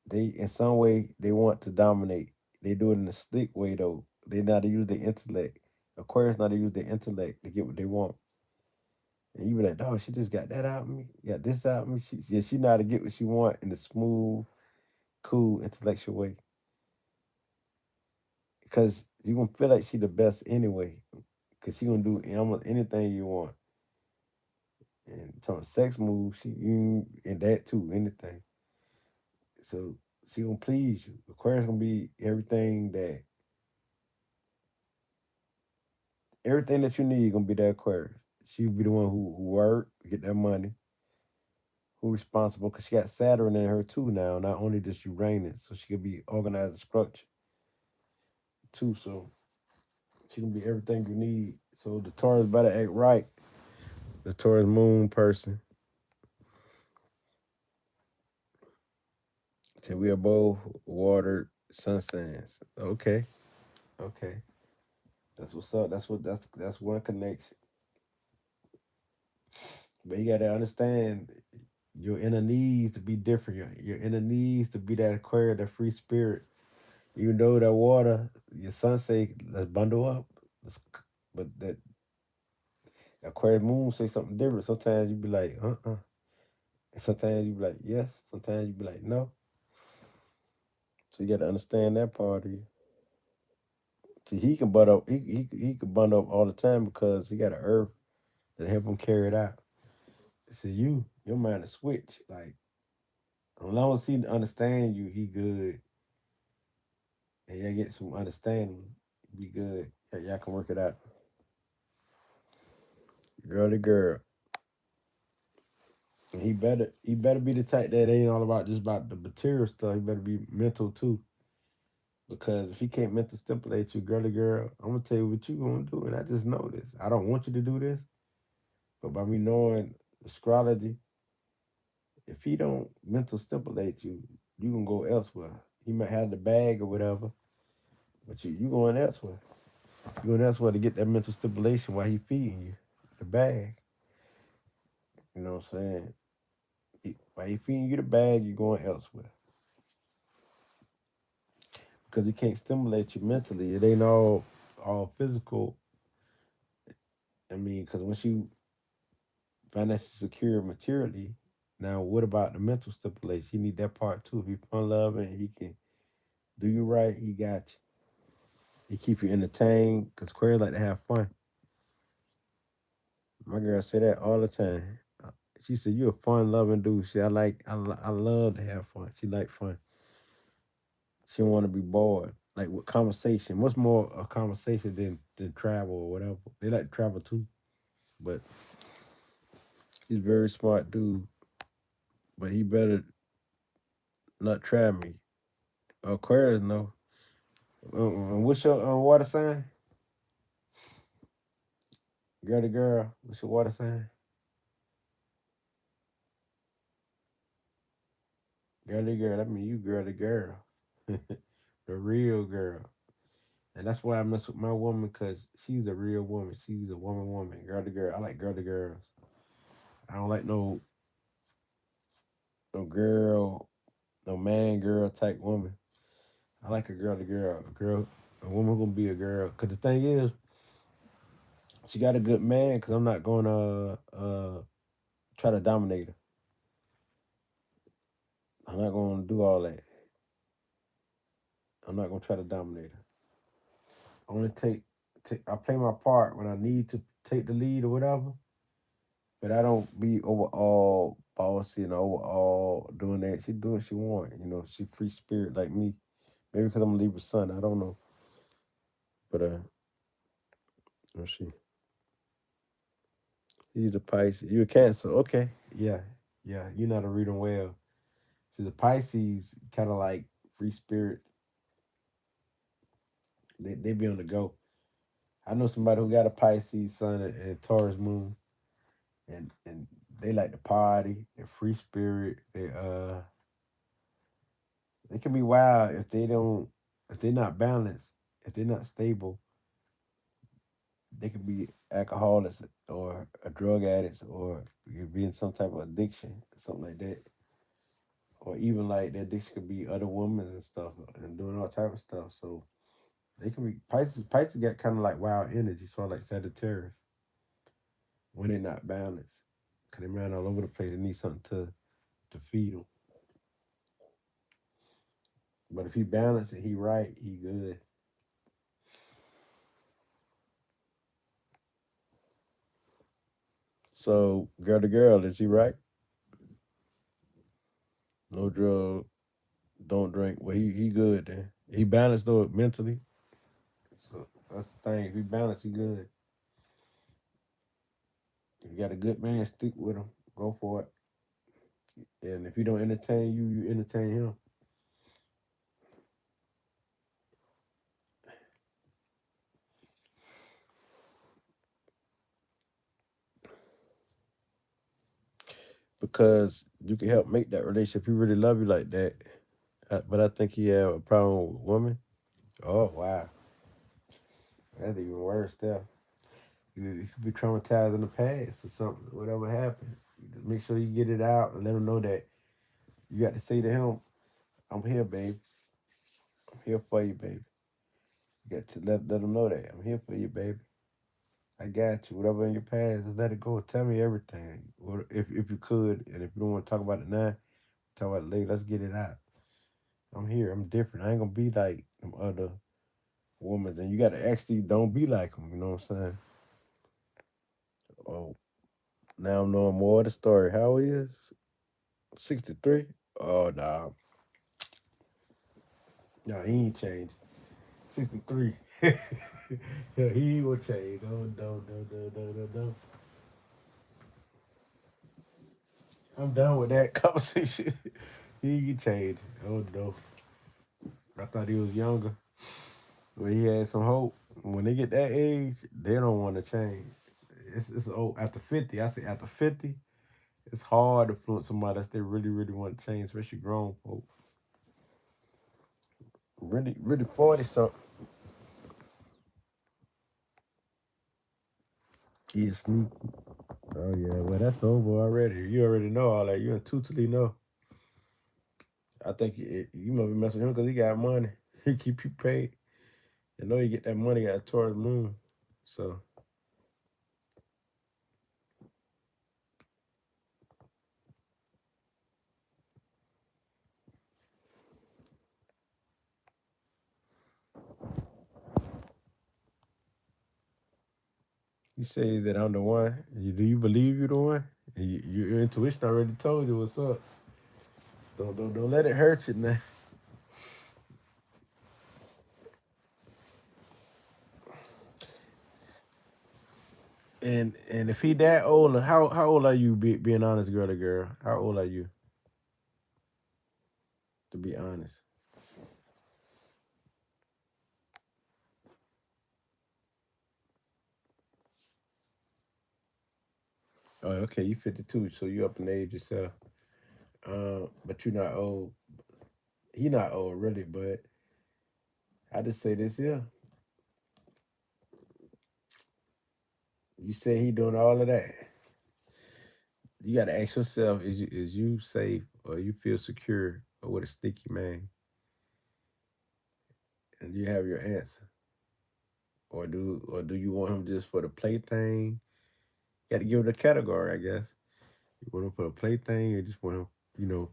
They in some way they want to dominate. They do it in a slick way though. They not to use their intellect. Aquarius not to use their intellect to get what they want. And you be like, oh, she just got that out of me, got this out of me. She know how to get what she want in a smooth, cool, intellectual way. Because you gonna feel like she the best anyway. Cause she gonna do almost anything you want. And talking sex moves, she you and that too, anything. So she gonna please you. Aquarius gonna be everything that you need gonna be that Aquarius. She be the one who work, get that money, who responsible because she got Saturn in her too now, not only just Uranus, so she could be organized and structured too. So she can be everything you need. So the Taurus better act right. The Taurus moon person. So we are both water sun signs. Okay. Okay. That's what's up. That's one connection. But you gotta understand your inner needs to be different. Your inner needs to be that Aquarius, that free spirit. Even though that water, your son say, let's bundle up. But that Aquarius moon say something different. Sometimes you be like, uh-uh. And sometimes you be like, yes. Sometimes you be like, no. So you got to understand that part of you. See, he can butt up. He can bundle up all the time because he got an earth that help him carry it out. See, your mind is switch. Like As long as he understand you, he good. And y'all get some understanding, be good. Y'all can work it out. Girly girl. And he better be the type that ain't all about just about the material stuff. He better be mental too. Because if he can't mental stimulate you, girly girl, I'm gonna tell you what you gonna do. And I just know this. I don't want you to do this, but by me knowing astrology, if he don't mental stimulate you, you can go elsewhere. He might have the bag or whatever, but you going elsewhere. You going elsewhere to get that mental stimulation while he feeding you the bag. You know what I'm saying? While he feeding you the bag, you going elsewhere because he can't stimulate you mentally. It ain't all physical. I mean, because once you financially secure materially, now what about the mental stimulation? He need that part too. If he fun loving, he can do you right. He got you. He keep you entertained because Queer like to have fun. My girl say that all the time. She said, "You a fun loving dude." She, I love to have fun. She like fun. She don't want to be bored. Like with conversation. What's more a conversation than travel or whatever? They like to travel too, but he's a very smart dude. But he better not try me. Aquarius, no. What's your water sign? Girl to girl. What's your water sign? Girl to girl. That mean you girl to girl. The real girl. And that's why I mess with my woman because she's a real woman. She's a woman. Girl to girl. I like girl to girls. I don't like no girl, no man girl type woman. I like a girl to girl. A woman gonna be a girl. Cause the thing is, she got a good man. Cause I'm not gonna try to dominate her. I'm not gonna do all that. I'm not gonna try to dominate her. I only I play my part when I need to take the lead or whatever. But I don't be overall bossy and overall doing that. She do what she want. You know, she free spirit like me. Maybe because I'm a Libra son. I don't know. But let's see. He's a Pisces. You a Cancer. Okay. Yeah. Yeah. You're not a reading well. See, the Pisces kind of like free spirit. They be on the go. I know somebody who got a Pisces sun and Taurus moon, and they like to party. They're free spirit. They can be wild if they're not balanced, if they're not stable. They could be alcoholics or a drug addicts or you could be in some type of addiction, something like that. Or even like the addiction could be other women and stuff and doing all type of stuff. So they can be Pisces. Pisces got kind of like wild energy, sort of like Sagittarius when they're not balanced. Cause they ran all over the place. They need something to feed them. But if he balanced it, he right, he good. So girl to girl, is he right? No drug, don't drink. Well, he good then. He balanced though mentally. So that's the thing. If he balanced, he good. If you got a good man, stick with him. Go for it. And if he don't entertain you, you entertain him. Because you can help make that relationship. He really love you like that. But I think he have a problem with women. Oh wow, that's even worse. There, you could be traumatized in the past or something. Whatever happened, just make sure you get it out and let him know that you got to say to him, "I'm here, babe. I'm here for you, baby." You got to let him know that I'm here for you, baby. I got you. Whatever in your past, just let it go. Tell me everything. Or if you could, and if you don't want to talk about it now, talk about it later. Let's get it out. I'm here. I'm different. I ain't gonna be like them other women. And you gotta actually don't be like them. You know what I'm saying? Oh, now I'm knowing more of the story. How he is? 63. Oh nah, nah, he ain't changed. 63. Yeah, he will change. Oh no, no, no, no, no, no. I'm done with that conversation. He can change. Oh no. I thought he was younger. But he had some hope. When they get that age, they don't want to change. It's old after 50. I say after 50, it's hard to influence somebody that they really, really want to change, especially grown folk. Really, really 40 something. He is sneaky. Oh yeah, well that's over already. You already know all that. You intuitively know. I think you must be messing with him because he got money. He keep you paid. You know you get that money out towards the moon. So he says that I'm the one. Do you believe you're the one? Your intuition already told you what's up. Don't let it hurt you now. And if he that old, how old are you? Being honest, girl to girl, how old are you? To be honest. Oh, okay, you 52, so you up in age yourself. But you're not old. He not old really, but I just say this here. You say he doing all of that. You got to ask yourself: is you safe or you feel secure or with a sticky man? And you have your answer, or do you want him just for the plaything? You got to give it a category, I guess. You want him for a plaything, or just want him, you know,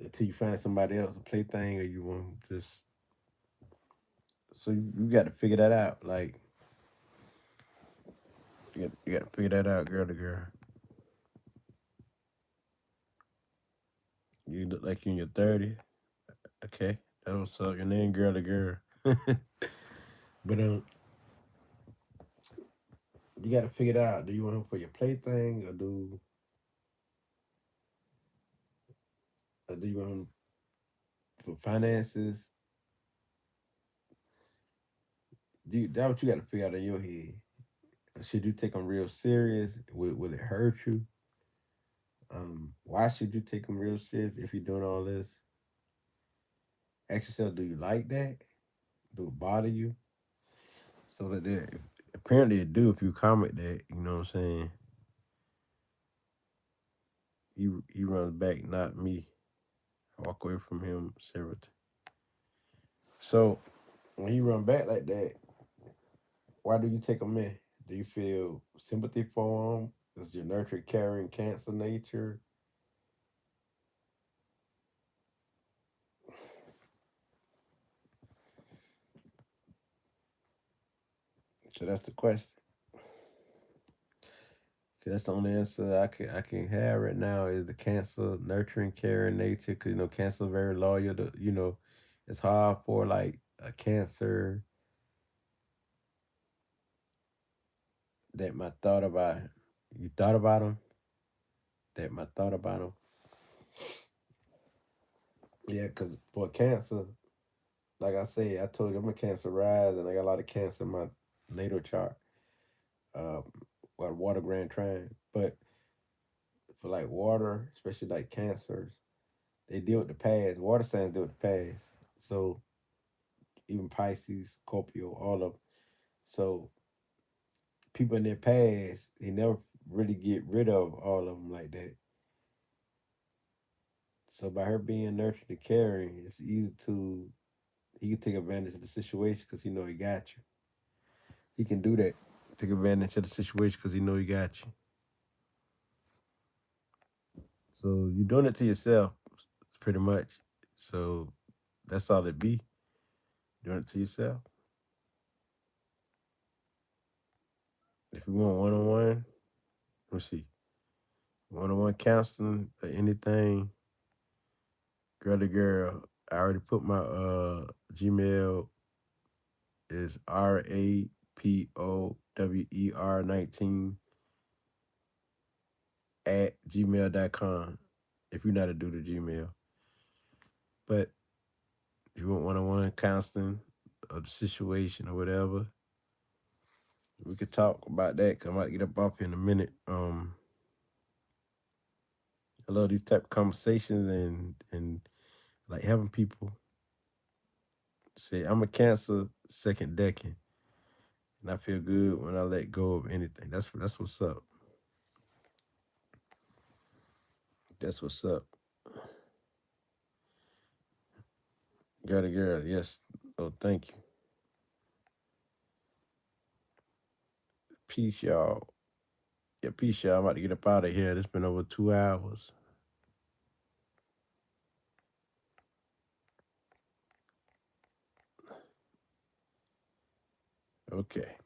until you find somebody else a plaything, or you want him just. So you got to figure that out. Like you got to figure that out, girl to girl. You look like you in your 30s. Okay, that was up. Your name, girl to girl. But you got to figure it out. Do you want him for your plaything, or do you want him for finances? That what you got to figure out in your head. Should you take him real serious? Will it hurt you? Why should you take him real serious if you're doing all this? Ask yourself, do you like that? Do it bother you? So apparently it do if you comment that. You know what I'm saying? He runs back, not me. I walk away from him several times. So when he run back like that, why do you take him in? Do you feel sympathy for him? Is your nurture, caring, cancer nature? So that's the question. 'Cause that's the only answer I can have right now is the cancer, nurturing, caring nature. Cause cancer very loyal. It's hard for like a cancer that my thought about him. You thought about him. That my thought about him. Yeah, cause for cancer, like I say, I told you I'm a cancer rise, and I got a lot of cancer in my natal chart. Um, water grand trine, but for like water, especially like cancers, they deal with the past. Water signs deal with the past. So even Pisces, Scorpio, all of them. So people in their past, they never really get rid of all of them like that. So by her being nurtured and caring, it's easy to he can take advantage of the situation because he know he got you. He can do that, take advantage of the situation because he know he got you. So you're doing it to yourself, pretty much. So that's all it be. Doing it to yourself. If you want one on one, let me see. one-on-one counseling or anything, girl to girl. I already put my Gmail is RAPOWER19 at gmail.com if you know how to do the Gmail. But if you want one-on-one counseling of the situation or whatever, we could talk about that. Cause I might get up off here in a minute. I love these type of conversations and like having people say I'm a Cancer second decade, and I feel good when I let go of anything. That's what's up. That's what's up. Girl to girl, yes. Oh, thank you. Peace, y'all. Yeah, peace, y'all. I'm about to get up out of here. It's been over 2 hours. Okay.